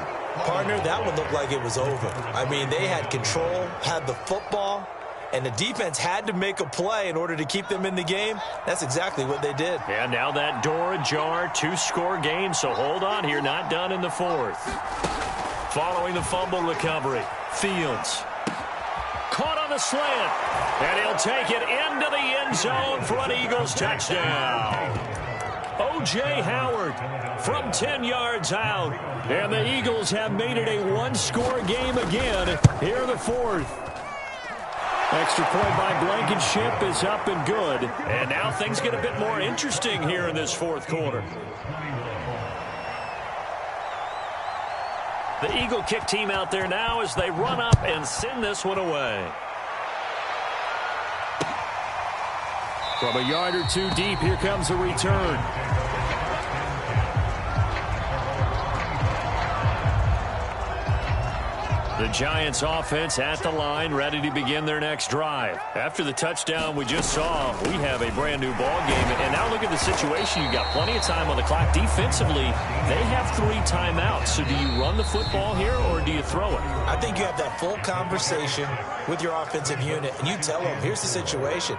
Partner, that one looked like it was over. I mean, they had control, had the football, and the defense had to make a play in order to keep them in the game. That's exactly what they did. And now that door ajar, 2-score game, so hold on here, not done in the fourth. Following the fumble recovery, Fields. Caught on the slant, and he'll take it into the end zone for an Eagles touchdown. O.J. Howard from 10 yards out, and the Eagles have made it a one-score game again here in the fourth. Extra point by Blankenship is up and good. And now things get a bit more interesting here in this fourth quarter. The Eagle kick team out there now as they run up and send this one away. From a yard or two deep, here comes a return. The Giants offense at the line, ready to begin their next drive. After the touchdown we just saw, we have a brand new ball game. And now look at the situation. You got plenty of time on the clock. Defensively, they have 3 timeouts. So do you run the football here or do you throw it? I think you have that full conversation with your offensive unit, and you tell them, here's the situation.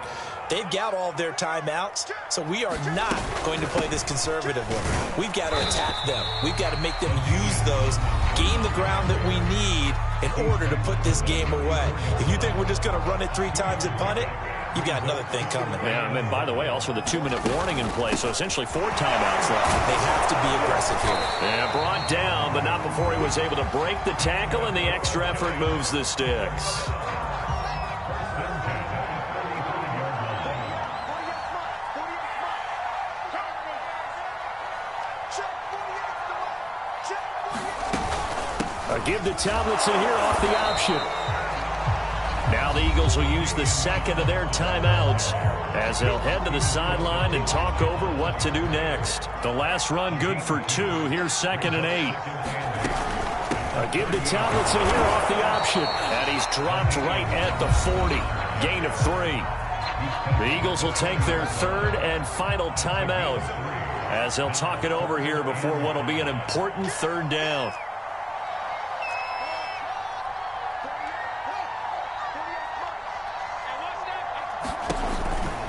They've got all their timeouts, so we are not going to play this conservatively. We've got to attack them. We've got to make them use those, gain the ground that we need in order to put this game away. If you think we're just going to run it 3 times and punt it, you've got another thing coming. Yeah, and by the way, also the 2-minute warning in play, so essentially 4 timeouts left. They have to be aggressive here. Yeah, brought down, but not before he was able to break the tackle, and the extra effort moves the sticks. A give to Tomlinson here off the option. Now the Eagles will use the second of their timeouts as they'll head to the sideline and talk over what to do next. The last run good for 2. Here's 2nd and 8. A give to Tomlinson here off the option. And he's dropped right at the 40. Gain of 3. The Eagles will take their 3rd and final timeout as they'll talk it over here before what will be an important 3rd down.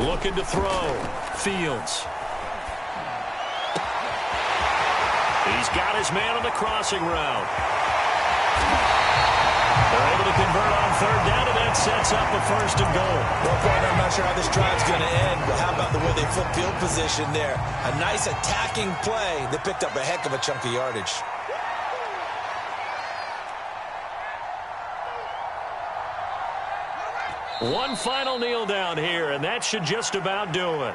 Looking to throw. Fields. He's got his man on the crossing route. They're able to convert on 3rd down, and that sets up a 1st and goal. Well, partner, I'm not sure how this drive's going to end, but how about the way they flip field position there? A nice attacking play that picked up a heck of a chunk of yardage. One final kneel down here, and that should just about do it.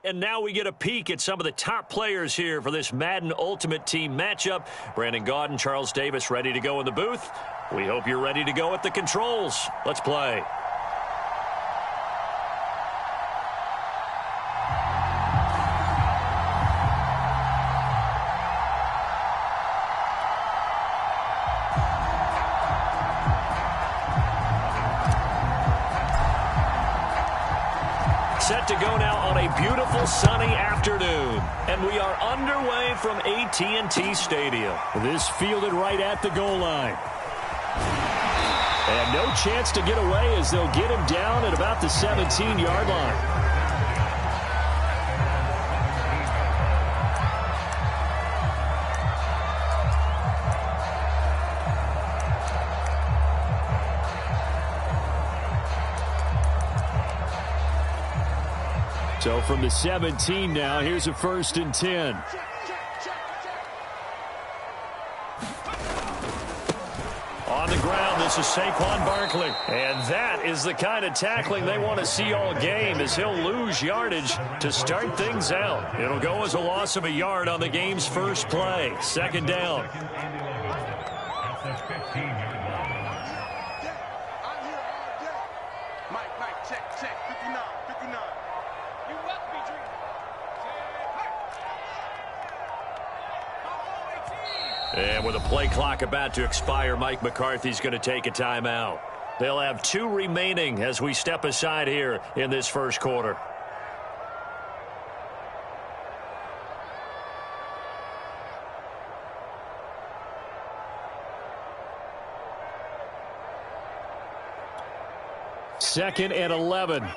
and now we get a peek at some of the top players here for this Madden Ultimate Team matchup. Brandon Gaudin, Charles Davis ready to go in the booth. We hope you're ready to go at the controls. Let's play. Set to go now on a beautiful sunny afternoon. And we are underway from AT&T Stadium. This fielded right at the goal line. And no chance to get away as they'll get him down at about the 17-yard line. So from the 17 now, here's a 1st and 10. On the ground, this is Saquon Barkley. And that is the kind of tackling they want to see all game, as he'll lose yardage to start things out. It'll go as a loss of a yard on the game's first play. 2nd down. At the 15-yard line. Mike, check. 59. You must be dreaming. And with a play clock about to expire, Mike McCarthy's going to take a timeout. They'll have 2 remaining as we step aside here in this first quarter. Second and 11.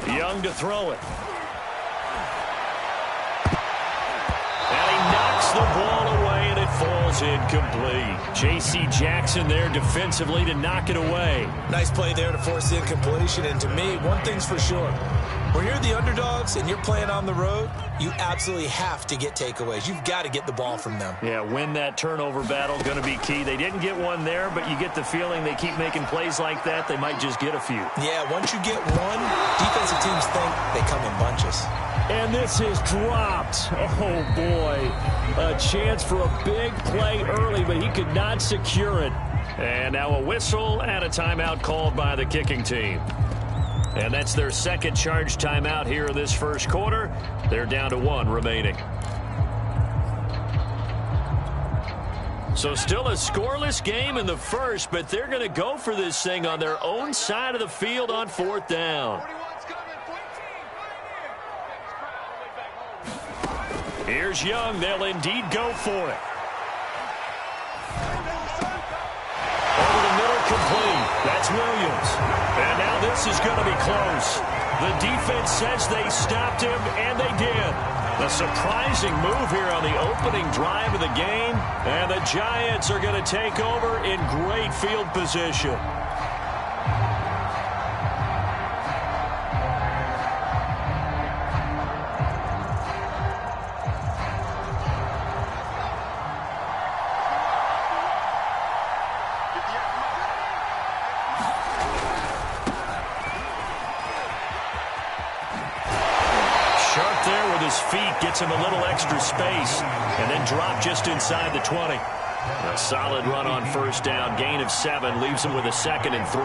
Young to throw it. And he knocks the ball away, and it falls incomplete. J.C. Jackson there defensively to knock it away. Nice play there to force the incompletion. And to me, one thing's for sure. When you're the underdogs and you're playing on the road, you absolutely have to get takeaways. You've got to get the ball from them. Yeah, win that turnover battle, going to be key. They didn't get one there, but you get the feeling they keep making plays like that, they might just get a few. Yeah, once you get one, defensive teams think they come in bunches. And this is dropped. Oh, boy. A chance for a big play early, but he could not secure it. And now a whistle and a timeout called by the kicking team. And that's their second charge timeout here in this first quarter. They're down to 1 remaining. So still a scoreless game in the first, but they're going to go for this thing on their own side of the field on 4th down. Here's Young. They'll indeed go for it. Over the middle, complete. That's Williams. And now this is going to be close. The defense says they stopped him, and they did. A surprising move here on the opening drive of the game. And the Giants are going to take over in great field position. Feet gets him a little extra space and then drop just inside the 20. A solid run on 1st down, gain of 7, leaves him with a 2nd and 3.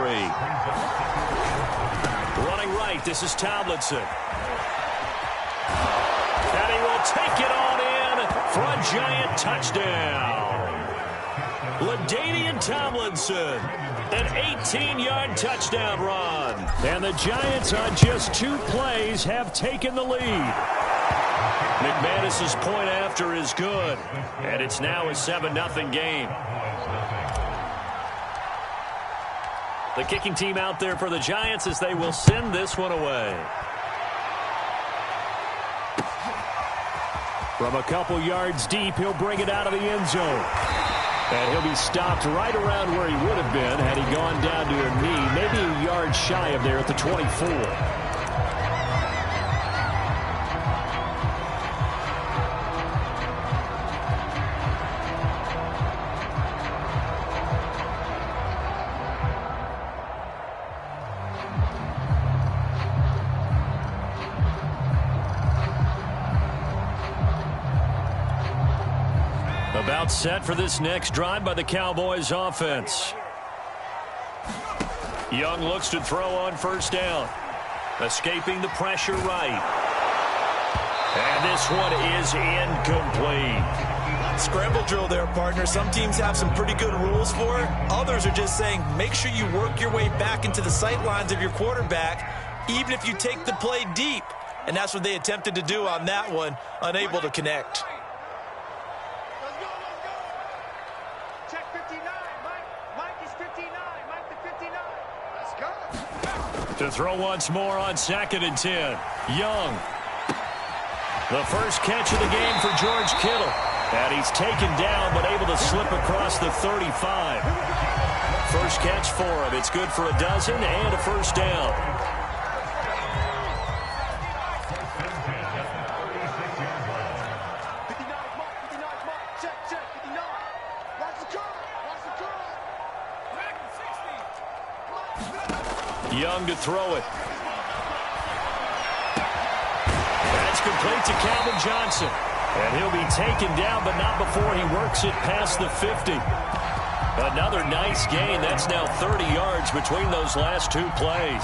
Running right, this is Tomlinson. And he will take it on in for a Giant touchdown. LaDainian Tomlinson, an 18-yard touchdown run. And the Giants on just 2 plays have taken the lead. McManus's point after is good, and it's now a 7-0 game. The kicking team out there for the Giants as they will send this one away. From a couple yards deep, he'll bring it out of the end zone. And he'll be stopped right around where he would have been had he gone down to a knee, maybe a yard shy of there at the 24. About set for this next drive by the Cowboys offense. Young looks to throw on first down. Escaping the pressure right. And this one is incomplete. Scramble drill there, partner. Some teams have some pretty good rules for it. Others are just saying make sure you work your way back into the sight lines of your quarterback, even if you take the play deep. And that's what they attempted to do on that one, unable to connect. Let's go. Check 59. Mike is 59. Mike to 59. Let's go. To throw once more on 2nd and 10. Young. The first catch of the game for George Kittle. And he's taken down, but able to slip across the 35. First catch for him. It's good for a dozen and a first down. Young to throw it. That's complete to Calvin Johnson. And he'll be taken down, but not before he works it past the 50. Another nice gain. That's now 30 yards between those last two plays.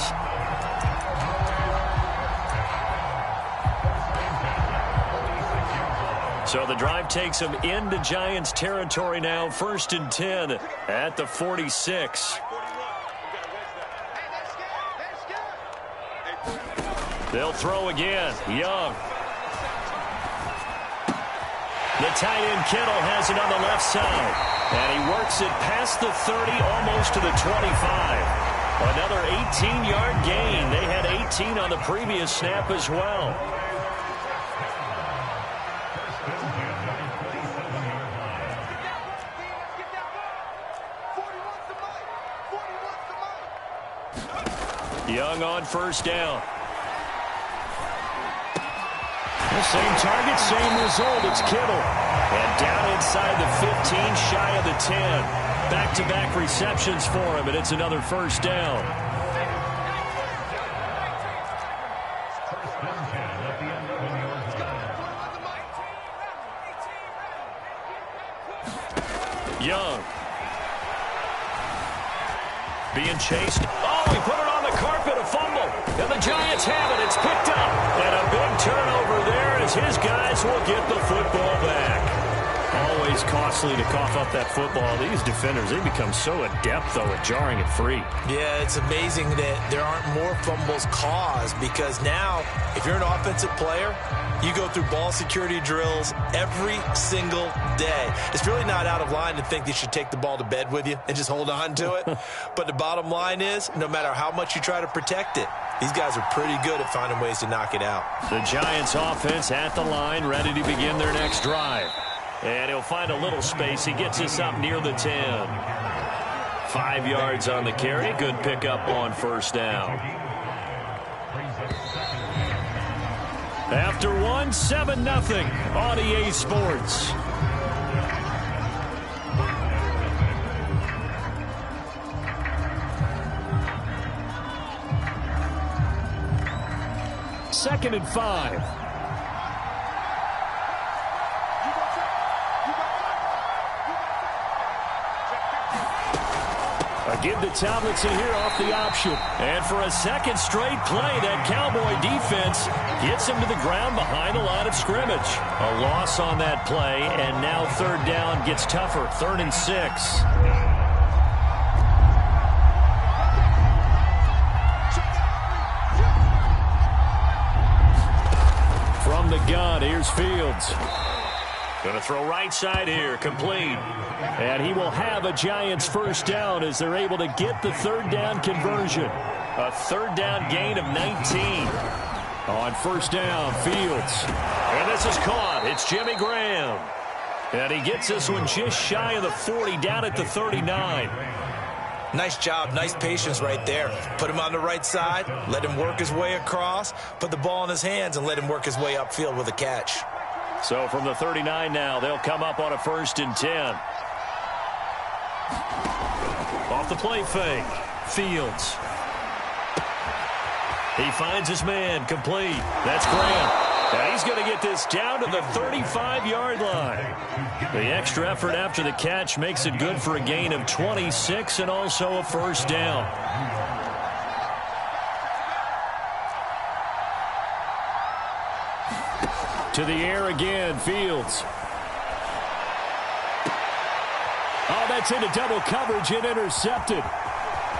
So the drive takes him into Giants territory now. 1st and 10 at the 46. They'll throw again. Young. The tight end Kittle has it on the left side. And he works it past the 30, almost to the 25. Another 18-yard gain. They had 18 on the previous snap as well. Young on first down. The same target, same result. It's Kittle. And down inside the 15, shy of the 10. Back-to-back receptions for him, and it's another first down. Young. Being chased. Oh, he put it on the carpet, a fumble. And the Giants have it. It's picked up. And a big turnover there as his guys will get the football back. Always costly to cough up that football. These defenders, they become so adept, though, at jarring it free. Yeah, it's amazing that there aren't more fumbles caused, because now, if you're an offensive player, you go through ball security drills every single day. It's really not out of line to think you should take the ball to bed with you and just hold on to it. But the bottom line is, no matter how much you try to protect it, these guys are pretty good at finding ways to knock it out. The Giants offense at the line, ready to begin their next drive. And he'll find a little space. He gets us up near the 10. 5 yards on the carry. Good pickup on first down. After one, 7-0 on EA Sports. Second and 5. Give to Tomlinson here off the option. And for a second straight play, that Cowboy defense gets him to the ground behind the line of scrimmage. A loss on that play, and now third down gets tougher. 3rd and 6. From the gun, here's Fields. Going to throw right side here, complete. And he will have a Giants first down as they're able to get the third down conversion. A third down gain of 19. On first down, Fields. And this is caught. It's Jimmy Graham. And he gets this one just shy of the 40, down at the 39. Nice job, nice patience right there. Put him on the right side, let him work his way across, put the ball in his hands, and let him work his way upfield with a catch. So from the 39 now, they'll come up on a 1st and 10. Off the play fake, Fields. He finds his man, complete. That's Graham. And he's going to get this down to the 35-yard line. The extra effort after the catch makes it good for a gain of 26 and also a first down. To the air again, Fields. Oh, that's into double coverage and intercepted.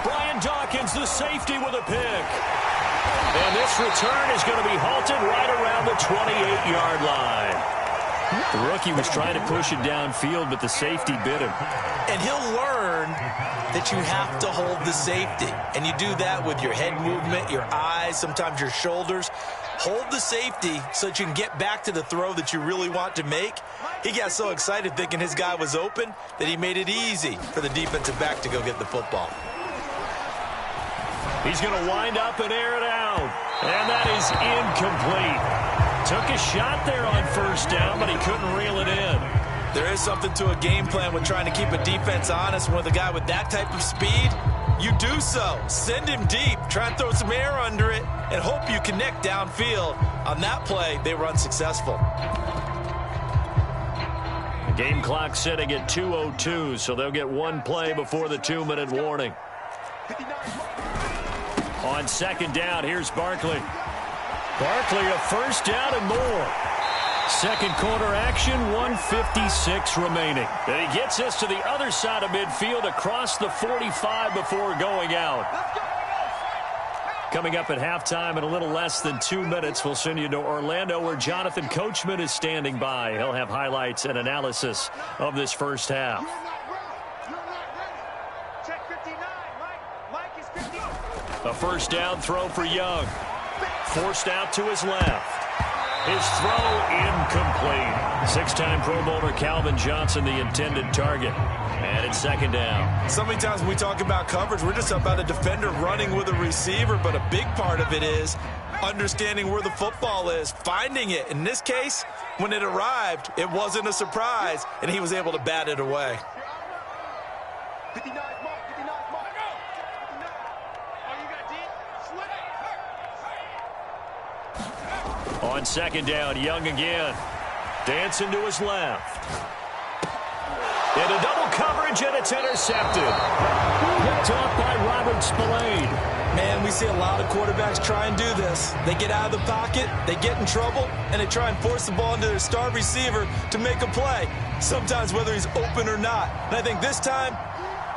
Brian Dawkins, the safety, with a pick. And this return is going to be halted right around the 28-yard line. The rookie was trying to push it downfield, but the safety bit him. And he'll learn that you have to hold the safety. And you do that with your head movement, your eyes, sometimes your shoulders. Hold the safety so that you can get back to the throw that you really want to make. He got so excited thinking his guy was open that he made it easy for the defensive back to go get the football. He's going to wind up and air it out. And that is incomplete. Took a shot there on first down, but he couldn't reel it in. There is something to a game plan with trying to keep a defense honest. With a guy with that type of speed, you do so. Send him deep. Try and throw some air under it and hope you connect downfield. On that play, they were unsuccessful. The game clock sitting at 2:02, so they'll get one play before the 2-minute warning. On second down, here's Barkley. Barkley, a first down and more. Second quarter action, 1:56 remaining. And he gets us to the other side of midfield across the 45 before going out. Coming up at halftime in a little less than 2 minutes, we'll send you to Orlando where Jonathan Coachman is standing by. He'll have highlights and analysis of this first half. A first down throw for Young. Forced out to his left. His throw incomplete. Six-time Pro Bowler Calvin Johnson, the intended target. And it's second down. So many times when we talk about coverage, we're just about a defender running with a receiver, but a big part of it is understanding where the football is, finding it. In this case, when it arrived, it wasn't a surprise, and he was able to bat it away. 59 mark, 59 mark. Oh, you got deep? On second down, Young again. Dancing to his left. Into double coverage, and it's intercepted. Picked off by Robert Spillane. Man, we see a lot of quarterbacks try and do this. They get out of the pocket, they get in trouble, and they try and force the ball into their star receiver to make a play, sometimes whether he's open or not. And I think this time,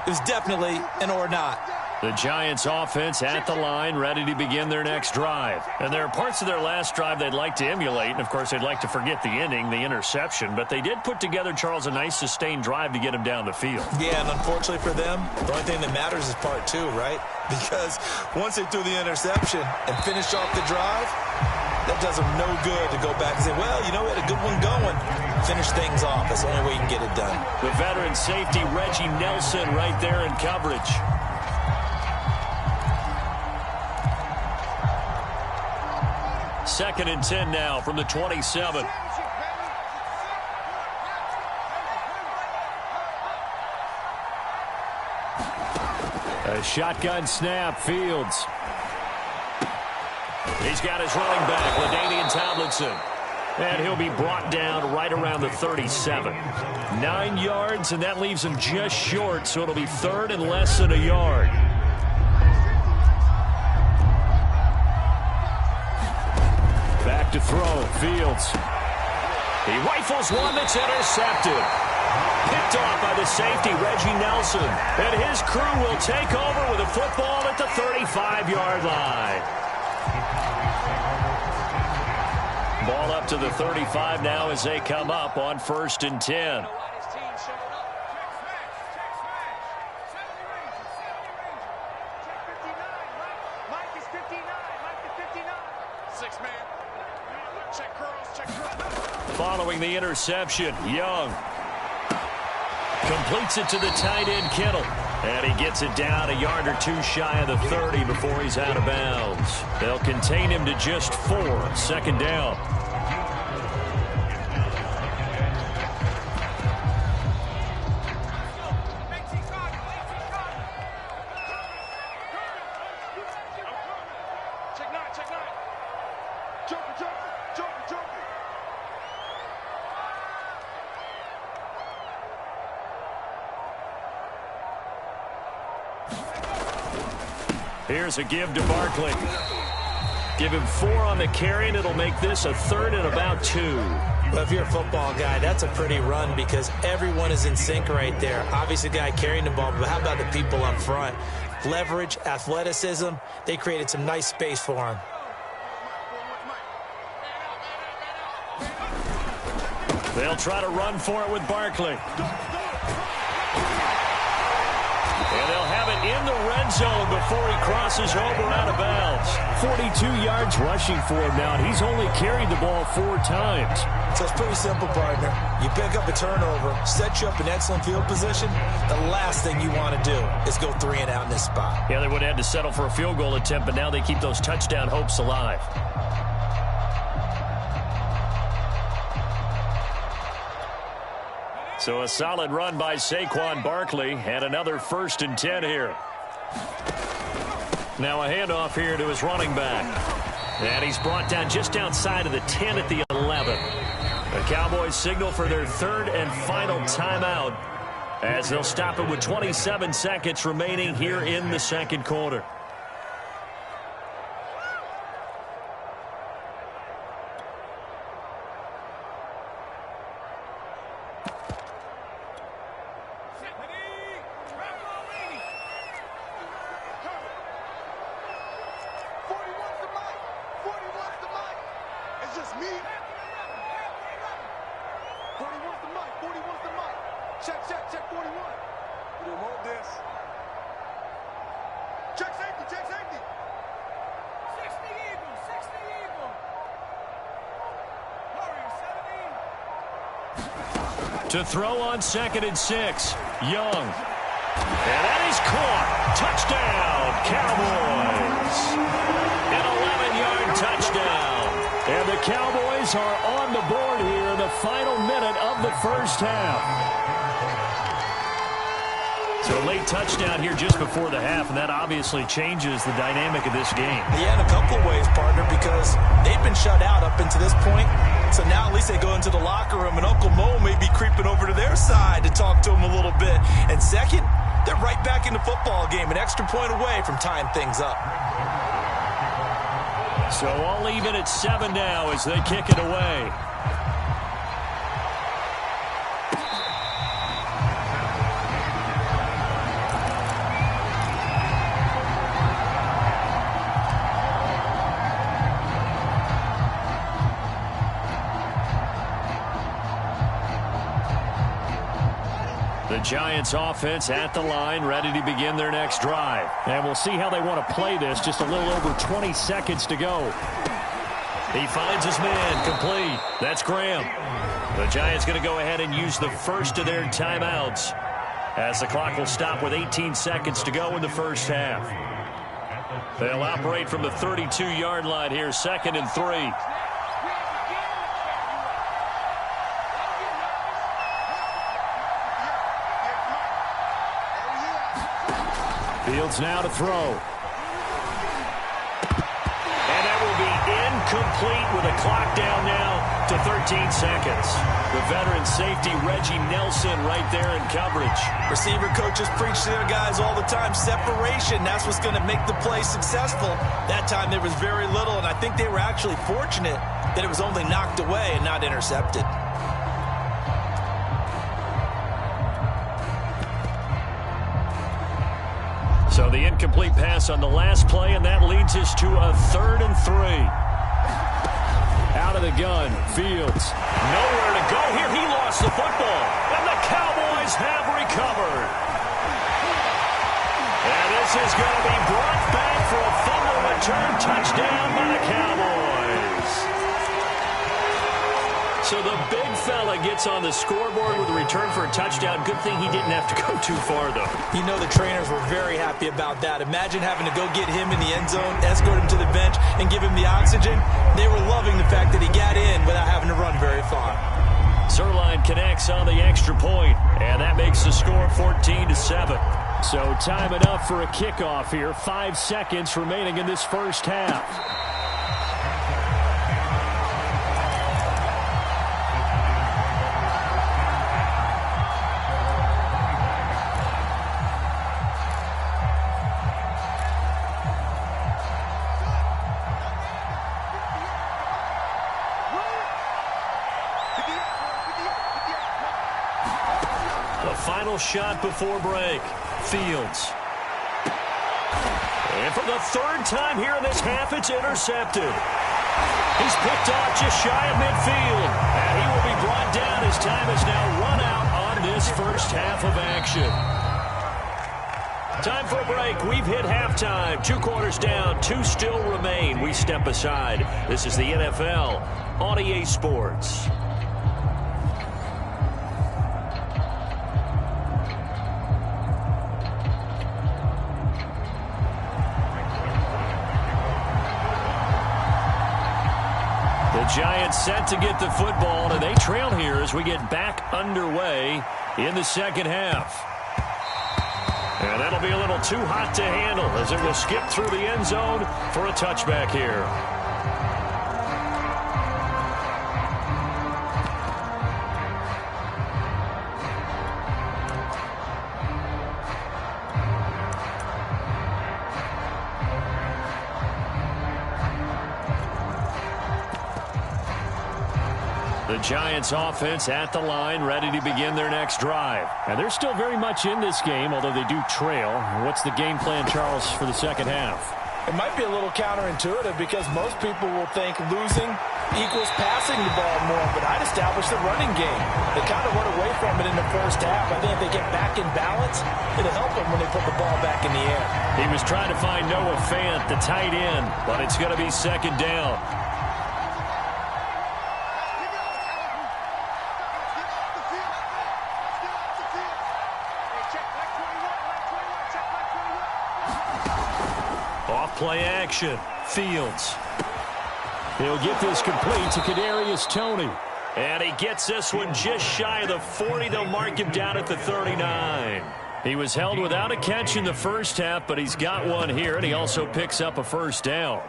it was definitely an or not. The Giants offense at the line, ready to begin their next drive. And there are parts of their last drive they'd like to emulate. And, of course, they'd like to forget the inning, the interception. But they did put together, Charles, a nice sustained drive to get him down the field. Yeah, and unfortunately for them, the only thing that matters is part two, right? Because once they threw the interception and finished off the drive, that does them no good to go back and say, well, you know, we had a good one going. Finish things off. That's the only way you can get it done. The veteran safety, Reggie Nelson, right there in coverage. Second and 10 now from the 27. A shotgun snap, Fields. He's got his running back, LaDainian Tomlinson. And he'll be brought down right around the 37. 9 yards, and that leaves him just short, so it'll be third and less than a yard. Back to throw, Fields. He rifles one that's intercepted. Picked off by the safety, Reggie Nelson. And his crew will take over with a football at the 35-yard line. Ball up to the 35 now as they come up on 1st and 10. Following the interception, Young completes it to the tight end, Kittle. And he gets it down a yard or two shy of the 30 before he's out of bounds. They'll contain him to just 4. Second down. Check nine. Joker. Here's a give to Barkley. Give him 4 on the carry, and it'll make this a 3rd and about 2. Well, if you're a football guy, that's a pretty run because everyone is in sync right there. Obviously, the guy carrying the ball, but how about the people up front? Leverage, athleticism, they created some nice space for him. They'll try to run for it with Barkley. And they'll have it in the red zone before he crosses over out of bounds. 42 yards rushing for him now, and he's only carried the ball 4 times. So it's pretty simple, partner. You pick up a turnover, set you up in excellent field position. The last thing you want to do is go 3 and out in this spot. Yeah, they would have had to settle for a field goal attempt, but now they keep those touchdown hopes alive. So a solid run by Saquon Barkley, and another 1st and 10 here. Now a handoff here to his running back. And he's brought down just outside of the 10 at the 11. The Cowboys signal for their 3rd and final timeout as they'll stop it with 27 seconds remaining here in the 2nd quarter. To throw on 2nd and 6, Young. And that is caught. Touchdown, Cowboys. An 11-yard touchdown. And the Cowboys are on the board here in the final minute of the 1st half. So a late touchdown here just before the half, and that obviously changes the dynamic of this game. Yeah, in a couple of ways, partner, because they've been shut out up until this point. So now at least they go into the locker room, and Uncle Mo may be creeping over to their side to talk to him a little bit. And second, they're right back in the football game, an extra point away from tying things up. So all even at 7 now as they kick it away. The Giants offense at the line, ready to begin their next drive. And we'll see how they want to play this. Just a little over 20 seconds to go. He finds his man, complete. That's Graham. The Giants going to go ahead and use the first of their timeouts as the clock will stop with 18 seconds to go in the 1st half. They'll operate from the 32-yard line here, 2nd and 3. Fields now to throw. And that will be incomplete with a clock down now to 13 seconds. The veteran safety, Reggie Nelson, right there in coverage. Receiver coaches preach to their guys all the time. Separation, that's what's going to make the play successful. That time there was very little, and I think they were actually fortunate that it was only knocked away and not intercepted. So the incomplete pass on the last play, and that leads us to a 3rd and 3. Out of the gun, Fields. Nowhere to go here. He lost the football, and the Cowboys have recovered. And this is going to be brought back for a fumble return touchdown by the Cowboys. So the big fella gets on the scoreboard with a return for a touchdown. Good thing he didn't have to go too far, though. You know the trainers were very happy about that. Imagine having to go get him in the end zone, escort him to the bench, and give him the oxygen. They were loving the fact that he got in without having to run very far. Zerline connects on the extra point, and that makes the score 14-7. So time enough for a kickoff here. 5 seconds remaining in this 1st half. The final shot before break. Fields. And for the third time here in this half, it's intercepted. He's picked off just shy of midfield. And he will be brought down as time has now run out on this first half of action. Time for a break. We've hit halftime. 2 quarters down. 2 still remain. We step aside. This is the NFL on EA Sports. The Giants set to get the football, and they trail here as we get back underway in the second half. And that'll be a little too hot to handle as it will skip through the end zone for a touchback here. The Giants offense at the line, ready to begin their next drive. And they're still very much in this game, although they do trail. What's the game plan, Charles, for the second half? It might be a little counterintuitive because most people will think losing equals passing the ball more, but I'd establish the running game. They kind of went away from it in the first half. I think if they get back in balance, it'll help them when they put the ball back in the air. He was trying to find Noah Fant, the tight end, but it's going to be second down. Play action. Fields. He'll get this complete to Kadarius Toney. And he gets this one just shy of the 40. They'll mark him down at the 39. He was held without a catch in the first half, but he's got one here, and he also picks up a first down.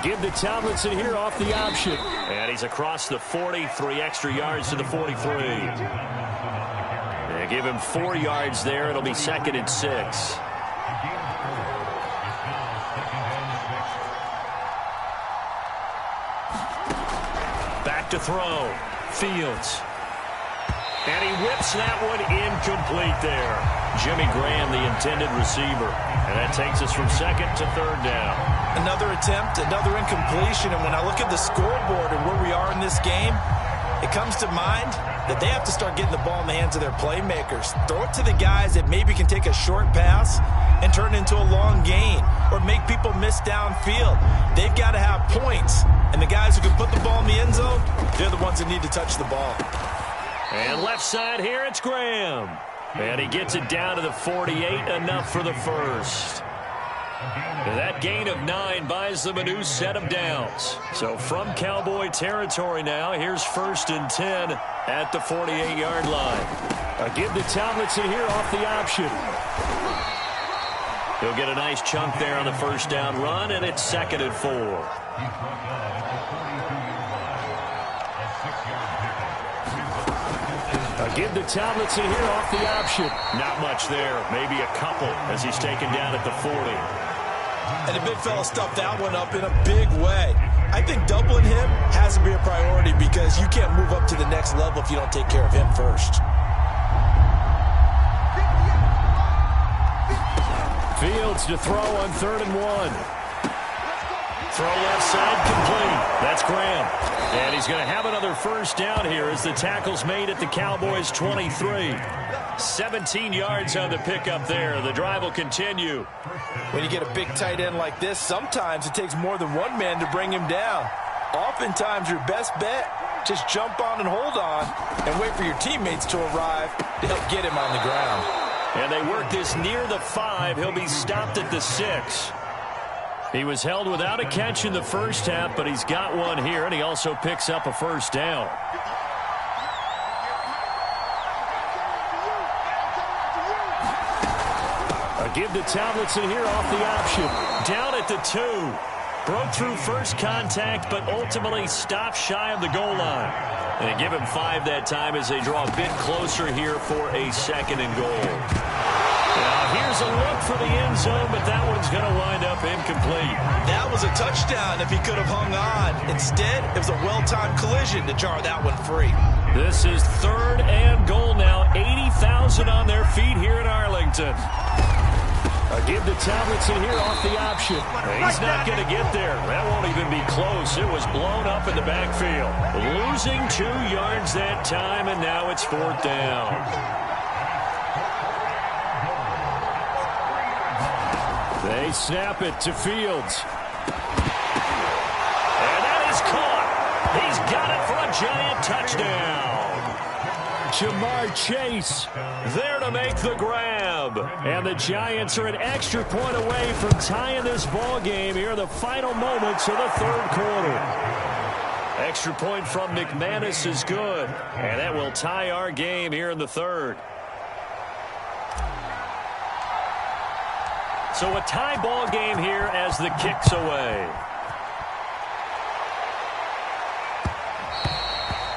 Give to Tomlinson here off the option. And he's across the 40, 3 extra yards to the 43. They give him 4 yards there. It'll be 2nd and 6. Back to throw. Fields. And he whips that one incomplete there. Jimmy Graham, the intended receiver. And that takes us from 2nd to 3rd down. Another attempt, another incompletion, and when I look at the scoreboard and where we are in this game, it comes to mind that they have to start getting the ball in the hands of their playmakers. Throw it to the guys that maybe can take a short pass and turn it into a long gain or make people miss downfield. They've got to have points, and the guys who can put the ball in the end zone, they're the ones that need to touch the ball. And left side here, it's Graham. And he gets it down to the 48, enough for the first. That gain of 9 buys them a new set of downs. So from Cowboy territory now, here's 1st and 10 at the 48-yard line. A give to Tomlinson here off the option. He'll get a nice chunk there on the first down run, and it's 2nd and 4. A give to Tomlinson here off the option. Not much there, maybe a couple as he's taken down at the 40. And the big fella stuffed that one up in a big way. I think doubling him has to be a priority because you can't move up to the next level if you don't take care of him first. Fields to throw on 3rd and 1. Throw left side complete. That's Graham. And he's going to have another first down here as the tackle's made at the Cowboys' 23. 17 yards on the pickup there. The drive will continue. When you get a big tight end like this, sometimes it takes more than one man to bring him down. Oftentimes, your best bet, just jump on and hold on and wait for your teammates to arrive to help get him on the ground. And they work this near the 5. He'll be stopped at the 6. He was held without a catch in the first half, but he's got one here, and he also picks up a first down. A give to Tomlinson here off the option. Down at the 2. Broke through first contact, but ultimately stopped shy of the goal line. And they give him 5 that time as they draw a bit closer here for a 2nd and goal. Now here's a look for the end zone, but that one's going to wind up incomplete. That was a touchdown if he could have hung on. Instead, it was a well-timed collision to jar that one free. This is 3rd and goal now. 80,000 on their feet here in Arlington. A give to Tomlinson here off the option. He's not going to get there. That won't even be close. It was blown up in the backfield. Losing 2 yards that time, and now it's 4th down. They snap it to Fields. And that is caught. He's got it for a giant touchdown. Jamar Chase there to make the grab. And the Giants are an extra point away from tying this ball game here in the final moments of the 3rd quarter. Extra point from McManus is good. And that will tie our game here in the 3rd. So a tie ball game here as the kick's away.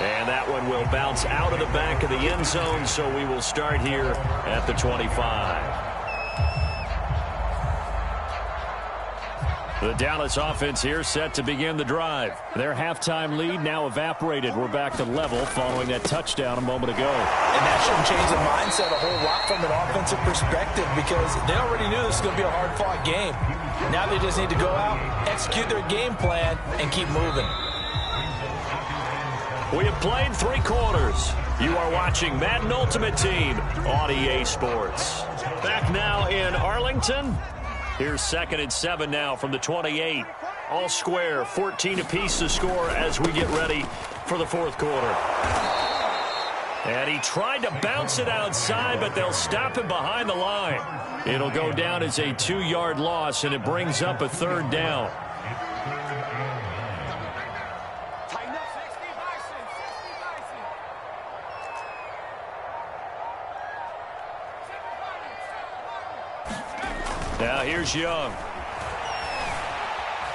And that one will bounce out of the back of the end zone, so we will start here at the 25. The Dallas offense here set to begin the drive. Their halftime lead now evaporated. We're back to level following that touchdown a moment ago. And that shouldn't change the mindset a whole lot from an offensive perspective because they already knew this was going to be a hard-fought game. Now they just need to go out, execute their game plan, and keep moving. We have played 3 quarters. You are watching Madden Ultimate Team on EA Sports. Back now in Arlington. Here's 2nd and 7 now from the 28. All square, 14 apiece to score as we get ready for the 4th quarter. And he tried to bounce it outside, but they'll stop him behind the line. It'll go down as a 2-yard loss, and it brings up a 3rd down. Now here's Young.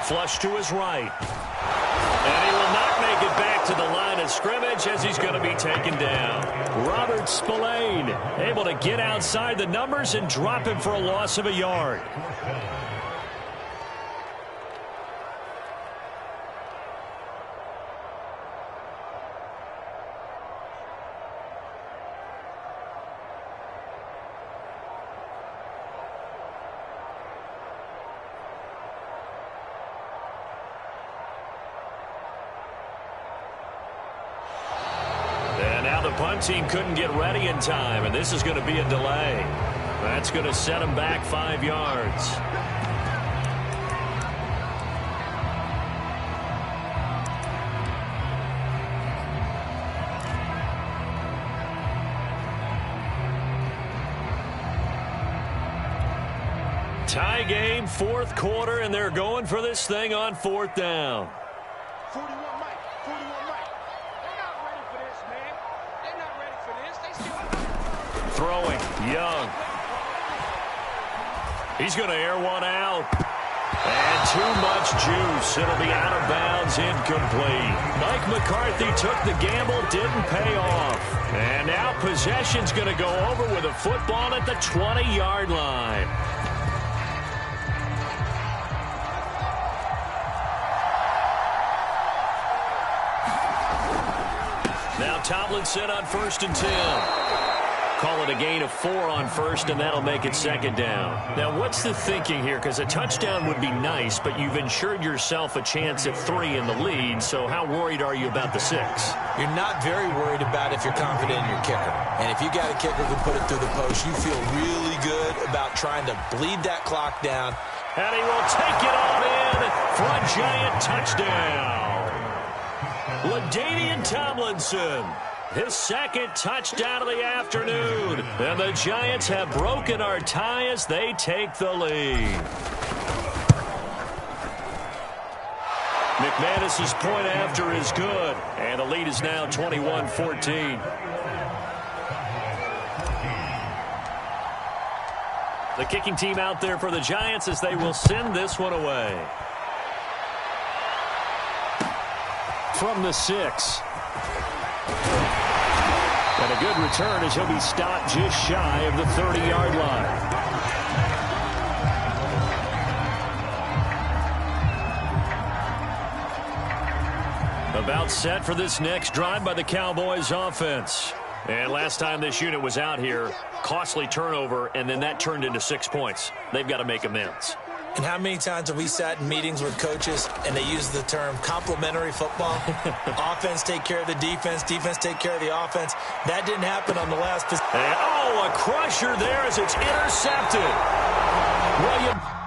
Flush to his right. And he will not make it back to the line of scrimmage as he's going to be taken down. Robert Spillane able to get outside the numbers and drop him for a loss of a yard. Punt team couldn't get ready in time, and this is going to be a delay. That's going to set them back 5 yards. Tie game, 4th quarter, and they're going for this thing on 4th down. 41 Mike, 41 Mike. They're not ready for this, man. They're not ready for this. They still... Throwing, Young. He's going to air one out. And too much juice. It'll be out of bounds, incomplete. Mike McCarthy took the gamble, didn't pay off. And now possession's going to go over with a football at the 20-yard line. Now Tomlinson on 1st and 10. Call it a gain of 4 on 1st, and that'll make it 2nd down. Now, what's the thinking here? Because a touchdown would be nice, but you've ensured yourself a chance at 3 in the lead, so how worried are you about the 6? You're not very worried about if you're confident in your kicker. And if you got a kicker who can put it through the post, you feel really good about trying to bleed that clock down. And he will take it on in for a giant touchdown. LaDainian Tomlinson. His 2nd touchdown of the afternoon. And the Giants have broken our tie as they take the lead. McManus's point after is good. And the lead is now 21-14. The kicking team out there for the Giants as they will send this one away. From the 6. And a a good return as he'll be stopped just shy of the 30-yard line. About set for this next drive by the Cowboys offense. And last time this unit was out here, costly turnover, and then that turned into 6 points. They've got to make amends. And how many times have we sat in meetings with coaches and they use the term complementary football? Offense take care of the defense, defense take care of the offense. That didn't happen on the last. And, a crusher there as it's intercepted. William.